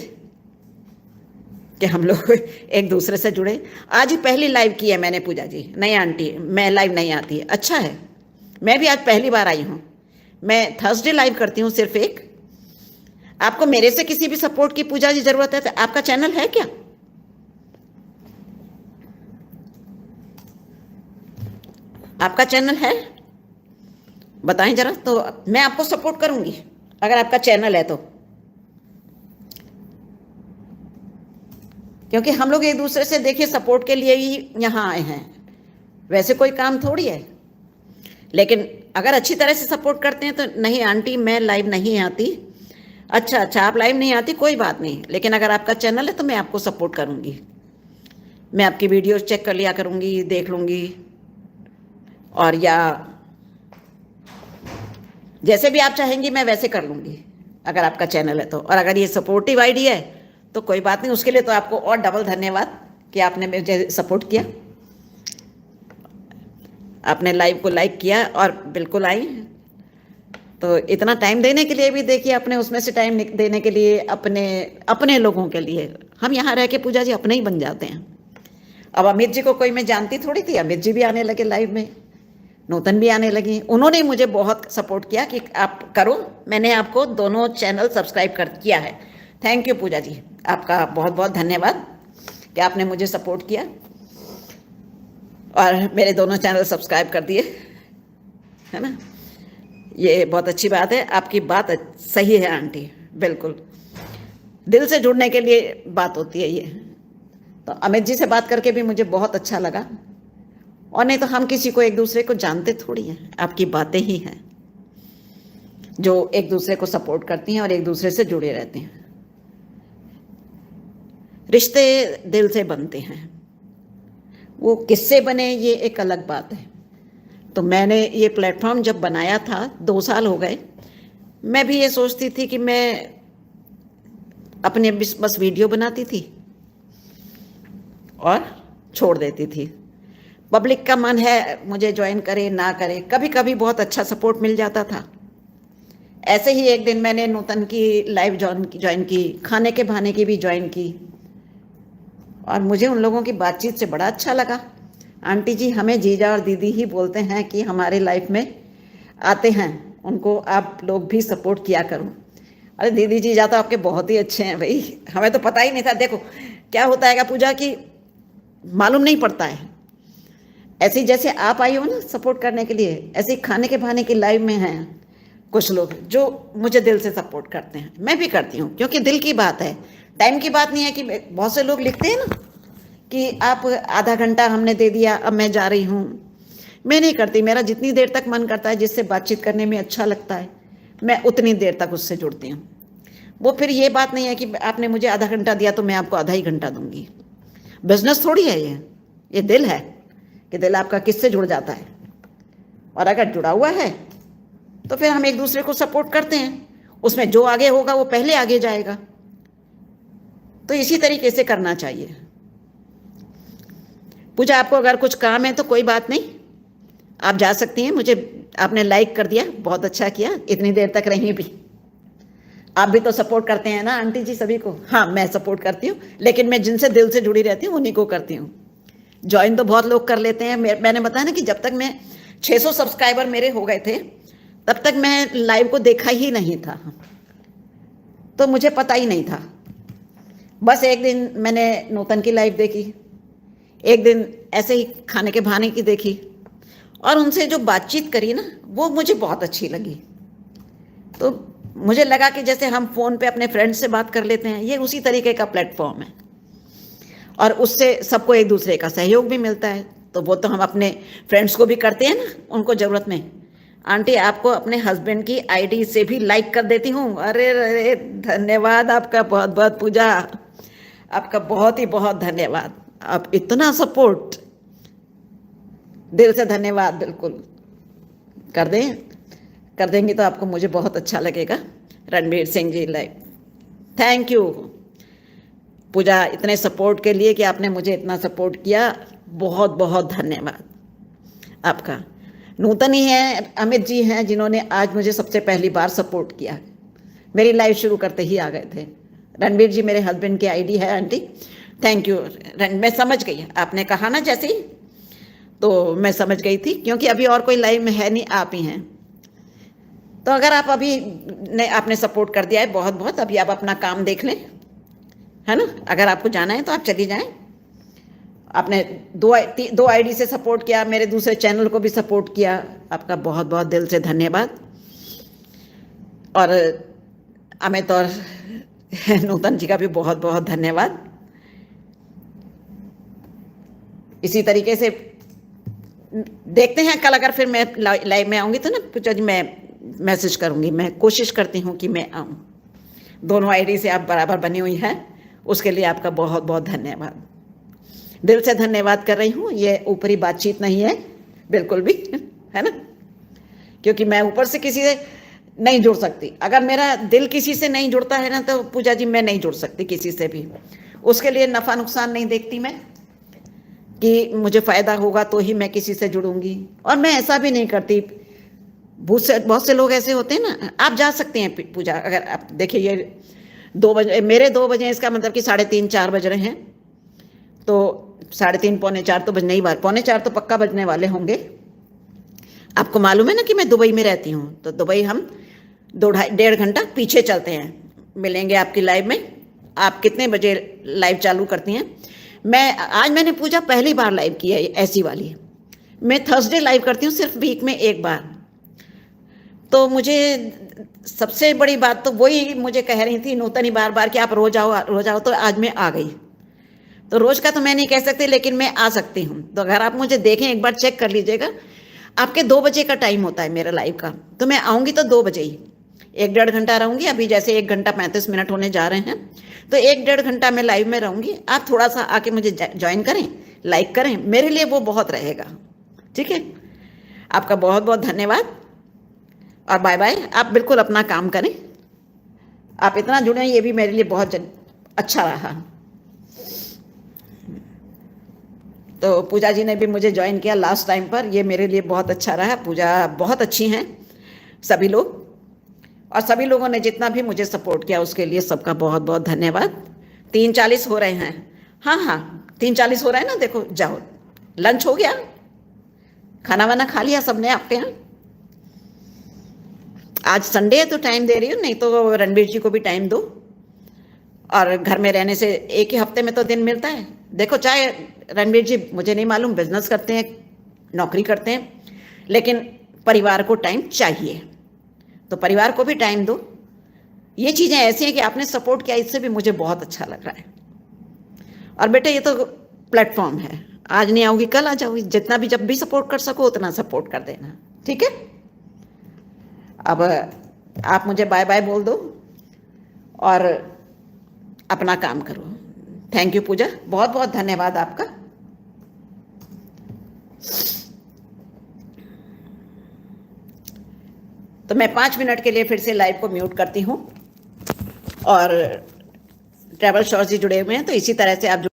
A: कि हम लोग एक दूसरे से जुड़े। आज ही पहली लाइव की है मैंने पूजा जी। नहीं आंटी, मैं लाइव नहीं आती। अच्छा है, मैं भी आज पहली बार आई हूँ। मैं थर्सडे लाइव करती हूँ सिर्फ एक। आपको मेरे से किसी भी सपोर्ट की पूजा जी जरूरत है तो आपका चैनल है क्या? आपका चैनल है? बताएं जरा, तो मैं आपको सपोर्ट करूंगी अगर आपका चैनल है तो, क्योंकि हम लोग एक दूसरे से देखिए सपोर्ट के लिए ही यहाँ आए हैं, वैसे कोई काम थोड़ी है। लेकिन अगर अच्छी तरह से सपोर्ट करते हैं तो नहीं आंटी मैं लाइव नहीं आती। अच्छा, आप लाइव नहीं आती, कोई बात नहीं, लेकिन अगर आपका चैनल है तो मैं आपको सपोर्ट करूंगी। मैं आपकी वीडियोस चेक कर लिया करूंगी, देख लूंगी, और या जैसे भी आप चाहेंगी मैं वैसे कर लूँगी अगर आपका चैनल है तो। और अगर ये सपोर्टिव आईडी है तो कोई बात नहीं, उसके लिए तो आपको और डबल धन्यवाद कि आपने मुझे सपोर्ट किया, आपने लाइव को लाइक किया और बिल्कुल आई। तो इतना टाइम देने के लिए भी देखिए, अपने उसमें से टाइम देने के लिए अपने लोगों के लिए हम यहाँ रह के पूजा जी अपने ही बन जाते हैं। अब अमित जी को कोई मैं जानती थोड़ी थी, अमित जी भी आने लगे लाइव में, नूतन भी आने लगी। उन्होंने मुझे बहुत सपोर्ट किया कि आप करो। मैंने आपको दोनों चैनल सब्सक्राइब कर किया है। थैंक यू पूजा जी, आपका बहुत बहुत धन्यवाद कि आपने मुझे सपोर्ट किया और मेरे दोनों चैनल सब्सक्राइब कर दिए, है ना। ये बहुत अच्छी बात है, आपकी बात सही है आंटी, बिल्कुल दिल से जुड़ने के लिए बात होती है ये। तो अमित जी से बात करके भी मुझे बहुत अच्छा लगा, और नहीं तो हम किसी को एक दूसरे को जानते थोड़ी हैं, आपकी बातें ही हैं जो एक दूसरे को सपोर्ट करती हैं और एक दूसरे से जुड़े रहते हैं। रिश्ते दिल से बनते हैं, वो किससे बने ये एक अलग बात है। तो मैंने ये प्लेटफॉर्म जब बनाया था 2 साल हो गए, मैं भी ये सोचती थी कि मैं अपने बस वीडियो बनाती थी और छोड़ देती थी। पब्लिक का मन है मुझे ज्वाइन करे ना करे, कभी कभी बहुत अच्छा सपोर्ट मिल जाता था। ऐसे ही एक दिन मैंने नूतन की लाइव ज्वाइन की, खाने के बहाने की भी ज्वाइन की, और मुझे उन लोगों की बातचीत से बड़ा अच्छा लगा। आंटी जी हमें जीजा और दीदी ही बोलते हैं कि हमारे लाइफ में आते हैं, उनको आप लोग भी सपोर्ट किया करो। अरे दीदी जीजा तो आपके बहुत ही अच्छे हैं भाई, हमें तो पता ही नहीं था। देखो क्या होता है पूजा की, मालूम नहीं पड़ता है। ऐसे जैसे आप आई हो ना सपोर्ट करने के लिए, ऐसे खाने के बहाने की लाइव में हैं कुछ लोग जो मुझे दिल से सपोर्ट करते हैं। मैं भी करती हूँ क्योंकि दिल की बात है, टाइम की बात नहीं है। कि बहुत से लोग लिखते हैं ना कि आप आधा घंटा हमने दे दिया अब मैं जा रही हूँ। मैं नहीं करती, मेरा जितनी देर तक मन करता है, जिससे बातचीत करने में अच्छा लगता है, मैं उतनी देर तक उससे जुड़ती हूँ। वो फिर ये बात नहीं है कि आपने मुझे आधा घंटा दिया तो मैं आपको आधा ही घंटा दूंगी। बिजनेस थोड़ी है ये दिल है कि दिल आपका किससे जुड़ जाता है। और अगर जुड़ा हुआ है तो फिर हम एक दूसरे को सपोर्ट करते हैं, उसमें जो आगे होगा वो पहले आगे जाएगा। तो इसी तरीके से करना चाहिए। पूजा आपको अगर कुछ काम है तो कोई बात नहीं, आप जा सकती हैं। मुझे आपने लाइक कर दिया, बहुत अच्छा किया, इतनी देर तक रही भी। आप भी तो सपोर्ट करते हैं ना आंटी जी सभी को। हाँ मैं सपोर्ट करती हूँ, लेकिन मैं जिनसे दिल से जुड़ी रहती हूँ उन्हीं को करती हूँ। ज्वाइन तो बहुत लोग कर लेते हैं। मैंने बताया ना कि जब तक मैं 600 सब्सक्राइबर मेरे हो गए थे तब तक मैं लाइव को देखा ही नहीं था, तो मुझे पता ही नहीं था। बस एक दिन मैंने नूतन की लाइव देखी, एक दिन ऐसे ही खाने के बहाने की देखी, और उनसे जो बातचीत करी ना वो मुझे बहुत अच्छी लगी। तो मुझे लगा कि जैसे हम फ़ोन पे अपने फ्रेंड से बात कर लेते हैं, ये उसी तरीके का प्लेटफॉर्म है, और उससे सबको एक दूसरे का सहयोग भी मिलता है। तो वो तो हम अपने फ्रेंड्स को भी करते हैं ना, उनको ज़रूरत में। आंटी आपको अपने हस्बैंड की आईडी से भी लाइक कर देती हूँ। अरे अरे धन्यवाद आपका, बहुत बहुत पूजा, आपका बहुत ही बहुत धन्यवाद। आप इतना सपोर्ट, दिल से धन्यवाद। बिल्कुल कर देंगी तो आपको मुझे बहुत अच्छा लगेगा। Ranbir Singh ji live, thank you पूजा इतने सपोर्ट के लिए कि आपने मुझे इतना सपोर्ट किया, बहुत बहुत धन्यवाद आपका। नूतन ही हैं, अमित जी हैं जिन्होंने आज मुझे सबसे पहली बार सपोर्ट किया, मेरी लाइव शुरू करते ही आ गए थे। रणबीर जी मेरे हस्बैंड की आईडी है आंटी, थैंक यू। मैं समझ गई, आपने कहा ना जैसे ही तो मैं समझ गई थी, क्योंकि अभी और कोई लाइव में है नहीं, आप ही हैं। तो अगर आप अभी आपने सपोर्ट कर दिया है बहुत बहुत, अभी आप अपना काम देख लें, है ना। अगर आपको जाना है तो आप चली जाएं। आपने दो आईडी से सपोर्ट किया, मेरे दूसरे चैनल को भी सपोर्ट किया, आपका बहुत बहुत दिल से धन्यवाद। और अमित और नूतन जी का भी बहुत बहुत धन्यवाद। इसी तरीके से देखते हैं, कल अगर फिर मैं लाइव में आऊँगी तो ना पूजा जी मैं मैसेज करूँगी, मैं कोशिश करती हूँ कि मैं आऊँ। दोनों आईडी से आप बराबर बनी हुई हैं, उसके लिए आपका बहुत बहुत धन्यवाद। दिल से धन्यवाद कर रही हूँ, ये ऊपरी बातचीत नहीं है बिल्कुल भी, है ना, क्योंकि मैं ऊपर से किसी से नहीं जुड़ सकती। अगर मेरा दिल किसी से नहीं जुड़ता है ना तो पूजा जी मैं नहीं जुड़ सकती किसी से भी। उसके लिए नफ़ा नुकसान नहीं देखती मैं कि मुझे फ़ायदा होगा तो ही मैं किसी से जुड़ूंगी, और मैं ऐसा भी नहीं करती। बहुत से लोग ऐसे होते हैं ना। आप जा सकते हैं पूजा, अगर आप देखिए ये 2 बजे, मेरे 2 बजे, इसका मतलब कि 3:30 4 बज रहे हैं, तो 3:30 पौने 4 तो बजने ही वाले, पौने 4 तो पक्का बजने वाले होंगे। आपको मालूम है ना कि मैं दुबई में रहती हूँ, तो दुबई हम 2-2.5 घंटा पीछे चलते हैं। मिलेंगे आपकी लाइव में। आप कितने बजे लाइव चालू करती हैं? आज मैंने पूजा पहली बार लाइव की है ऐसी वाली। मैं थर्सडे लाइव करती हूँ, सिर्फ वीक में एक बार। तो मुझे सबसे बड़ी बात तो वही मुझे कह रही थी नूतन ही बार बार कि आप रोज आओ, तो आज मैं आ गई। तो रोज का तो मैं नहीं कह सकती, लेकिन मैं आ सकती हूँ। तो अगर आप मुझे देखें, एक बार चेक कर लीजिएगा, आपके 2 बजे का टाइम होता है मेरा लाइव का, तो मैं आऊँगी तो 2 बजे ही, 1-1.5 घंटा रहूँगी। अभी जैसे 1 घंटा 35 मिनट होने जा रहे हैं, तो 1-1.5 घंटा मैं लाइव में रहूँगी। आप थोड़ा सा आके मुझे ज्वाइन करें, लाइक करें, मेरे लिए वो बहुत रहेगा। ठीक है, आपका बहुत बहुत धन्यवाद और बाय बाय। आप बिल्कुल अपना काम करें, आप इतना जुड़े हैं ये भी मेरे लिए बहुत अच्छा रहा। तो पूजा जी ने भी मुझे ज्वाइन किया लास्ट टाइम पर, ये मेरे लिए बहुत अच्छा रहा। पूजा बहुत अच्छी हैं सभी लोग, और सभी लोगों ने जितना भी मुझे सपोर्ट किया उसके लिए सबका बहुत बहुत धन्यवाद। 3:40 हो रहे हैं, हाँ हाँ 3:40 हो रहे हैं ना, देखो जाओ लंच हो गया, खाना वाना खा लिया सबने आपके यहाँ। आज संडे है तो टाइम दे रही हूँ, नहीं तो रणबीर जी को भी टाइम दो। और घर में रहने से एक ही हफ्ते में तो दिन मिलता है। देखो चाहे रणबीर जी मुझे नहीं मालूम बिजनेस करते हैं, नौकरी करते हैं, लेकिन परिवार को टाइम चाहिए, तो परिवार को भी टाइम दो। ये चीज़ें ऐसी हैं कि आपने सपोर्ट किया, इससे भी मुझे बहुत अच्छा लग रहा है। और बेटे ये तो प्लेटफॉर्म है, आज नहीं आओगी कल आ जाओगी, जितना भी जब भी सपोर्ट कर सको उतना सपोर्ट कर देना, ठीक है। अब आप मुझे बाय बाय बोल दो और अपना काम करो। थैंक यू पूजा, बहुत बहुत धन्यवाद आपका। तो मैं 5 मिनट के लिए फिर से लाइव को म्यूट करती हूँ। और ट्रैवल शॉर्ट्स जी जुड़े हुए हैं, तो इसी तरह से आप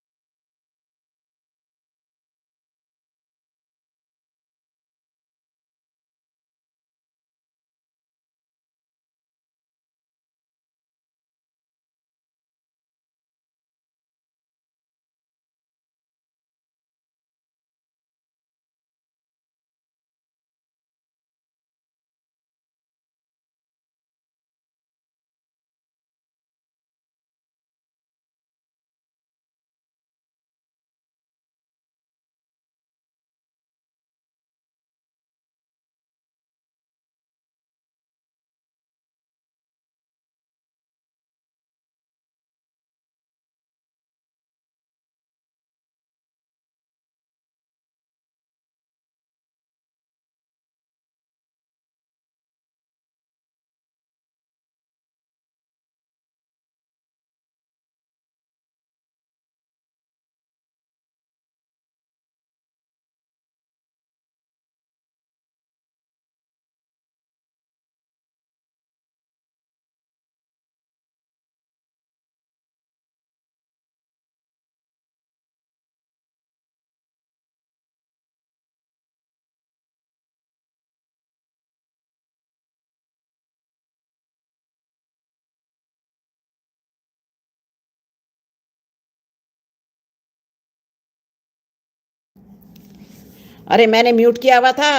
A: अरे मैंने म्यूट किया हुआ था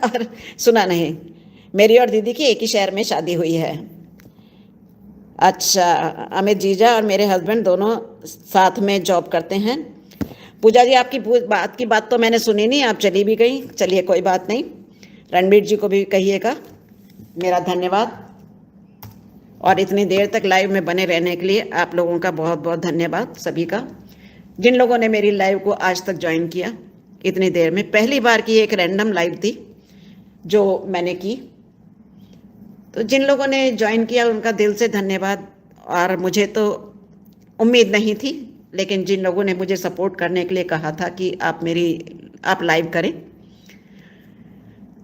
A: और सुना नहीं। मेरी और दीदी की एक ही शहर में शादी हुई है। अच्छा, अमित जीजा और मेरे हस्बैंड दोनों साथ में जॉब करते हैं। पूजा जी आपकी बात तो मैंने सुनी नहीं, आप चली भी गई, चलिए कोई बात नहीं। रणबीर जी को भी कहिएगा मेरा धन्यवाद, और इतनी देर तक लाइव में बने रहने के लिए आप लोगों का बहुत बहुत धन्यवाद सभी का। जिन लोगों ने मेरी लाइव को आज तक ज्वाइन किया इतनी देर में, पहली बार की एक रैंडम लाइव थी जो मैंने की, तो जिन लोगों ने ज्वाइन किया उनका दिल से धन्यवाद। और मुझे तो उम्मीद नहीं थी, लेकिन जिन लोगों ने मुझे सपोर्ट करने के लिए कहा था कि आप लाइव करें,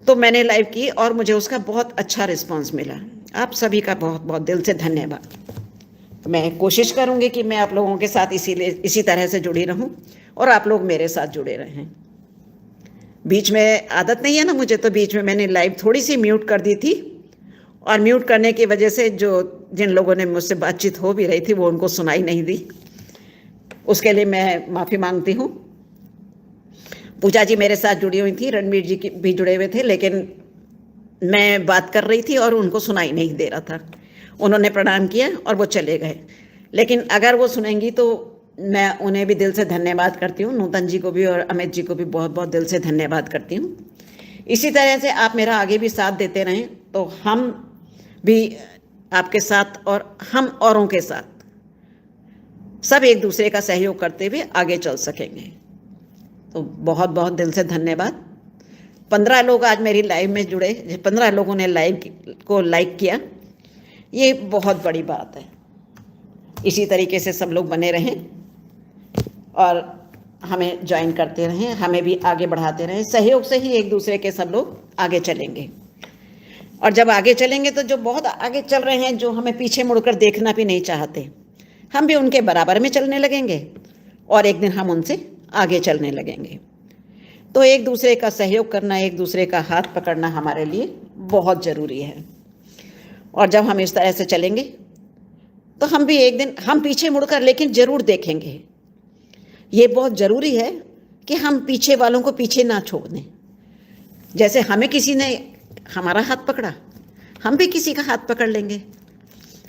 A: तो मैंने लाइव की और मुझे उसका बहुत अच्छा रिस्पांस मिला। आप सभी का बहुत बहुत दिल से धन्यवाद। तो मैं कोशिश करूंगी कि मैं आप लोगों के साथ इसी तरह से जुड़ी रहूं और आप लोग मेरे साथ जुड़े रहें। बीच में आदत नहीं है ना मुझे, तो बीच में मैंने लाइव थोड़ी सी म्यूट कर दी थी, और म्यूट करने की वजह से जिन लोगों ने मुझसे बातचीत हो भी रही थी वो उनको सुनाई नहीं दी, उसके लिए मैं माफ़ी मांगती हूँ। पूजा जी मेरे साथ जुड़ी हुई थी, रणबीर जी भी जुड़े हुए थे, लेकिन मैं बात कर रही थी और उनको सुनाई नहीं दे रहा था। उन्होंने प्रणाम किया और वो चले गए, लेकिन अगर वो सुनेंगी तो मैं उन्हें भी दिल से धन्यवाद करती हूँ। नूतन जी को भी और अमित जी को भी बहुत बहुत दिल से धन्यवाद करती हूँ। इसी तरह से आप मेरा आगे भी साथ देते रहें, तो हम भी आपके साथ और हम औरों के साथ सब एक दूसरे का सहयोग करते हुए आगे चल सकेंगे। तो बहुत बहुत दिल से धन्यवाद। 15 लोग आज मेरी लाइव में जुड़े, 15 लोगों ने लाइव को लाइक किया, ये बहुत बड़ी बात है। इसी तरीके से सब लोग बने रहें और हमें ज्वाइन करते रहें, हमें भी आगे बढ़ाते रहें। सहयोग से ही एक दूसरे के सब लोग आगे चलेंगे। और जब आगे चलेंगे तो जो बहुत आगे चल रहे हैं, जो हमें पीछे मुड़कर देखना भी नहीं चाहते, हम भी उनके बराबर में चलने लगेंगे और एक दिन हम उनसे आगे चलने लगेंगे। तो एक दूसरे का सहयोग करना, एक दूसरे का हाथ पकड़ना हमारे लिए बहुत ज़रूरी है। और जब हम इस तरह से चलेंगे तो हम भी एक दिन, हम पीछे मुड़कर लेकिन ज़रूर देखेंगे। ये बहुत ज़रूरी है कि हम पीछे वालों को पीछे ना छोड़ दें। जैसे हमें किसी ने हमारा हाथ पकड़ा, हम भी किसी का हाथ पकड़ लेंगे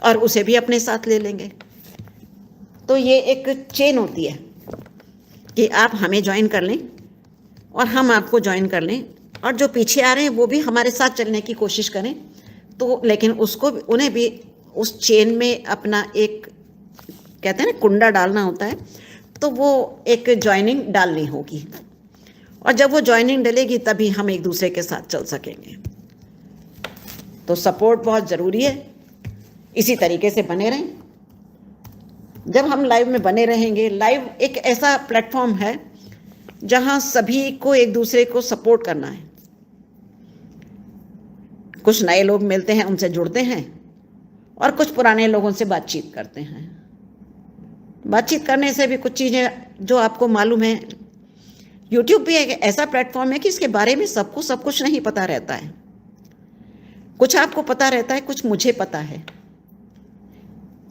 A: और उसे भी अपने साथ ले लेंगे। तो ये एक चेन होती है कि आप हमें ज्वाइन कर लें और हम आपको ज्वाइन कर लें, और जो पीछे आ रहे हैं वो भी हमारे साथ चलने की कोशिश करें। तो लेकिन उन्हें भी उस चेन में अपना एक, कहते हैं ना, कुंडा डालना होता है, तो वो एक ज्वाइनिंग डालनी होगी। और जब वो ज्वाइनिंग डलेगी तभी हम एक दूसरे के साथ चल सकेंगे। तो सपोर्ट बहुत ज़रूरी है। इसी तरीके से बने रहें। जब हम लाइव में बने रहेंगे, लाइव एक ऐसा प्लेटफॉर्म है जहां सभी को एक दूसरे को सपोर्ट करना है। कुछ नए लोग मिलते हैं, उनसे जुड़ते हैं, और कुछ पुराने लोगों से बातचीत करते हैं। बातचीत करने से भी कुछ चीज़ें जो आपको मालूम है, यूट्यूब भी एक ऐसा प्लेटफॉर्म है कि इसके बारे में सबको सब कुछ नहीं पता रहता है। कुछ आपको पता रहता है, कुछ मुझे पता है,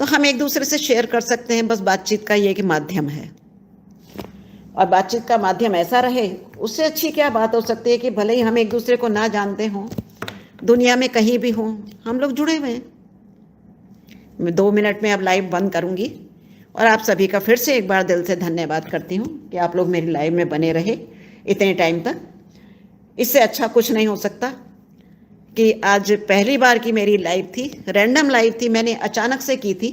A: तो हम एक दूसरे से शेयर कर सकते हैं। बस बातचीत का ये कि माध्यम है, और बातचीत का माध्यम ऐसा रहे, उससे अच्छी क्या बात हो सकती है कि भले ही हम एक दूसरे को ना जानते हों, दुनिया में कहीं भी हों, हम लोग जुड़े हुए हैं। मैं 2 मिनट में अब लाइव बंद करूंगी और आप सभी का फिर से एक बार दिल से धन्यवाद करती हूँ कि आप लोग मेरी लाइव में बने रहे इतने टाइम तक। इससे अच्छा कुछ नहीं हो सकता कि आज पहली बार की मेरी लाइव थी, रैंडम लाइव थी, मैंने अचानक से की थी।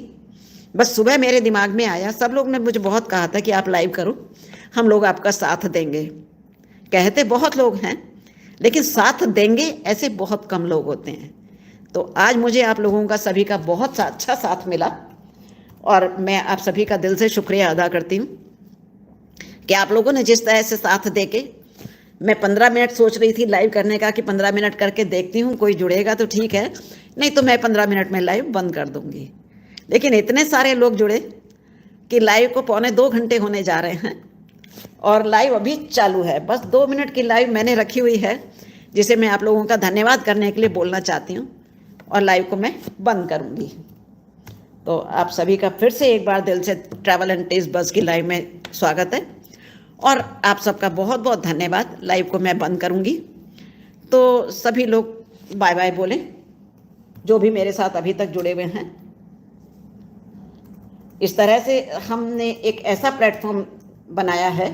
A: बस सुबह मेरे दिमाग में आया। सब लोग ने मुझे बहुत कहा था कि आप लाइव करो, हम लोग आपका साथ देंगे। कहते बहुत लोग हैं, लेकिन साथ देंगे ऐसे बहुत कम लोग होते हैं। तो आज मुझे आप लोगों का सभी का बहुत अच्छा साथ मिला, और मैं आप सभी का दिल से शुक्रिया अदा करती हूँ कि आप लोगों ने जिस तरह से साथ दे के, मैं 15 मिनट सोच रही थी लाइव करने का कि 15 मिनट करके देखती हूँ, कोई जुड़ेगा तो ठीक है, नहीं तो मैं 15 मिनट में लाइव बंद कर दूँगी। लेकिन इतने सारे लोग जुड़े कि लाइव को 2.25 घंटे होने जा रहे हैं और लाइव अभी चालू है। बस 2 मिनट की लाइव मैंने रखी हुई है, जिसे मैं आप लोगों का धन्यवाद करने के लिए बोलना चाहती हूँ, और लाइव को मैं बंद करूँगी। तो आप सभी का फिर से एक बार दिल से ट्रैवल एंड टेस्ट बस की लाइव में स्वागत है, और आप सबका बहुत बहुत धन्यवाद। लाइव को मैं बंद करूँगी, तो सभी लोग बाय बाय बोलें, जो भी मेरे साथ अभी तक जुड़े हुए हैं। इस तरह से हमने एक ऐसा प्लेटफॉर्म बनाया है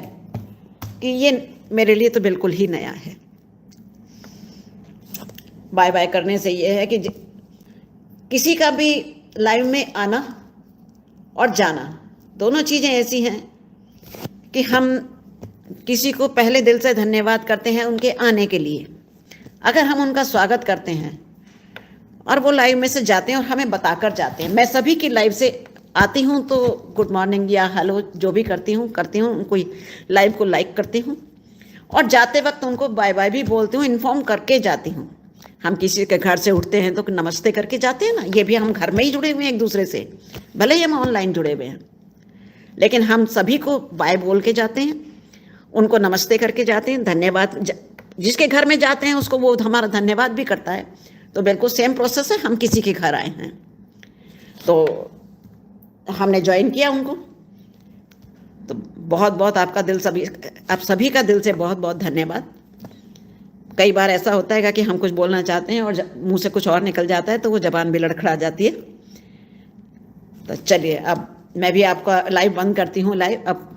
A: कि ये मेरे लिए तो बिल्कुल ही नया है। बाय बाय करने से ये है कि किसी का भी लाइव में आना और जाना, दोनों चीज़ें ऐसी हैं कि हम किसी को पहले दिल से धन्यवाद करते हैं उनके आने के लिए। अगर हम उनका स्वागत करते हैं और वो लाइव में से जाते हैं और हमें बताकर जाते हैं, मैं सभी की लाइव से आती हूँ तो गुड मॉर्निंग या हेलो जो भी करती हूँ उनको लाइव को लाइक करती हूँ, और जाते वक्त उनको बाय बाय भी बोलती हूँ, इन्फॉर्म करके जाती हूँ। हम किसी के घर से उठते हैं तो नमस्ते करके जाते हैं ना, ये भी हम घर में ही जुड़े हुए हैं एक दूसरे से, भले ही हम ऑनलाइन जुड़े हुए हैं, लेकिन हम सभी को बाय बोल के जाते हैं, उनको नमस्ते करके जाते हैं, धन्यवाद। जिसके घर में जाते हैं उसको वो हमारा धन्यवाद भी करता है। तो बिल्कुल सेम प्रोसेस है, हम किसी के घर आए हैं तो हमने ज्वाइन किया उनको, तो बहुत बहुत आप सभी का दिल से बहुत बहुत धन्यवाद। कई बार ऐसा होता है कि हम कुछ बोलना चाहते हैं और मुंह से कुछ और निकल जाता है, तो वो जबान भी लड़खड़ा जाती है। तो चलिए अब मैं भी आपका लाइव बंद करती हूँ। लाइव अब